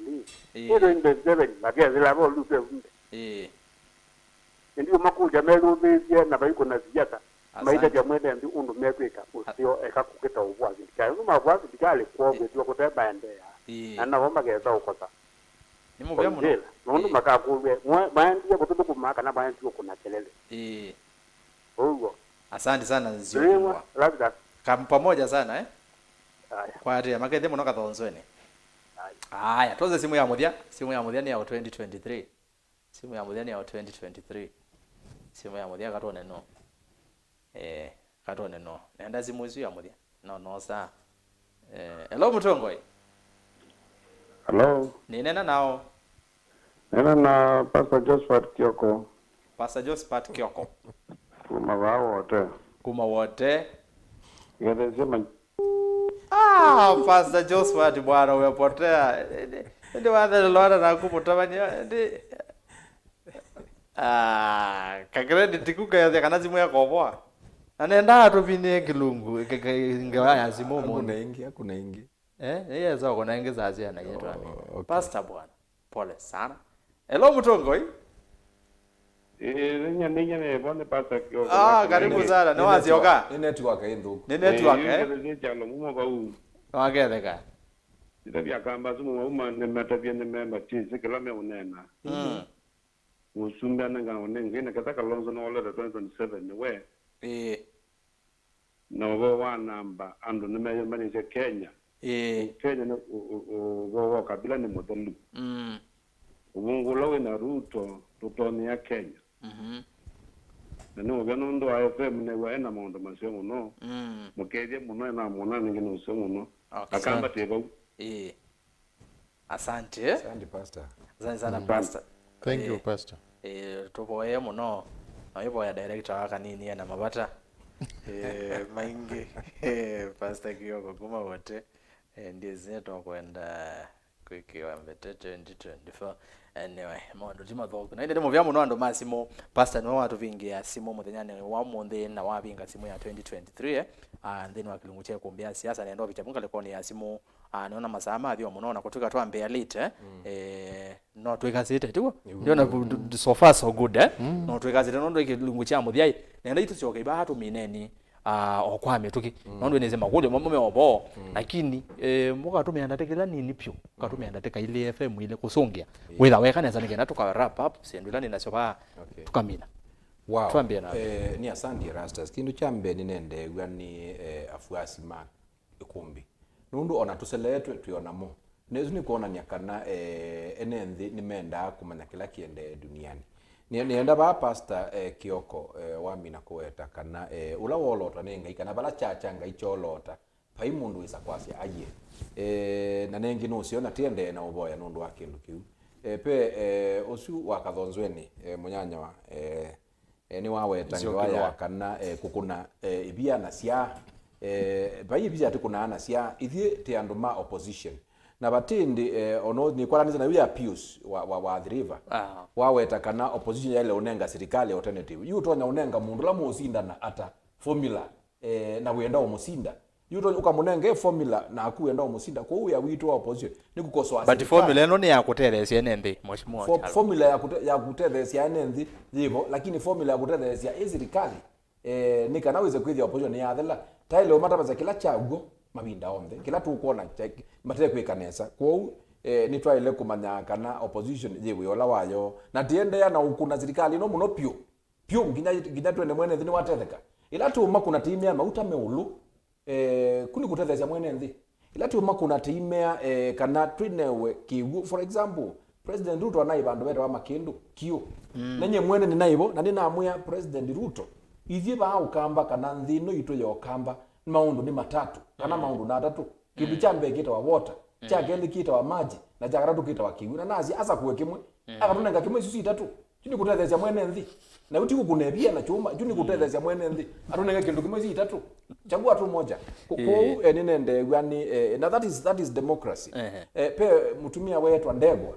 ni 2027 magia zilabo lupe unde ndio makuja melubezie na baiko na ziyata maita jamwende ndi undu mekwika usio ekakukita ubwazi kayo mabwazi dikale kwogwe twa kuteba endea na woma geza ukota ni muvya muno nundu makakulwe maendia kututu kumaka na maendia kuna kelele ugo asante sana zio labda kama pamoja sana kwa ati makete muno kathonzweni haya toze simu ya muthia ni ya 2023 simu ya muthia ni ya 2023 simu ya muthia katone no katone no nenda simu isu ya muthia no sa hello Mutongoi hello ni nena nao nena na Pastor Josephat Kioko kuma wote yadesema Pastor Josephat bwana umepotea ndio wale lora na kupotamania ndi credit kuka kana simu yako poa na nenda atupine kilungu ingawa ya simu kuna ingi yeye zao kuna ingi za azia na yetu amini pastor bwana pole sana hello Mutongoi ninya ne bone pastor Kioko karibu sana no azioka ni network indhu ni network ni chalo mumo bau wagereka Tabia kamba sumu uma ne matavia ne memba tisi kila me unena usumba nanga unenge na kataka lonzo no ole 2027 ni we no go wa namba ando ne me mani je Kenya Kenya no go kabila ni modelu ubungulo we na Ruto tutoni ya Kenya no gano ndo ayo FM ne wa ena mondo masio muno mukeje muno na mona ningi no so muno akamba tebo asante pastor sana pastor thank you pastor tuboye muno ayibo ya director waka nini na Mbatha maingi pastor Kyalo kuma wote ndiye zetu kwenda kwikiwa Mbetete 2024 anyway mondo jima thogo na inde muvya muno ando masimo pastor no watu vingia simo muthenyane wa munthe na wabinga simo ya 2023 and then wakilungutia kumbia siasa na ndo bichamunga lekoni ya simo naona masama athio muno na kutuka twambia late no twekazite tuko ndio na so far so good no twekazite no ndo ikilungutia muthia na ndo itusioka ibatu mineni okwame tuki nondo nezema kule mambo meobo lakini muka tumeandatekela nini pyo katumeandateka ile FM ile kusongea whether weka neza ningena tuka wrap up sendulani nasoba tukamina wow tuambie na ni asante Erastus kindu chambe ninende gwani afuasi ma Îkûmbî nundu ona tuseletwe tuyonamo nezu ni kuona nyakana enenthi nimenda kumanya kila kiende duniani nienda ba pastor Kioko wamina kuweta kana ula wolota nenga ikana bala chacha nga icholota pai mundu isa kwasi aye na nengi no siona tiende na uboya nundu akindu kiu pe osu wakathonzweni munyanya wa ni waweta ngwaya kana kukuna ibia na sia bai ibia tukuna na sia ithie ti andu ma opposition na batindi ono ni kwaraniza na ya Pius wa the river waweta kana opposition yale unenga serikali alternative yutonya unenga mundu la musindana ata formula na wenda umusinda yutonya ukamunenge formula na akuenda umusinda kwa uya wito wa opposition ni kukosoa but formula eno ni ya kutethesia nende mheshimiwa formula ya kutethesia nende zivo lakini formula ya kutethesia serikali ni kana weze kwithia opposition ya thela taile umatabaza kila chago mabinda ombe kila tukuona matete kwikanesa kwa ni twaile kumanya kana opposition jewe ola wayo na tiende ya na ukuna serikali no muno pyo nginya twende mwene thini watetheka ila tuma kuna timu ya mauta meulu kuni kutethesia mwene nthi ila tuma kuna timu ya kana twinewe kiwu for example President Ruto anai bandu beta wa makindu kio nenye mwene ni naibo na ninaamua President Ruto ithie ba ukamba kana nthi no ito yo kamba maundu ni matatu kana maundu na tatu kindu cha mbere kita wa water cha keli kita wa maji na cha karatu kita wa kiwi na nazi asa kuwe kimwe akatunenga kimwe isusu itatu tuni kutethesia mwene nthi na uti kukunebia na chuma tuni kutethesia mwene nthi atunenga kindu kimwe isusu itatu chagua tu moja kwa ninende gwani na that is democracy pe mutumia wetu ndegwa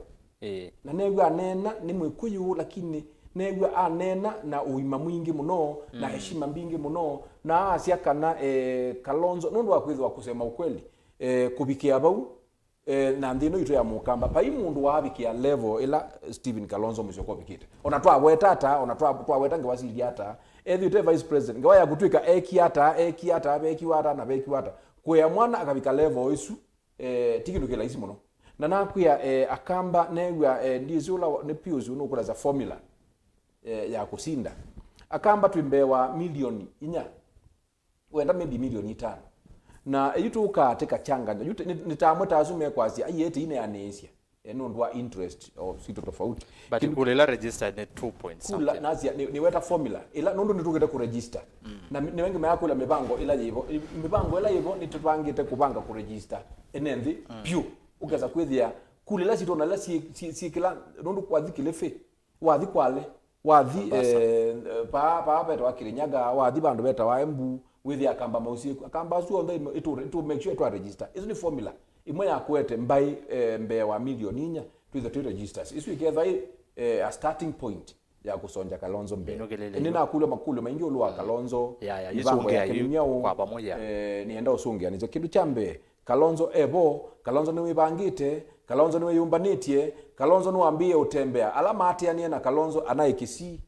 na negwa nena ni mwikuyu lakini negwa anena na uima mwingi muno na heshima mbingi muno na asia kana Kalonzo nundu wakwithwa kusema ukweli kubikia bau na ndino ito ya mukamba pai mundu wabikia level ila Stephen Kalonzo musoko bikite ona twa wetata ona twa weta ngwasili hata the vice president ngwa ya gutwika ekiata bekiwata na bekiwata kwa mwana akabika level isu tikindu kila isi muno na nakuya akamba negwa ndizula ne Pius unukula za formula ya kusinda akamba twimbewa milioni 4 wenda maybe milioni 5 na yitu ukateka changa nitamwe tazume kwasi ayeti ine anesia nundu wa interest of sito tofauti but kulela registered net 2 points kula nazi ni weta formula ila nundu nitukete ku register na ni wengi mayakula mibango ila yivo mibango ila yivo nitupangite kupanga ku register enenthi pyu ukaza kwithia kulela sito na la si kila nundu kwa dhikilefe wathi kwale wathi pa beto akirinyaga wathi bandu beta wa Embu withi akamba mausi akamba suo ndo to make sure to register is ni formula imwe ya kwete mbai mbe wa milioni 4 to the registers isu iketha a starting point ya kusonja Kalonzo mbe nina akule makulu maingi ulu wa Kalonzo isongea kwa pamoja nienda usongea nizo kindu chambe Kalonzo Kalonzo ni wibangite Kalonzo ni weyumbanitie Kalonzo ni wambie utembea alama atiania na Kalonzo anaikisi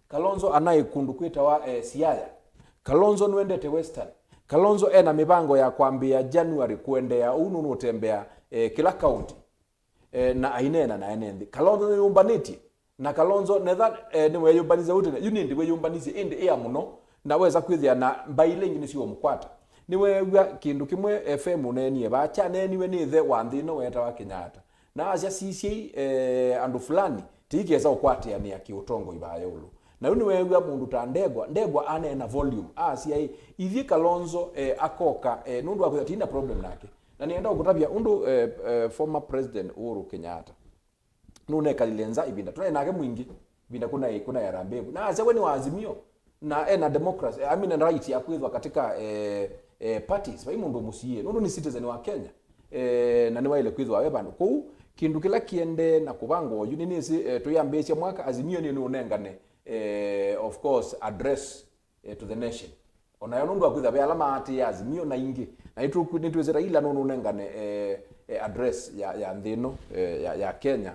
Kalonzo anaikundu kwita wa Siaya Kalonzo nwendete Western Kalonzo ena mibango ya kwambia January kuendea unu utembea kila county na ainena na enendi Kalonzo ni weyumbaniti na Kalonzo netha ni weyumbanize utene unindi weyumbanize indi ya muno na weza kwithia na mbaile ngini sio mukwata niwe kindu kimwe FM nenie bacha neniwe nithe wanthino weta wa Kenyatta na asia sisi andu fulani tikeza ukwatia ni akiutongo ibaya ulu na uni wewe mundu ta ndegwa ane na volume cia ithi Kalonzo akoka nundu akutha tina problem nake na nienda ukutabia undu former president Uhuru Kenyatta nune kalilenza ibinda tuna nake mwingi ibinda kuna yarambebu na asewe ni waazimio na democracy right ya kwithwa katika parties bai mundu musie nundu ni citizen wa Kenya na ni waile kwithwa we bandu kou kindu kila kiende na kubango yu nini tuyambecia mwaka azimio ni unengane of course address to the nation ona yo nundu akwitha be alama ati ya azimio na ingi na itu nitwezera ila nunu unengane address ya ndino ya Kenya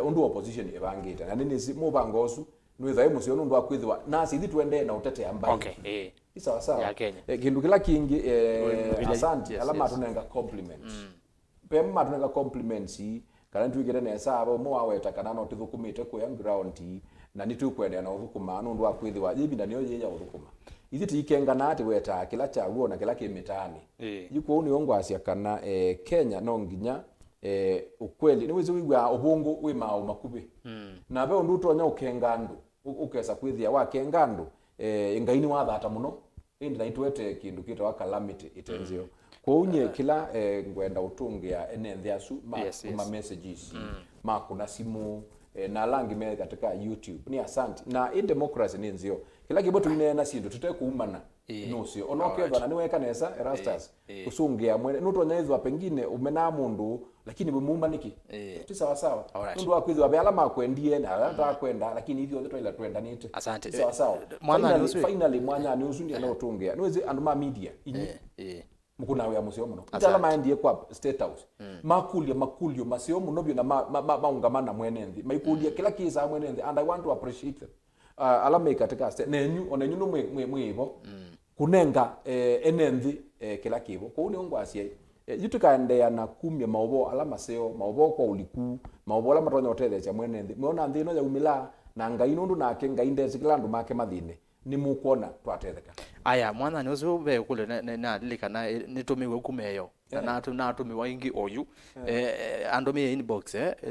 undu opposition ebangite na nini mubango osu nwitha musio nundu akwithwa na sithi twende na utete ambai okay sawa sawa ya Kenya kindu kila kingi asante alama tunenga compliments pemma tunenga compliments kana twigire nesa abo mo aweta kana no tuthukumite ku ground na nitukwendea na uthukuma nundu akwithwa yibinda niyo yeya uthukuma ithi tikengana ati weta kila chaguo na kila kimitani yuko uni ongwacia kana Kenya no nginya ukweli ni wizi wigwa ubungu wi mao makubi na be undu tonya ukengandu ukesa kwithia wa kengandu ngaini wa thata muno indi na itwete kindu kitwa calamity itenzio Kounye kila ngwenda utungia enentheasu ma messages ma kuna simu na langi me katika YouTube ni asante na in democracy ni nzio kila kibotu inena sindu tutekuumana nusio onokethwa na niweka nesa Erastus usungia mwene nutonyaithwa pengine umena mundu lakini bumumba niki ti sawa sawa mundu akwithwa be alama kwendie na hata kwenda lakini hivyo ndio ila twenda nite asante sawa sawa finally mwanya ni usundi na utungia niwezi anduma media mukuna ya museo muno itala maendie kwa state house makulio maseo muno byo na maungamana mwenendi maikudia kila kisa mwenendi and I want to appreciate them alama katika state nenyu onenyu no mwivo kunenga enendi kila kibo ko ni ongwasie yitukaendea na kumya maubo alama seo maubo kwa uliku maubo alama tonya otele cha mwenendi meona ndino ya umila na ngainundu na kenga indezi kila ndu make mathine ni mukona twatetheka aya mwana ni uzo be kule na likana nitumiwe kumeyo na tumiwa ingi oyu andome inbox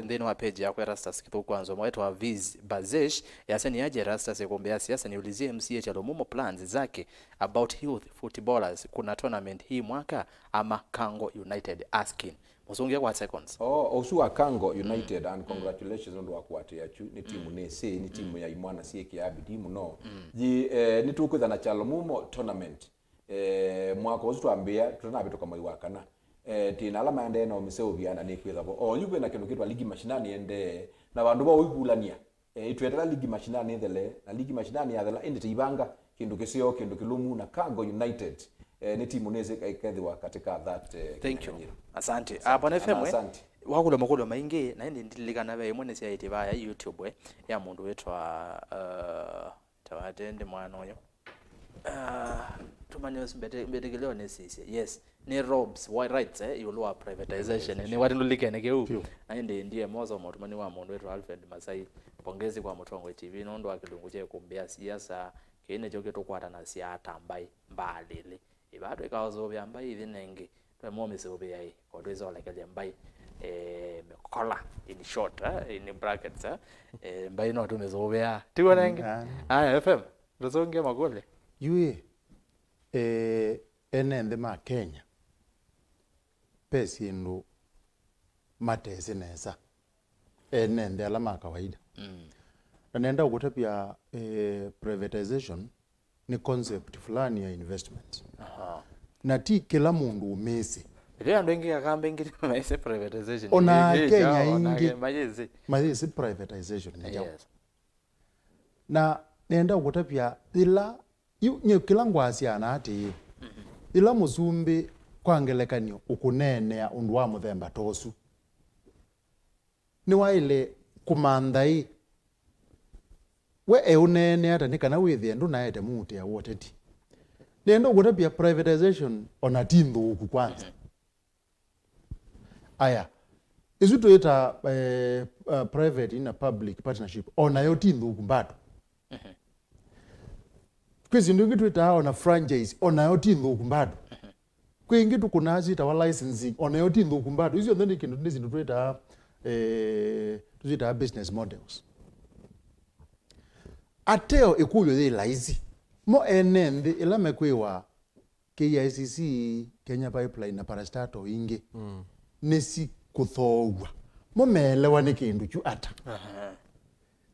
then wa page ya Erastus Kithuku Nzomo wetu wa Viz Bazesh yaseni yaje Erastus kuombea siasa niulizie MCA Kyalo Mumo plans zake about youth footballers kuna tournament hii mwaka ama Kango United asking musongia kwa seconds osu Kango United and congratulations ndo wakwatia chu ni timu nese ni timu ya imwana sieki ya bidimu no nitukwitha na Kyalo Mumo tournament mwaka osu tuambia tunabitoka mwezi wa kana tina alama ende na omiseo biana ni kwitha bo yuko na kindu kitwa ligi mashinani ende na bandu ba uigulania itwetera ligi mashinani thele na ligi mashinani ya thela ende tibanga kindu kisio kindu kilumu na Kango United ni timu neze ikethwa katika that thank you asante bwana FM wakula makulu maingi na ndi ndilikana be mwene sia itiva ya YouTube ya mundu wetwa tawadende mwana oyo tumanios betegeleo nesisi yes ni robs why rights yolwa privatization ni watu likene keu na ndiye mozo motumani wa mundu wetu Alfred Masai pongezi kwa Mutongwe TV nondo akilungu je kumbea siasa kine joke tokwata na siata ambai mbalile ibado ikawazo byambai ithinenge twemo misobe yai kodwezo like ambai mekola in short in brackets mbai no tumezobe ya tiwanenge aya FM rozonge magole yue enende ma Kenya pesi ndo matezi nesa enende alama kawaida na nenda ukutapia privatization ni concept fulani ya investment na ti kila mundu umesi ile ndo ingi akambe ingi maise privatization ona Kenya ingi maise privatization ni jawo na nenda ukutapia ila nye kila ngwasiana ati ila muzumbi kwangelekanyo ukunenea undu wa muthemba tosu ni waile kumandai we eunene ata nikana withie ndu naete muti ya Ûteti nendo gutapia privatization ona tindhu ku kwanza aya izu tuita private in a public partnership ona yo tindhu ku mbatu kwezi ndu tuita ona franchise ona yo tindhu ku mbatu kwingi tukunazi ta wa licensing ona yo tindhu ku mbatu izo ndi kindu ndizindu tuita business models ateo ikuyo the laizi mo enende ila mekwewa KICC Kenya Pipeline na parastato inge nesi kuthowa mo melewa ni kindu chu ata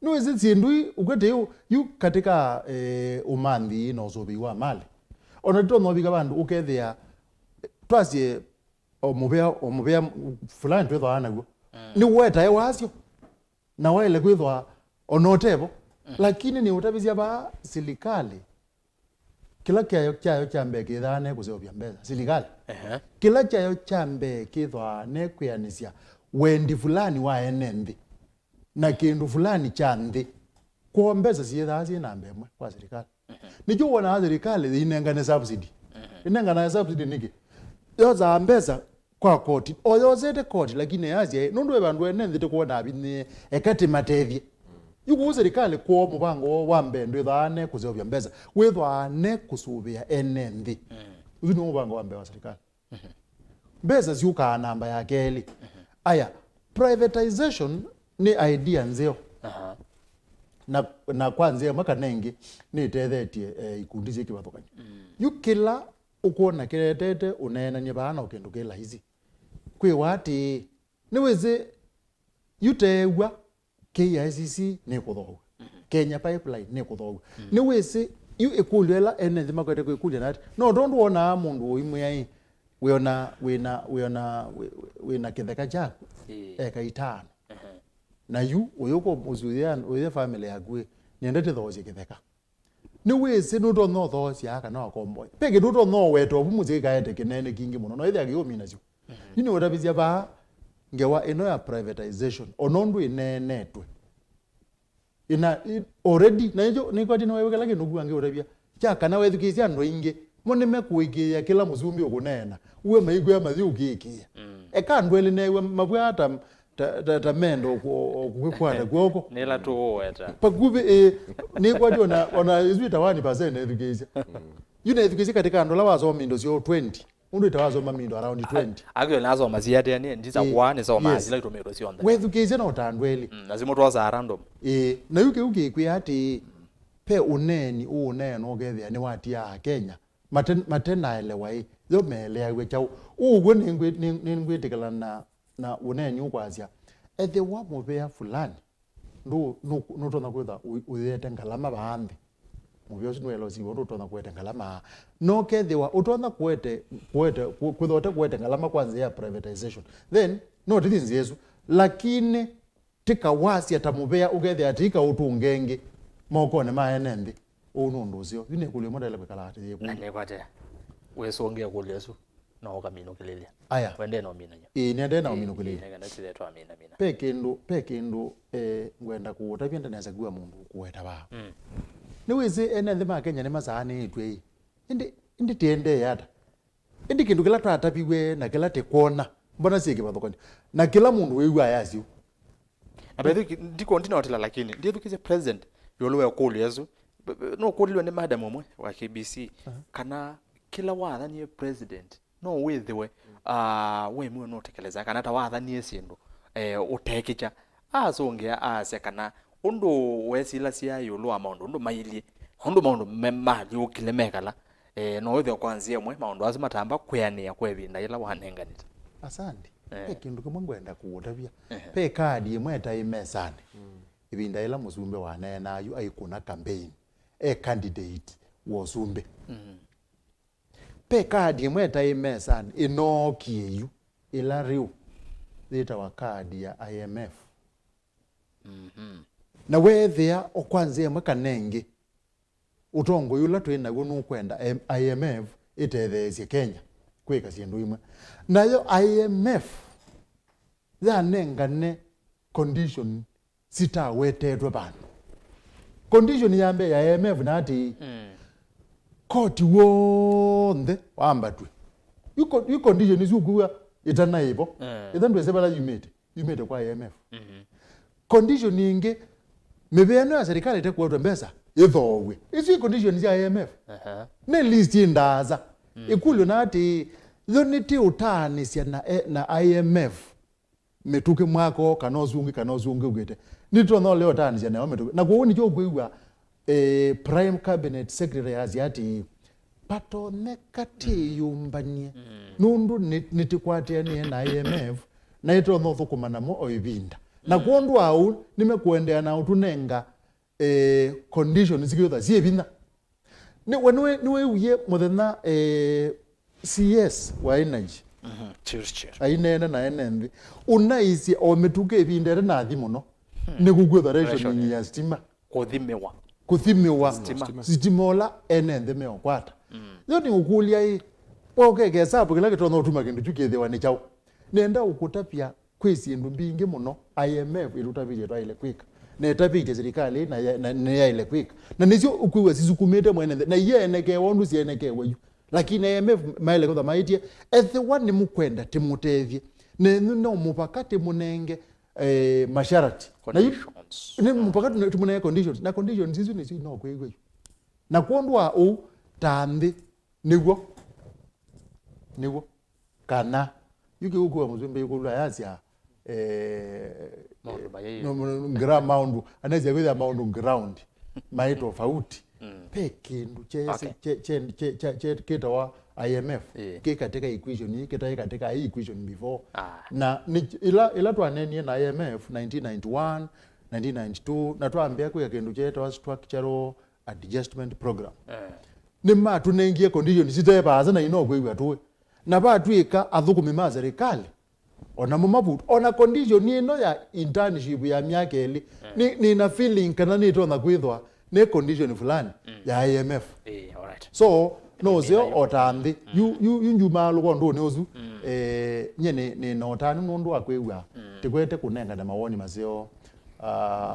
no is it sindu ukete yu katika umandi no zobi wa mali ona to no biga bandu ukethia twasie omubea fulani twetho anaguo ni weta wasio na wale kwithwa onotebo lakini ni utabizia ba serikali kila kyayo chambe kithane kuseobia mbeza serikali kila kyayo chambe kithwa ne kwianisia wendi fulani wa enendi na kindu fulani cha nthi kwa mbeza sietha na mbemwe kwa serikali nijo wona serikali inengane subsidy inengana subsidy niki yoza mbeza kwa koti oyozete koti lakini yazi nundu bandu enenthi tikuona bini ekati matethie yuko serikali kwa mubango wa mbendo ithane kuseobia mbeza withwane kusubia enenthi uzi no mubango wa mbeo wa serikali mbeza ziuka namba ya keli aya privatization ni idea nzeo na kwanza maka nengi ni tethetie ikundi cia kibathukani yukila ukona kiretete unena ni bana ukendo kila hizi kwi wati ni weze yutewa KICC ni kuthoga Kenya Pipeline ni kuthoga ni weze yu ikulela ene thima kwete kwikulia nati no don't wona mundu imwe ai wina kitheka chako eka itano na yu uyuko muzuian uye family yakwe niendete thozi kitheka ni wese nuto no thozi aka no komboy pege nuto no weto bumuze kaete kinene kingi muno no ithia giumina cio yini utabizia ba ngewa eno ya privatization onondu inenetwe ina already na hiyo niko tino wewe kala kindu kuange utabia chaka na wethukizia ndo inge mone mekuikia kila muzumbi ukunena uwe maigwe amathi ukikia eka ndwele newe mabwata mendo okukwata kwoko nela tu weta pakubi ni kwa jona ona izwita 1% education yuna education katika ndola wazo mindo sio 20 undu itawazo mamindo around 20 agyo nazo maziyate yani ndiza kwane so mazila itomero sio onda education otandweli lazima twaza random na yuke kwati pe uneno ogethia ni watia Kenya matena elewai yo mele yawe chao ugo ningwetikala na unenyi ukwazia ethe wa mubea fulani ndo tona kwetha uyete ngalama baambi mubeo sinwelo si ndo tona kwete ngalama no kethiwa utona kwete kwethe ngalama kwanza ya privatization then no tithinzi yesu lakini tika wasi atamubea ugethe atika utungenge moko ne maenende unundu ucio ine kulio modele bekalati yeku ne kwate wesongea kuliesu no kamino kelelia aya wende no mina nende na omino kelelia ngenda tiletwa mina pekindu ngwenda kuutabia ndaneza gua mundu kuweta ba ni weze enende ma Kenya ne mazani itwe indi tiende yata indi kindu kila twatapiwe na kila tekona mbona sieke bathokoni na kila mundu wewa yasio abethu ndiko ndina hotela lakini ndiye thukize president yoluwe kuliazu no kulilwe ni madam omwe wa KBC kana kila wathanie president no withiwe we mwe no tekeleza kana ta wathanie sindu utekicha asongea ase kana undu wesila sia yolu amaundu undu mailie undu maundu memali ukilemekala no withio kwanzia mwe maundu azima tamba kuyania kwebinda ila wanenganita asante kindu kimwe ngwenda kuutabia pe kadi imwe ta imesane ibinda ila muzumbe wanena ayu aikuna campaign candidate wozumbe pe kadi imwe ta imesane inokie yu ila riu thita wa kadi ya IMF na wethia okwanzia mwakanenge utongo yula twina gunu kwenda IMF itethezie Kenya kwika sindu imwe nayo IMF yanengane condition sitawetetwe bantu condition yambe ya IMF nati koti wonde wambatwe you condition izukuwa itanaibo ithandwe sebala yumete kwa IMF condition inge mebeno ya serikali itakuwa mbesa ithowe isi condition ya IMF ne list indaza ikulyo nati thoniti utanisya na IMF metuke mwako kanozungi ugete nitro no leo tanisya na metuke na kuoni cyo kwigwa prime cabinet secretary aziati patoneka tiyumbanie nundu nitikwatianie na IMF na ito no thukumanamo oibinda na kuondu au nimekuendea na utunenga conditions zikiotha ziebina niwe uye muthenya CS wa energy ainene na enenthi unaisi o mituke ibindere na thimu no nigukwetha ration ya stima kuthimiwa sitimola enenthi meokwata yo ni ukulia hii woke hesabu kila kitu no tuma kindu chukithiwa ni chao nenda ukutapia kwisi indu mbingi muno IMF irutavije twa ile quick na etavije serikali na ya ile quick na nicio ukuwa sisukumite mwenende na yeneke wondu siyeneke wayu lakini IMF maile kwa maitie ethi wani mukwenda timutethie no mupakati munenge masharati conditions ni mupakati timunenge conditions na conditions hizo ni no kwegwe na kuondwa u tambi niwo kana yuki ukuwa muzumbe yukulwa yazia moundu anaweza kwenda moundu ground maito fauti pekindu che kitawa IMF katika equation hii katika hii equation before na ila twanenie na IMF 1991 1992 na twambia kwa kindu cheto structural adjustment program nima tunengie condition zitebaza na inogwe tuwe na batwika athukumi ma serikali ona mumabutu ona condition ino ya internship ya miaka eli ni na feeling kana ni to na kwithwa ne condition fulani ya IMF alright so no zio otambi you njuma luko ndo neozu nyene ni notani mundu akwewa tikwete kunenga na mawoni mazio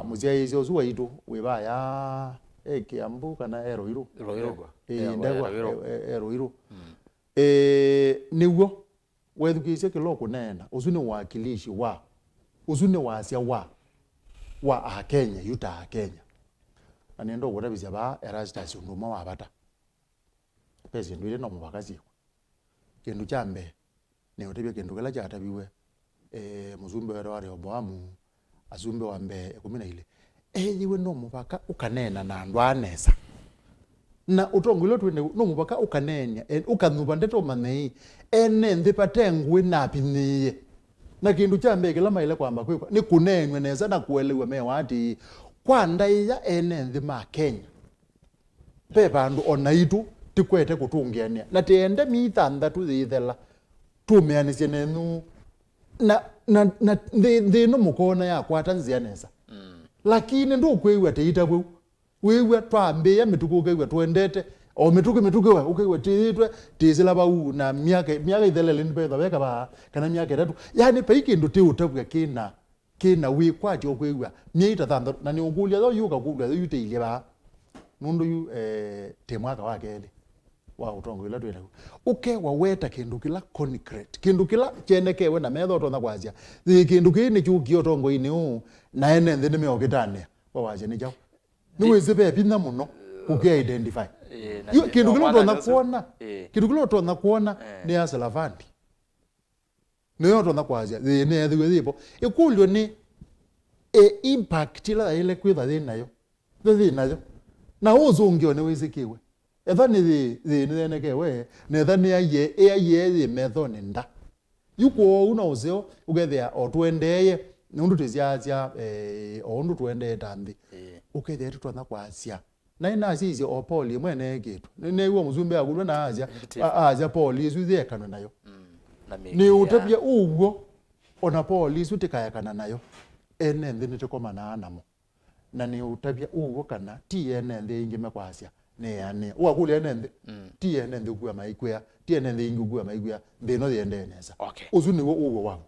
muzia hizo zuwa itu webaya kiambu kana eroiru ndagwa eroiru niwo wethukise kilo kunena uzune wakilishi wa uzune wasia wa Akenya yuta Akenya anendo kutabizya ba Erastus nduma wa bata pese ndwire no mubakazi kindu chambe ne otebye kindu kala chatabiwe muzumbe wa Rehoboamu azumbe wa mbe 12 yiwe no mubaka ukanena na ndwanesa na utongolo twene no mubaka ukanenya ukanuba ndeto manei nthi patengwe napiniye na kindu chambe kila maile kwamba kwikwa ni kunenwe neza na kuelewa mewati kwa ndaiya nthi ma Kenya pe bandu onaitu tikwete kutungiania na tiende mithandatu thithela tumeanisie nenu na thino mukona ya kwata nzianesa lakini ndu kwewa teita bwe wewe twambia mituko kwewa twendete o mituko we ukwewa titwe tizila bau na miaka ithelele ni betha weka ba kana miaka 3 yani pe ikindu ti utabwa kina wi kwaje okwewa miita thanda na ni ugulia tho yuka kugula yute ile ba nundu yu temwaka wakele wa utongo ila twenda ukewa weta kindu kila concrete kindu kila chenekewe na metho tonda kwazia kindu kini chukio tongo ini na nthi nimeokitania wawaje ni jao niweze be bina muno uke identify kindu kilo tonda kuona ni asalavandi niyo tonda kwazia ne thipo ikulyo ni impact ila ile kwitha thinayo na uzungio ni wizikiwe ethani the nenekewe nethani ye methoni nda yuko una uzeo ugethia otwendeye nundu tiziazia ondu twendeye tambi ukethia tutwana kwasia na ina asizi o poli mwene gitu newo muzumbe agulwa na azia poli izuthie kana nayo ni utapia ugo ona poli izutikayakana nayo nthi nitikomana namo na ni utapia ugo kana nthi ingi mekwasia ne wakule nende tie nende kuwa maikwea tie nende ingugua maikwea ndeno yende neza uzuni uwo wangu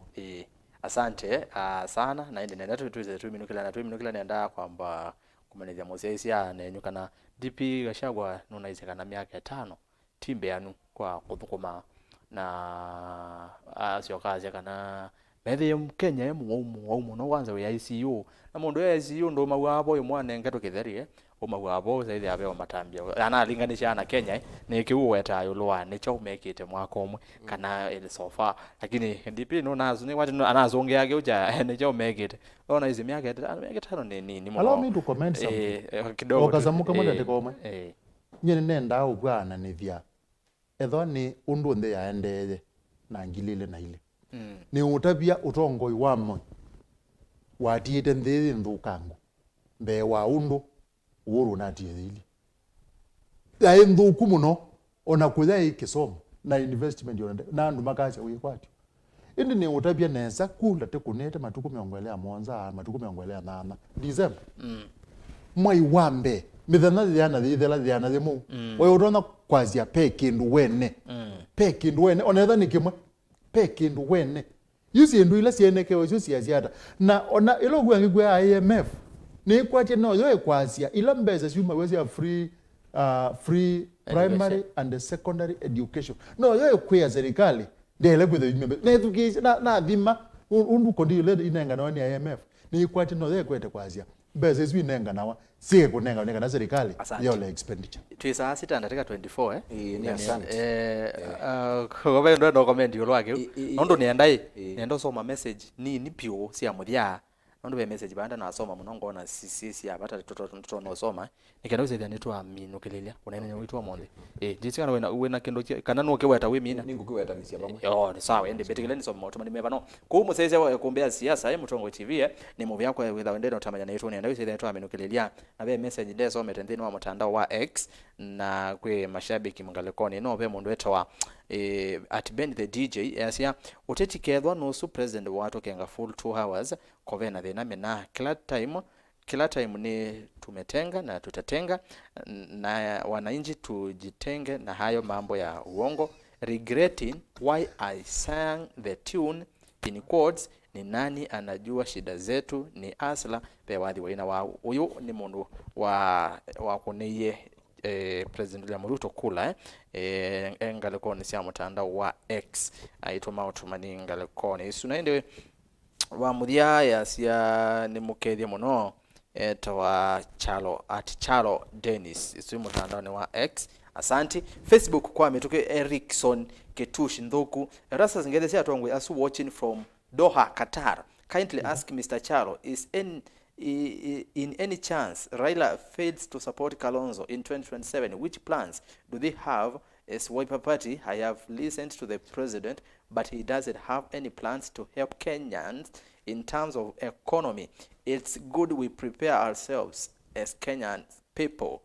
asante sana na ende nenda tutuze tuminukila nenda kwamba kumanizia Siasa ne nyukana DP gashagwa nunaizekana miaka 5 timbe yanu kwa kuthukuma na asio kazi kana bethe Kenya mumo no wanza we ICU na mundu ya ICU ndo mawabo yo mwana ngato kitherie umagwabo zaidi abe matambia ana linganisha na Kenya ni kiuweta yulwa ni cho mekite mwaka omwe kana ile sofa lakini DP no nazo ni watu anazongea geuja ni cho mekite ona hizi miaka tano ni allow me to comment something kidogo okazamuka mwenda tekoma nyene nenda ubwana ni vya etho ni undu nde yaendeye na ngilile na ile ni utabia utongoi wamo watiite nthiri nthukangu mbe wa undu uru natie thili ya nthuku muno ona kuya ikisomo na investment yonde na andu makacha wikwatio indi ni utabia neza kula te kunete matuku miongelea monza matuku miongelea nana December mwai wambe mithana thiana thithela thiana thimu we urona kwazia pe kindu wene pe kindu wene onetha ni kimwe pe kindu wene yusi ndu ila sieneke yusi asiata na ona ilo gwangi gwa IMF ni kwatie no yo ekwazia ila mbeza siuma wezi ya free primary and secondary education no yo ekwia serikali ndele kwethe imembe ne thuki na thima undu kondi ile inenga na ni IMF ni kwatie no yo ekwete kwazia mbeza siu inenga nawa sie kunenga na serikali yo le expenditure twisa sita ndatika 24 ni asante ko be ndo comment yo lwake ndo nienda soma message ni pio sia muthia ndo be message banda na soma muno ngona sisi abata toto no soma nikenda uze thani twa minukilelia unaina witwa monde jisikana wena kendo kana no keweta we mina ningu kweta misia bamwe ni sawa ende betikile ni soma otuma nimeba no ko museze wa kumbea siasa Mutongoi TV ni movie yako witha wendeno tamanya na yetu nenda uze thani twa minukilelia na be message ndeso metendeni wa mtandao wa X na kwe mashabiki mngalekoni no be mundu wetwa at bend the DJ asia Ûteti kethwa no su president watu kenga full 2 hours kovena thina mena kila time ni tumetenga na tutatenga na wananchi tujitenge na hayo mambo ya uongo regretting why I sang the tune in quotes ni nani anajua shida zetu ni asla pewadhi waina wa uyu ni mundu wa kuneye President William Ruto kula engalekoni sia mtandao wa X aitwa utumani ngalekoni isunaende wa muthia ya sia ni mukethia muno etwa Kyalo Dennis isu mtandao ni wa X asanti Facebook kwa metuke Erikson Ketush Ndhuku Erastus ngede sia tongwe asu watching from Doha Qatar kindly ask Mr. Kyalo is in any chance Raila fails to support Kalonzo in 2027 which plans do they have as Wiper Party? I have listened to the president but he doesn't have any plans to help Kenyans in terms of economy. It's good we prepare ourselves as Kenyan people.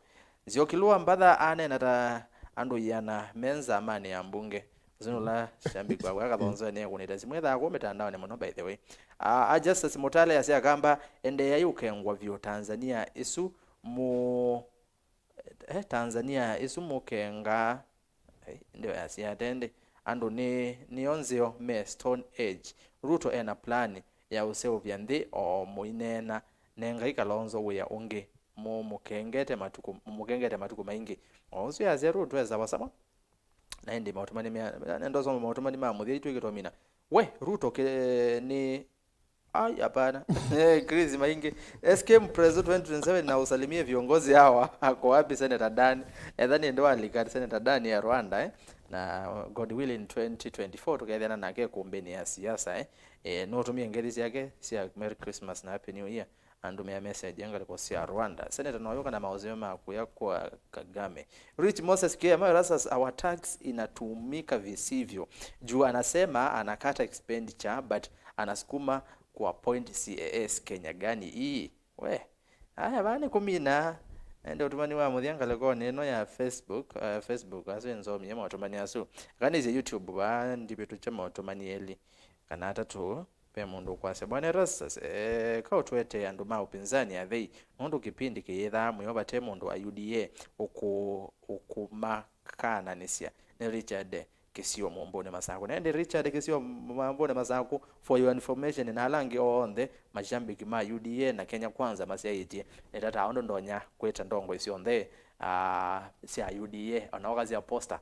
Ziokilua Mbatha ane nata andu yana menza amani ya mbunge zinula shambi kwa kathonzo ne kunita simwetha ko mitandao ne muno by the way Justice Mûtaalamu asia kamba ende yayukengwa vyo Tanzania isu mu Tanzania isu mukenga ndio asia tende andu ni onzio me Stone Age Ruto ena plani ya useo vya nthi o muinena nenga Kalonzo we ya unge mukengete matuku maingi onzo ya zero tweza wasama na ndi mautumani ndo soma mautumani mamuthia itwikitwa mina we Ruto ni hapana Chris maingi SK president 2027 na usalimie viongozi hawa ako wapi Senator Dan nadhani ndio alikata Senator Dan ya Rwanda na God willing 2024 tukaendana na ke kumbeni ya siasa no tumie ngezi yake sia Merry Christmas na Happy New Year andumia message yanga liko sia Rwanda Senator nayoka na maozema kwa Kagame Rich Moses kema Erastus our tax inatumika visivyo juu anasema anakata expenditure but anasukuma kwa point CAS Kenya gani hii we haya bani kumina ndio tumani wa mudhianga leko neno ya Facebook aso Nzomo yema tumani aso kani ze YouTube ba ndibetu chama tumani eli kana tatu pe mundu kwase bwana Erastus ka utwete andu ma upinzani ya thei mundu kipindi kiyetha muyoba te mundu UDA ukumakana nisia ne Richard Kisio Mombone Masako na ndi Richard Kisio Mombone Masako for your information na alangi onde mashambiki ma UDA na Kenya Kwanza masia yiti etata ondo ndonya kweta Ndongoi sionthe sia UDA onaokazi ya poster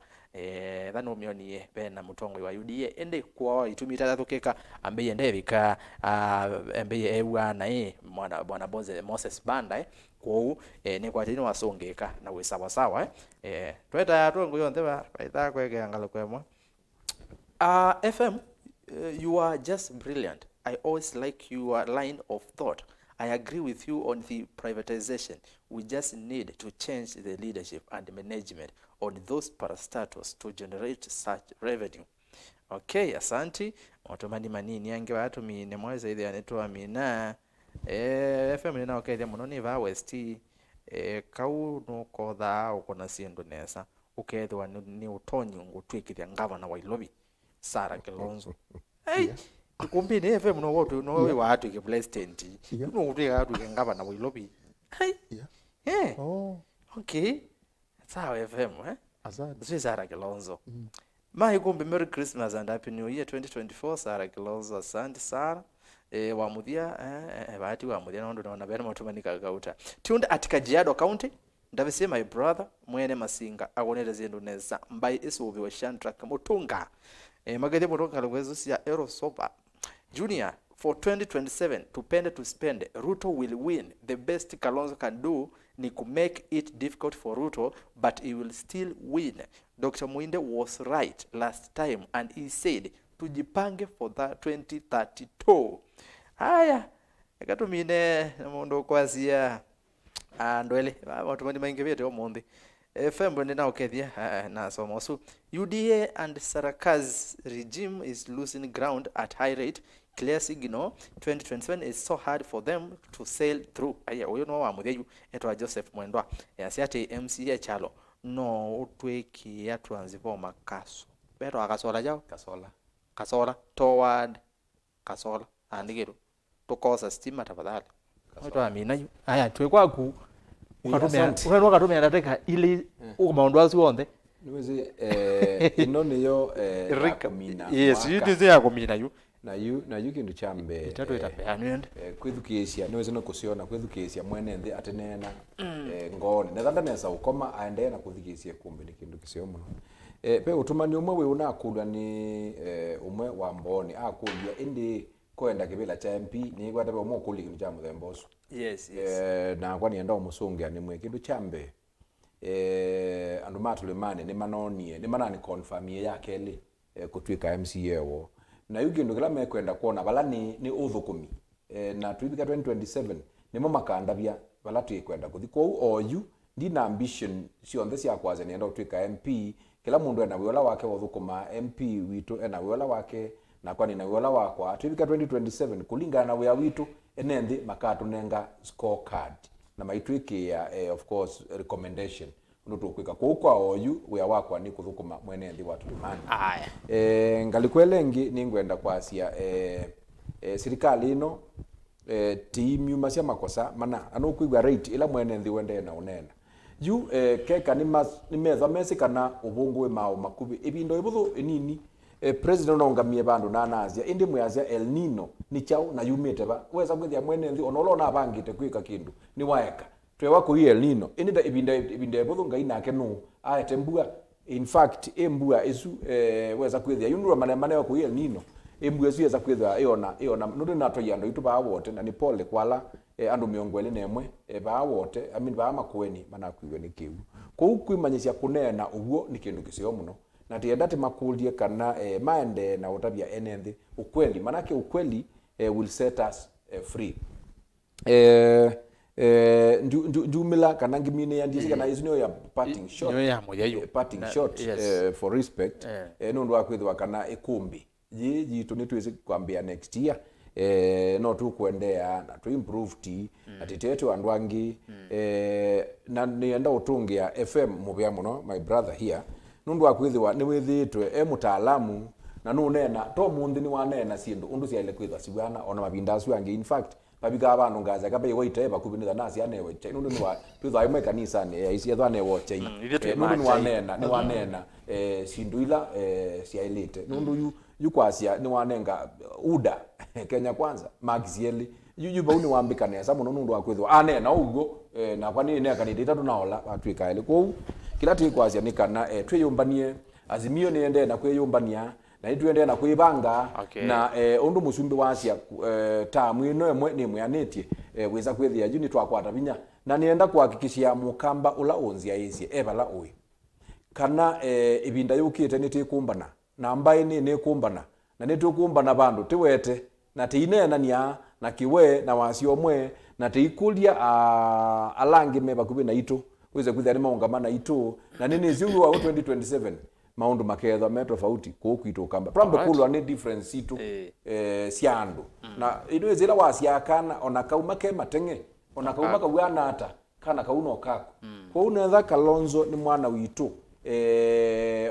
thano mioni bena Mutongoi wa UDA ende kwa itumita thatukeka ambe endevika ambe ewa na bwana Bonze Moses Banda kwa ni kwa tini wasongeka na we sawa tweta atongo yonde ba baita kwege angalo kwemo FM you are just brilliant. I always like your line of thought. I agree with you on the privatization. We just need to change the leadership and management on those parastatals to generate such revenue. Okay, asanti. Otomani manini yange watu mine mweza ile anaitwa Mina. FM nina okay munoni va West. Kau no kodha ukona siendo nesa. Ukethwa ni utonyi ngutwikithia ngavana wa Ilobi. Sara Kilonzo. Hey. Ûkûmbî ni FM no wotu no we watu ke president. No utwika watu ke ngavana wa Ilobi. Hey. Oh. Okay. Sawa FM Asante. Sara Kilonzo. Ûkûmbî Merry Christmas and Happy New Year 2024 Sara Kilonzo. Asante Sara. Wamuthia bahati wamuthia nondo naona bere motumanika gauta. Tunda atikajiado county ndabise my brother mwene masinga agonere zindu neza mbai isubi wa Shantrack Mutunga. Magede Mutunga lwezo sia Aerosopa Junior for 2027 tupende to spend. Ruto will win. The best Kalonzo can do ni to make it difficult for Ruto, but he will still win. Dr. Muinde was right last time and he said tujipange for that 2032. Haya ekatumine namondo kwazia andwele watu mandi maingi bete omondi FM ndina okethia na somosu UDA and Sarakaz regime is losing ground at high rate. Clear signal 2027 is so hard for them to sail through. Aya uyo no wamutheyu etwa Joseph Mwendwa yasiate MCA Kyalo no utweki yatwanzipo makaso pero akasola jao kasola toward kasola andigero tukosa stima tafadhali etwa Amina aya twekwaku ukatumia ndateka ili maundu asu wonde niweze ino niyo yakomina yes yudize yakomina yu na yu kindu chambe itatu itapeanwende kwithukisia niweze no kusiona kwithukisia mwene nthi atenena ngone nethanda nesa ukoma aende na kuthikisia kumbe ni kindu kisio muno pe utumani umwe we unakulwa ni umwe wa mboni akulia indi kwenda kibila cha MP ni gwatabe umwe ukuli kindu cha muthemba usu yes na kwani enda umusungia ni mwe kindu chambe andu matulimane ni manonie ni manani confirm ya kele kutwika MCA wo na yugi ndo kila mekwenda kuona bala ni uthukumi na twibika 2027 nimo makandabia bala twikwenda kuthiko oyu ndina ambition cionthe cia kwaze nienda utwika MP kila mundu ena wiola wake wothukuma MP witu ena wiola wake na kwani na wiola wakwa twibika 2027 kulingana na wia witu enendi makatunenga scorecard na maitwiki ya of course recommendation ndu kwika kwa oyu wia wakwa ni kuthukuma mwene ndi watu limani ngalikwelengi ningwenda kwasia serikali ino timu masia makosa mana anokuigwa rate ila mwene ndi wende na unena yu keka ni metha mesi kana ubungwe mao makubi ibindo ibuthu nini president ongamie bandu na nazia indi mwazia El Nino ni chao na yumete ba weza kwithia mwene ndi onolona bangite kwika kindu ni waeka twewa ku El Nino inida ibinde ibuthu ngai nake no aete mbua in fact embua isu weza kwithia yundu mane ku El Nino embua isu weza kwithia iona ndu na toyando itu ba wote na ni pole kwala andu miongwele nemwe ba wote ba Makueni mana kuiwe ni kiu ko kwimanyisia kunena uguo ni kindu kisio muno na tienda timakulie kana maende na utabia enende ukweli manake ukweli will set us free njumila kana ngimine yandisi kana izinyo ya parting shot for respect nundu akwithwa kana Îkûmbî jitu nitwezi kwambia next year no tu kuendea na tu improve ti atitetu andwangi na nienda utungia FM mubya muno my brother here nundu akwithwa ni withitwe Mûtaalamu na nunena to mundi ni wanena sindu undu cia ile kwithwa sibwana ona mabinda asu ange in fact babika abantu ngaza kabe yoite bakubinira nasi anewe cha nundu ni wa twithwa imwe kanisa ni isi yathwa ne woche nundu ni wanena sindu ila cia elite nundu yu kwasia ni wanenga uda Kenya kwanza maxieli yu bauni wambika nesa muno nundu akwithwa anena ugo na kwani ne kanidita tunaola atwika ile ko kila tikwasia ni kana twiyumbanie azimio ni ende na kweyumbania na ituende na kwibanga na undu musumbi wacia ta mwino emwe ni mwanetie wiza kwithia juni twakwata binya na nienda kuhakikishia mukamba ula onzia isi ebala uyi kana ibinda yukite nitikumbana na mbaini nikumbana na nitukumbana bandu tiwete na tiinenania na kiwe na wasio mwe na tiikulia alangi meba kubi na itu wize kwithia ni maungamana itu na nini ziu wa 2027 maundu maketho metofauti kukwito kamba twambe kulwa ni difference itu siandu na indo ezira wasiakana ona kauma ke matenge ona kauma ka bwana ata kana kauno kako ko unetha Kalonzo ni mwana witu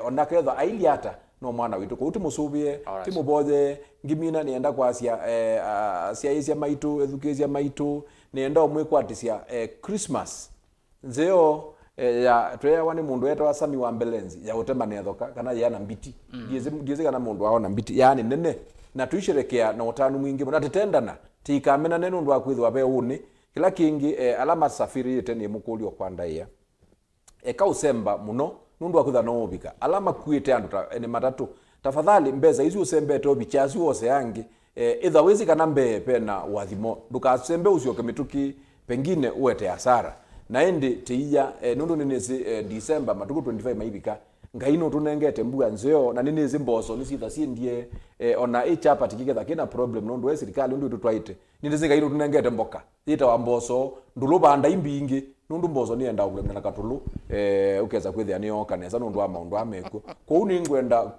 ona ketho ailiata no mwana witu ko utimusubie timubothe ngimina nienda kwa cia maitu education maitu nienda omwekwatisia Christmas nzeo ya twewa ni mundu etwa Sami wa Mbelenzi ya utema nethoka kana yana mbiti ndieze kana mundu aona mbiti yani nene na tuisherekea na utanu mwingi na tetendana tikamena neno ndu akwithwa be uni kila kingi alama safiri yete ni mukuli okwandaia kausemba muno nundu akwitha no ubika alama kuite andu ni matatu tafadhali mbeza hizi usembete obichasi wose yangi either wezi kana mbe pena wathimo ndukasembe usioke mituki pengine uete hasara na endi tiya nundu ninezi December matuku 25 maibika ngaino tunengete mbuga nzeo na ninezi mboso nisitha sindie ona ichapa tikiketha kina problem nundu we serikali ndu tutwaite ninezi ngaino tunengete mboka ita wa mboso ndulubanda imbingi nundu mboso nienda kulemna katulu ukeza kwithia ni okaneza nundu wa maundu ameko ko uni ngwenda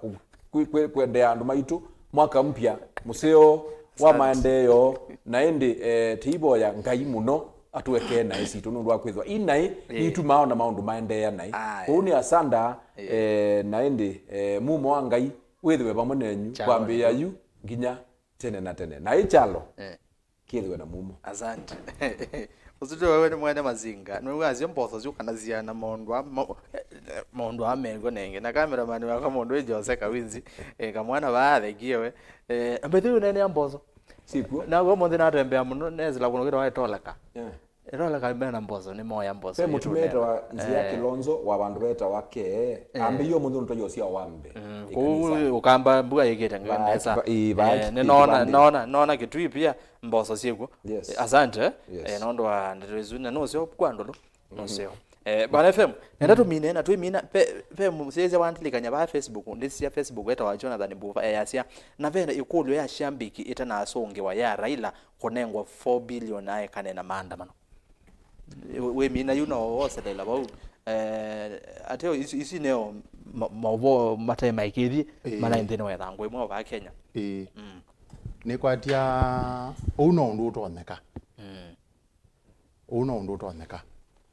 kwendea andu maitu mwaka mpya museo wa maendeleo na endi tiboya ngai muno atuweke na isi tunundu akwithwa inai nitumaona maundu maendelea nai kuni asanda naendi mumo wa ngai withwe pamwe nenyu kwambia yu nginya tene na tene na ichalo kithwe na mumo asante uzuto wewe ni mwene mazinga nwe azio mbotho zyo kana ziana maundu amengo nenge na cameraman wako mundu Jose Kawinzi kamwana baathe giwe mbethu nene ambozo siku na go monde na tembea muno nezila kuno kira waitoleka Erola kalibena mbozo ni moya mbozo. Pe mutumeta wa nzia Kilonzo wa bandu beta wake ambe yo mundu ntoyo sia wambe. Ukamba mbuga yigeta nganesa. Nona kitui pia mbozo siku. Asante. Nondo wa ndezuna no sio kwandolo. No sio. Bana FM nenda tumine na twimina pe museze wantilikanya ba Facebook ndisia Facebook eta wa Jonathan Buva yasia na vena ikulu ya shambiki itana asongewa ya Raila konengwa 4 billion aye kanena maandamano we mina wose Raila bau ateo isi neo mavo matai maikiri mana ndene wa thango imwe ba Kenya ni kwatia uno ndu utoneka uno ndu utoneka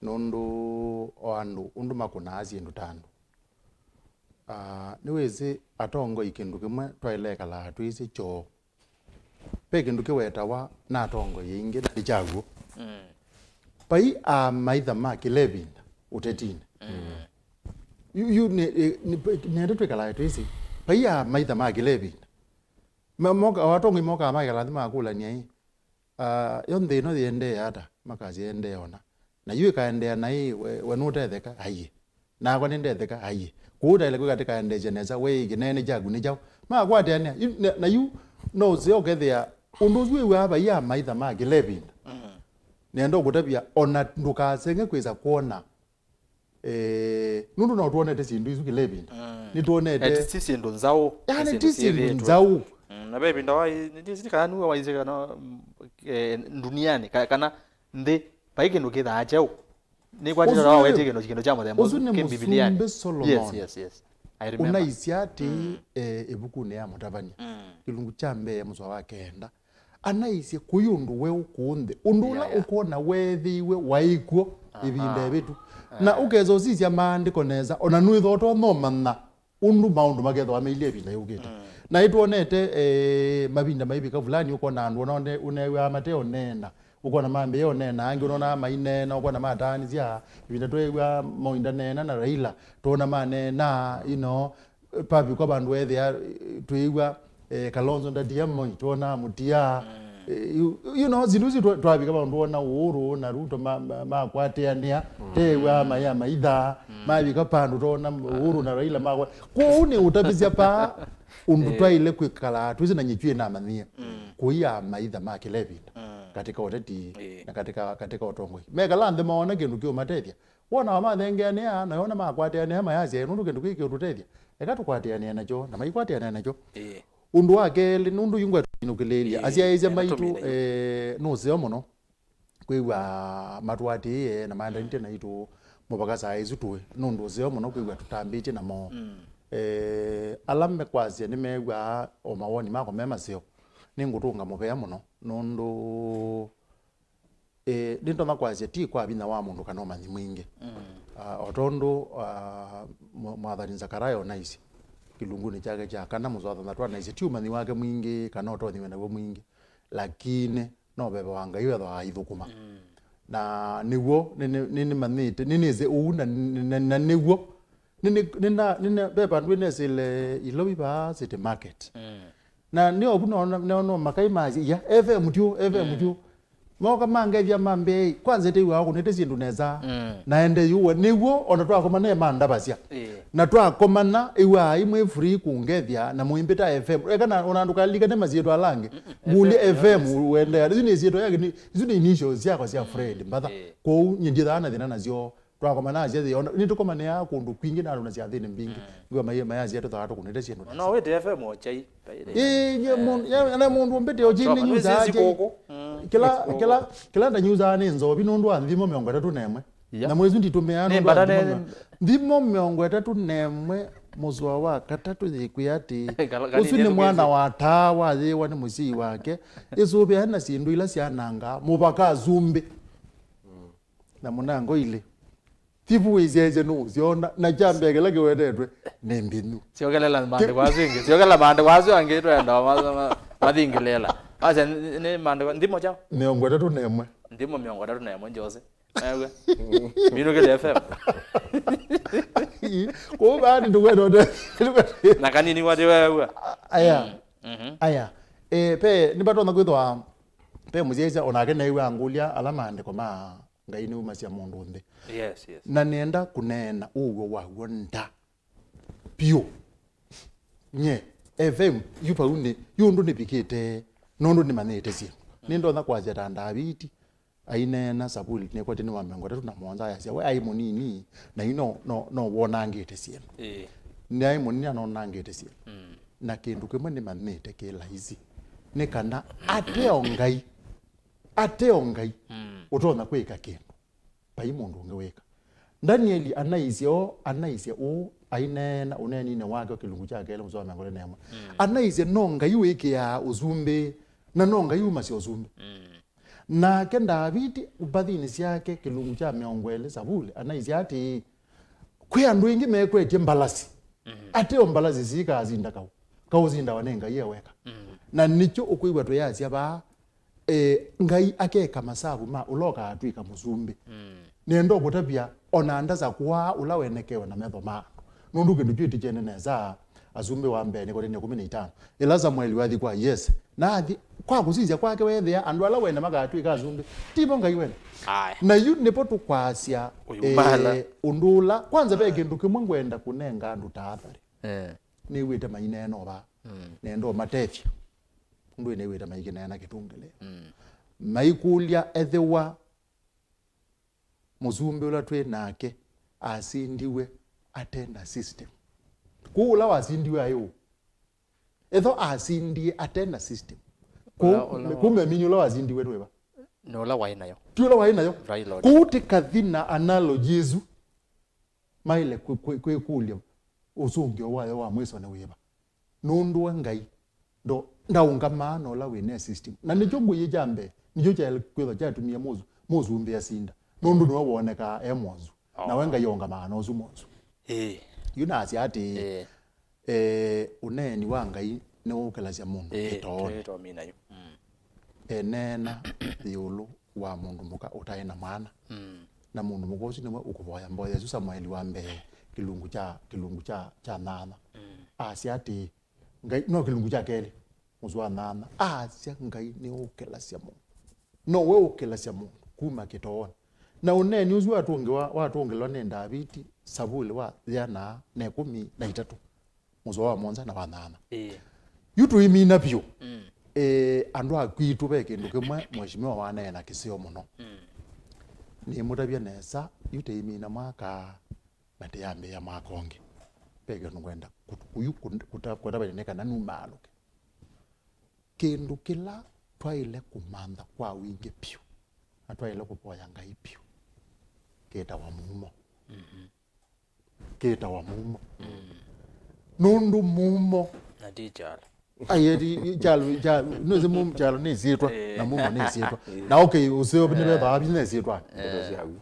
nundu oandu undu makuna azindu tandu niwezi atongo ikindu kimwe twaileka la twisi cho pe kindu kiwetawa na atongo yingi na lichagu pai maitha makilebinda utetine you ne twikala twisi pai maitha makilebinda moka watongo moka makala thima kula ni yonde no yende ata makazi ende ona na yue kaendea na hii wanutetheka aye na kwa nendetheka aye kuuda ile katika ende jeneza we ginene jagu ni jaw ma kwate na you no zio gethia unduzwe we aba ya maitha magi lebinda nendo gutabia ona ndukasenge kweza kuona nundu na tuonete sindu izu kilebinda ni tuonete sisi ndo nzao yani tisi nzao na bebi ndo wa ndisi kana wa izeka na duniani kana nde paike ndo kitha acheu ni kwa tino rawa wetike ndo kino chamo thembo kibibiliani yes I remember unaisiati ebuku ne ya Mutavania kilungu chambe ya muswa wake enda anaisi kuyundu we ukuunde undula ukona wethiwe waikuo ibinde bitu na ukezo sisi amandiko neza ona nuitho to nomana undu maundu magetho ameilie binda yugite na ituonete mabinda maibika fulani uko na andu ona unewa mateo nena ukona mambe yo nena angi unaona mainena ukona matani sia ibinda twewa moinda nena na Raila tuona manena papi kwa bandu ethe twewa Kalonzo ndadia moi tuona mutia You know ziluzi twabika bantu na uhuru na Ruto makwateania tewa maya maitha mabika pandu tona uhuru na Raila makwa ko une utabizia pa undu twaile kwikala twizi na nyitwie na mania kuia maitha makilevinda katika Ûteti na katika Ndongoi megala nthe maona kindu kio matethia wona mathengenia na yona makwateania mayazi nundu kindu kiki utethia eka tukwateania nacho na maikwateania nacho undu wake nundu yungwa inukilelia asiaize maitu no sio muno kwiwa matwati na maanda inte na itu mubaka saizu tuwe nundu sio muno kwiwa tutambite na mo alamme kwazi nimegwa o mawoni mako mema sio ningutunga mubea muno nundu dinto nakwazi ti kwa bina wa mundu kana manyi mwingi otondo mwathani Zakarayo naisi kilunguni chake cha kana muzwatha natwa na isi tiumani wake mwingi kana otothiwe nawe mwingi lakini no bebe wanga iwe tha ithukuma na niguo nini manite nini ze una na niguo nini bebe andu nesile ilobi ba city market na ni obuno no makai maji ya FM tu moka mange vya mambe kwanza te wako nete sindu neza naende yuwe niguo ona twakoma ne manda basia na twakomana iwa imwe free kungethia na muimbita FM ekana onanduka ligane mazietu alange muli FM wende zini zietu yake zini initials yako sia Fred Mbatha ko nyindithana thina nazio twakomana azie ni tukomane ya kundu kwingi na runa cia thini mbingi iwa mayazi yetu thatu kunete sindu no wete FM ochai ya mundu mbete ochini nyuza kila nda nyuza ni Nzomo nundu anthimo 31 na mwezi nditumeana ndimo 31 muzwa wa katatu zikuyati usuni mwana wa tawa yewa ni musi wake izubi hana sindu ila siananga mubaka zumbi na munango ile tibu izeze no ziona na jambegela gewedetwe nembinu siogelela mande kwazingi siogela mande kwazo angetwe ndo mathingilela ase ne mande ndimo chao 31 ndimo 31 njose ewe mino ke FM ko bani ndugweno de na kanini wate wewe aya pe nibatona kwithwa pe muzeza onake na iwe angulia alamande koma ngaini umasia mundu nthi yes na nenda kunena uwo wawo nda pio nye FM yupa une yundu nipikite nondu ni manete sia nindo na kwaje tanda biti ainena sabuli ne kwate ni wamengo tatu na monza ya sia we ai munini na ino no wona ngete sia ni ai munini anona ngete sia na kindu kimwe ni manete kila hizi ne kana ateongai utona kweka kindu pai mundu ungeweka Danieli anaisia o ainena unenine wake kilungu chake ile mzoma ngole nema anaisia nonga yuweke ya uzumbe na nonga yuma si uzumbe na kenda David ubathini siake kilungu cha miongwele sabule anaisia ati kwe andu ingi mekwetie mbalasi ate mbalasi sika azinda kauzinda wanenga yeweka na nicho ukuiwa to yasia ba ngai akeka masabu ma uloka atwika muzumbe nendo botapia onanda za kwa ulawenekewe na metho ma nundu kindu twiti chene neza azumbe wa mbene kwa 15 elaza mweli wathi kwa yes na athi kwa kuzizia kwake wethia andu ala wena magatwika azumbe tipo ngai wena na yu nipo tukwasia undula kwanza pe kindu kimwe ngwenda kunenga andu taathari ni wite maine no ba nendo matethia ndu ni wite maigina na kitungele maikulia ethewa muzumbe ula twe nake asindiwe atenda system kuula wasindiwe ayo etho asindie atenda system kumbe minyo la wasindiwe tweba no la wainayo tula wainayo kuti kathina analogies maile kwekulia usungio wayo wa mweso na weba nundu ngai ndo ndaungama no la wine system na nicho nguye jambe nicho cha kwetho cha tumia muzumbe asinda nundu no woneka emozu na wenga yonga maana ozumozu yunasi ati uneni wangai ne ukalasia mundu itone minayo enena yulu wa mundu muka utaina mwana na mundu mugozi nimwe ukuvoya mboya Yesu Samueli wa mbe kilungu cha nana asiati ngai no kilungu cha kele muzwa nana asya ngai ni ukelasya mundu no we ukelasya mundu kuma kitona na uneni uzwa watungiwa ni Davidi Sabuli wa yana na 13 muzwa wa monza na wanana yutu imina pyo andu akwitu beke ndu kimwe mweshimiwa wana na kisio muno ni mutabya nesa yute imina mwaka mate yambe ya makonge beke ngwenda kuyu kutabalineka na numaluke kindu kila twaile kumanda kwa wingi pyo atwaile kupoya ngai pyo keta wa mumo keta wa mumo nundu mumo na dijala ayedi jalo nuze mumo jalo nezitwa na mumo nezitwa na okay useo bine ba nezitwa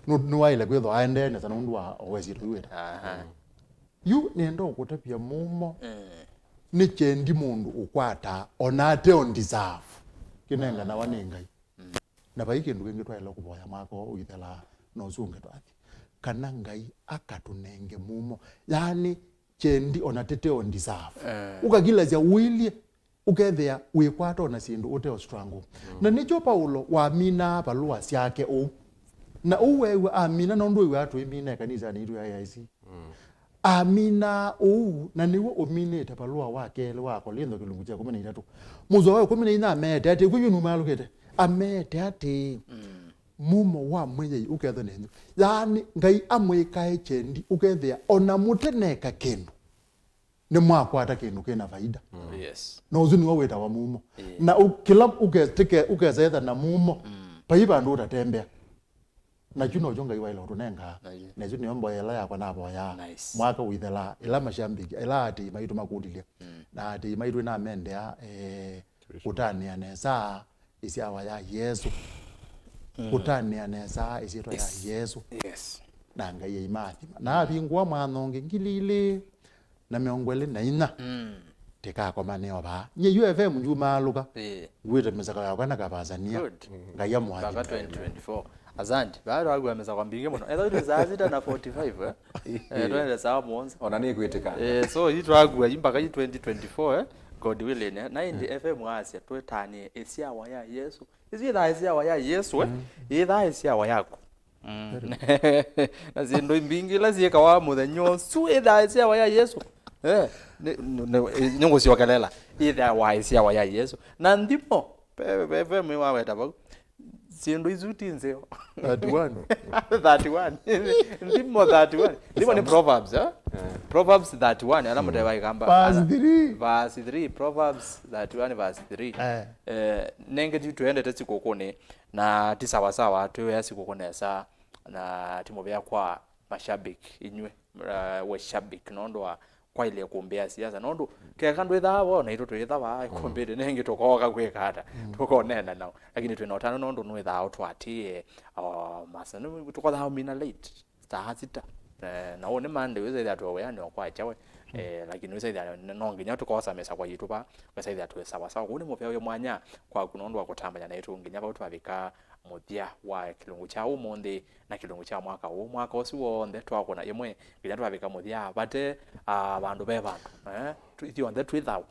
nu waile kwetho aende na nundu wa owezitwa yueta yu nendo kutapia mumo ni chendi mundu ukwata onate on deserve kinenga na wanengai na baike ndu kengi twaile kuboya mako uyithela no sunge twathi kana ngai akatunenge mumo yani chendi onatete on deserve ukagila za wilie ukethea wikwata ona sindu ute ostrango na nicho Paulo wa mina balua syake o na uwewe amina nondo iwe atu imina kanisa ni itu ya IC amina na niwe ominate balua wake le wako lindo kilungu cha 13 muzo wa 14 amete ate kuyunu malukete amete ate mumo wa mwenye uketho nenyu yani ngai amwikae chendi ukethea ona muteneka kindu ni mwakwata kindu kina faida yes na uzuni wa weta wa mumo na kila ukezeza na mumo paiba ndo utatembea na juno jonga iwa ilo tunenga na juno yombo ela ya kwa nabo ya mwaka withela ela mashambiki ela ati maitu makudilia na ati maitu na mende ya utani anesa isiawa ya Yesu utani anesa isitwa ya Yesu yes na ngai imathi na bingwa mwanonge ngilile na miongwele na ina teka kwa maneo ba nye UFM njuma luka gwete mezaka ya kwana kabazania ngaya mwaji baka 2024 azandi bado agwameza kwambinge muno either it zazita na 45 twende sawa muonza ona ni kwitika so hito agwa imbaka 2024 God willing na indi FM Asia twetanie esiawa ya Yesu izida esiawa ya Yesu either esiawa yako na zindo imbingi lazieka wa muthenyo su either esiawa ya Yesu nyongo siwakalela either wa esiawa ya Yesu na ndimo FM waweta ba sindo izuti nzeo 31 ndimo 31 ndimo ni Proverbs Proverbs 31 alamuteba ikamba verse 3 Proverbs 31 verse 3 nenge tuende tetsikokone na tisawa sawa tuwe yasikokone sa na timobea kwa mashabiki inywe we shabiki nondo kwa ile kuombea siasa nondo kekando ithabo na ito twithaba ikombere nenge tokoka kwekata tukonena nao lakini twinotana nondo no ithao twatie masano tukotha mina late stahasita na one mande weze that we yani kwa chawe lakini weze that nonginya tukosa mesa kwa yituba weze that we sawa sawa kuni mopeo yo mwanya kwa kunondo wakutambanya na itu nginya ba twabika muthia wa kilungu cha umundi na kilungu cha mwaka osi wonde twakona yemwe nginya twabika muthia bate bandu be bandu ithi on that without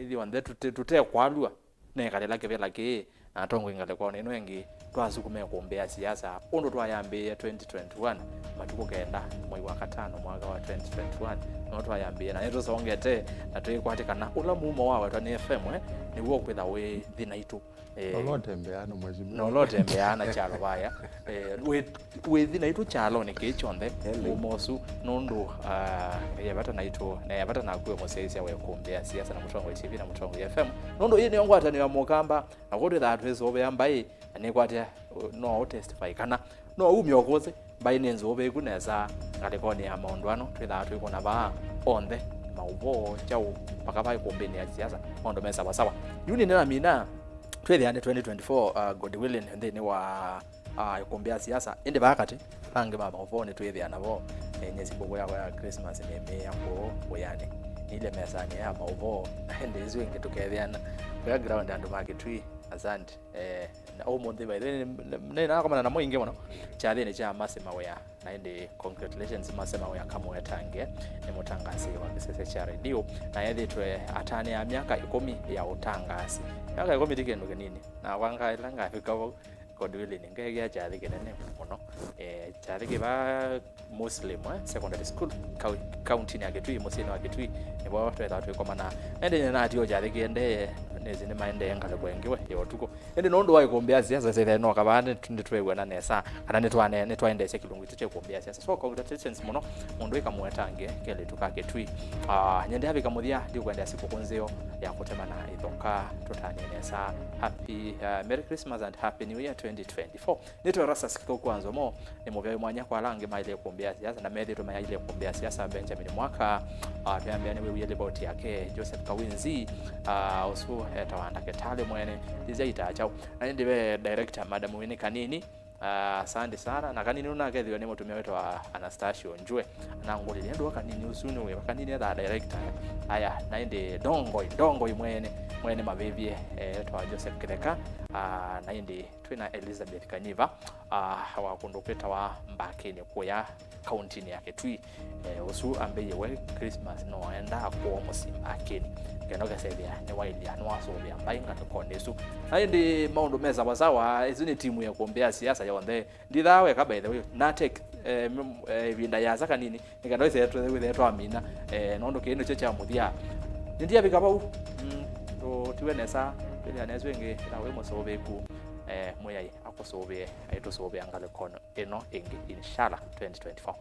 ithi on that tute kwalua nekalela kevela ke atongo ingale kwa neno yengi twasukume kuombea siasa ondo twayambia 2021 matuko kenda mwezi wa 5 mwaka wa 2021 no twayambia na yeto songete na twikwatikana ula mumo wawe twa FM ni wo kwitha we thina itu olotembeana mwezi nolotembeana chalo baya we thina itu chalo ni kichonde umosu nundu yabata naito na yabata nakuwe mosesi we kuombea siasa na Mutongo TV na Mutongo FM nundu yini yongwata ni mukamba akodi that wezo yambai ni kwate no testify kana no umyokoze bai nenzobe kuneza ngalikoni ya maondwano twitha twikona ba onde maubo chau pakabai kuombeni ya siasa ondo mesa basawa yuni nena mina twitha 2024 God willing then wa kuombea siasa ende bakati bange baba ovone twitha nabo nyezi bogo ya Christmas ni yako boyane ile mesa ni ya maubo ende izwe ngetukethiana background and market tree asante na umuthi by the way na kama na mwingi muno chathini cha masema wea na indi congratulations masema wea kama wetange ni mutangasi wa kisese cha radio na yethitwe atani ya miaka 10 ya utangasi miaka 10 tikendo kinini na wanga ilanga fikavo kodwili ningegia chathi kinene muno chathi ba Muslim secondary school county ya Kitui musini wa Kitui nibo twetha twikomana ende na atio chathi kiende nezi ni maende ngale kwengiwe yotuko ende nondo wa ikombia siasa sese no kabane twegwe na nesa kana ne twaendese kilungu tuche kombia siasa so congratulations muno mundu ikamwetange kele tukake twi nyende habi kamuthia ndi kwenda siku kunzio ya kutemana ithoka tutani nesa happy Merry Christmas and Happy New Year 2024 nito Erastus Kithuku Nzomo ni muvya mwanya kwa langi maile kumbia siasa na medhi tumaya ile kumbia siasa Benjamin Mwaka pia ni wewe ile boti yake Joseph Kawinzi usu tawanda ketale mwene dizaita chao na ndiwe director Madam Winnie Kanini asante sana na kanini unakethio ni mutumia wetu wa Anastasio Njue na ngolile ndo kanini usunu we kanini da director aya na ndi Ndongoi mwene mavivye twa Joseph Kireka na ndi twina Elizabeth Kanyiva wa kundopeta wa Mbakeni kuya county yake twi usu ambeye we Christmas no enda kwa Mbakeni keno kasebya ni wailia no asobya mbainga tokonesu ndi maundu meza bazawa izini timu ya kuombea siasa yonde ndithawe ka by the way na take vinda yaza kanini nikandose yetu with amina nondo kino checha muthia ndia bikabau to tiwenesa bila nezwenge nawe musobeku moyai akosobe aitosobe angale kono eno ingi inshallah 2024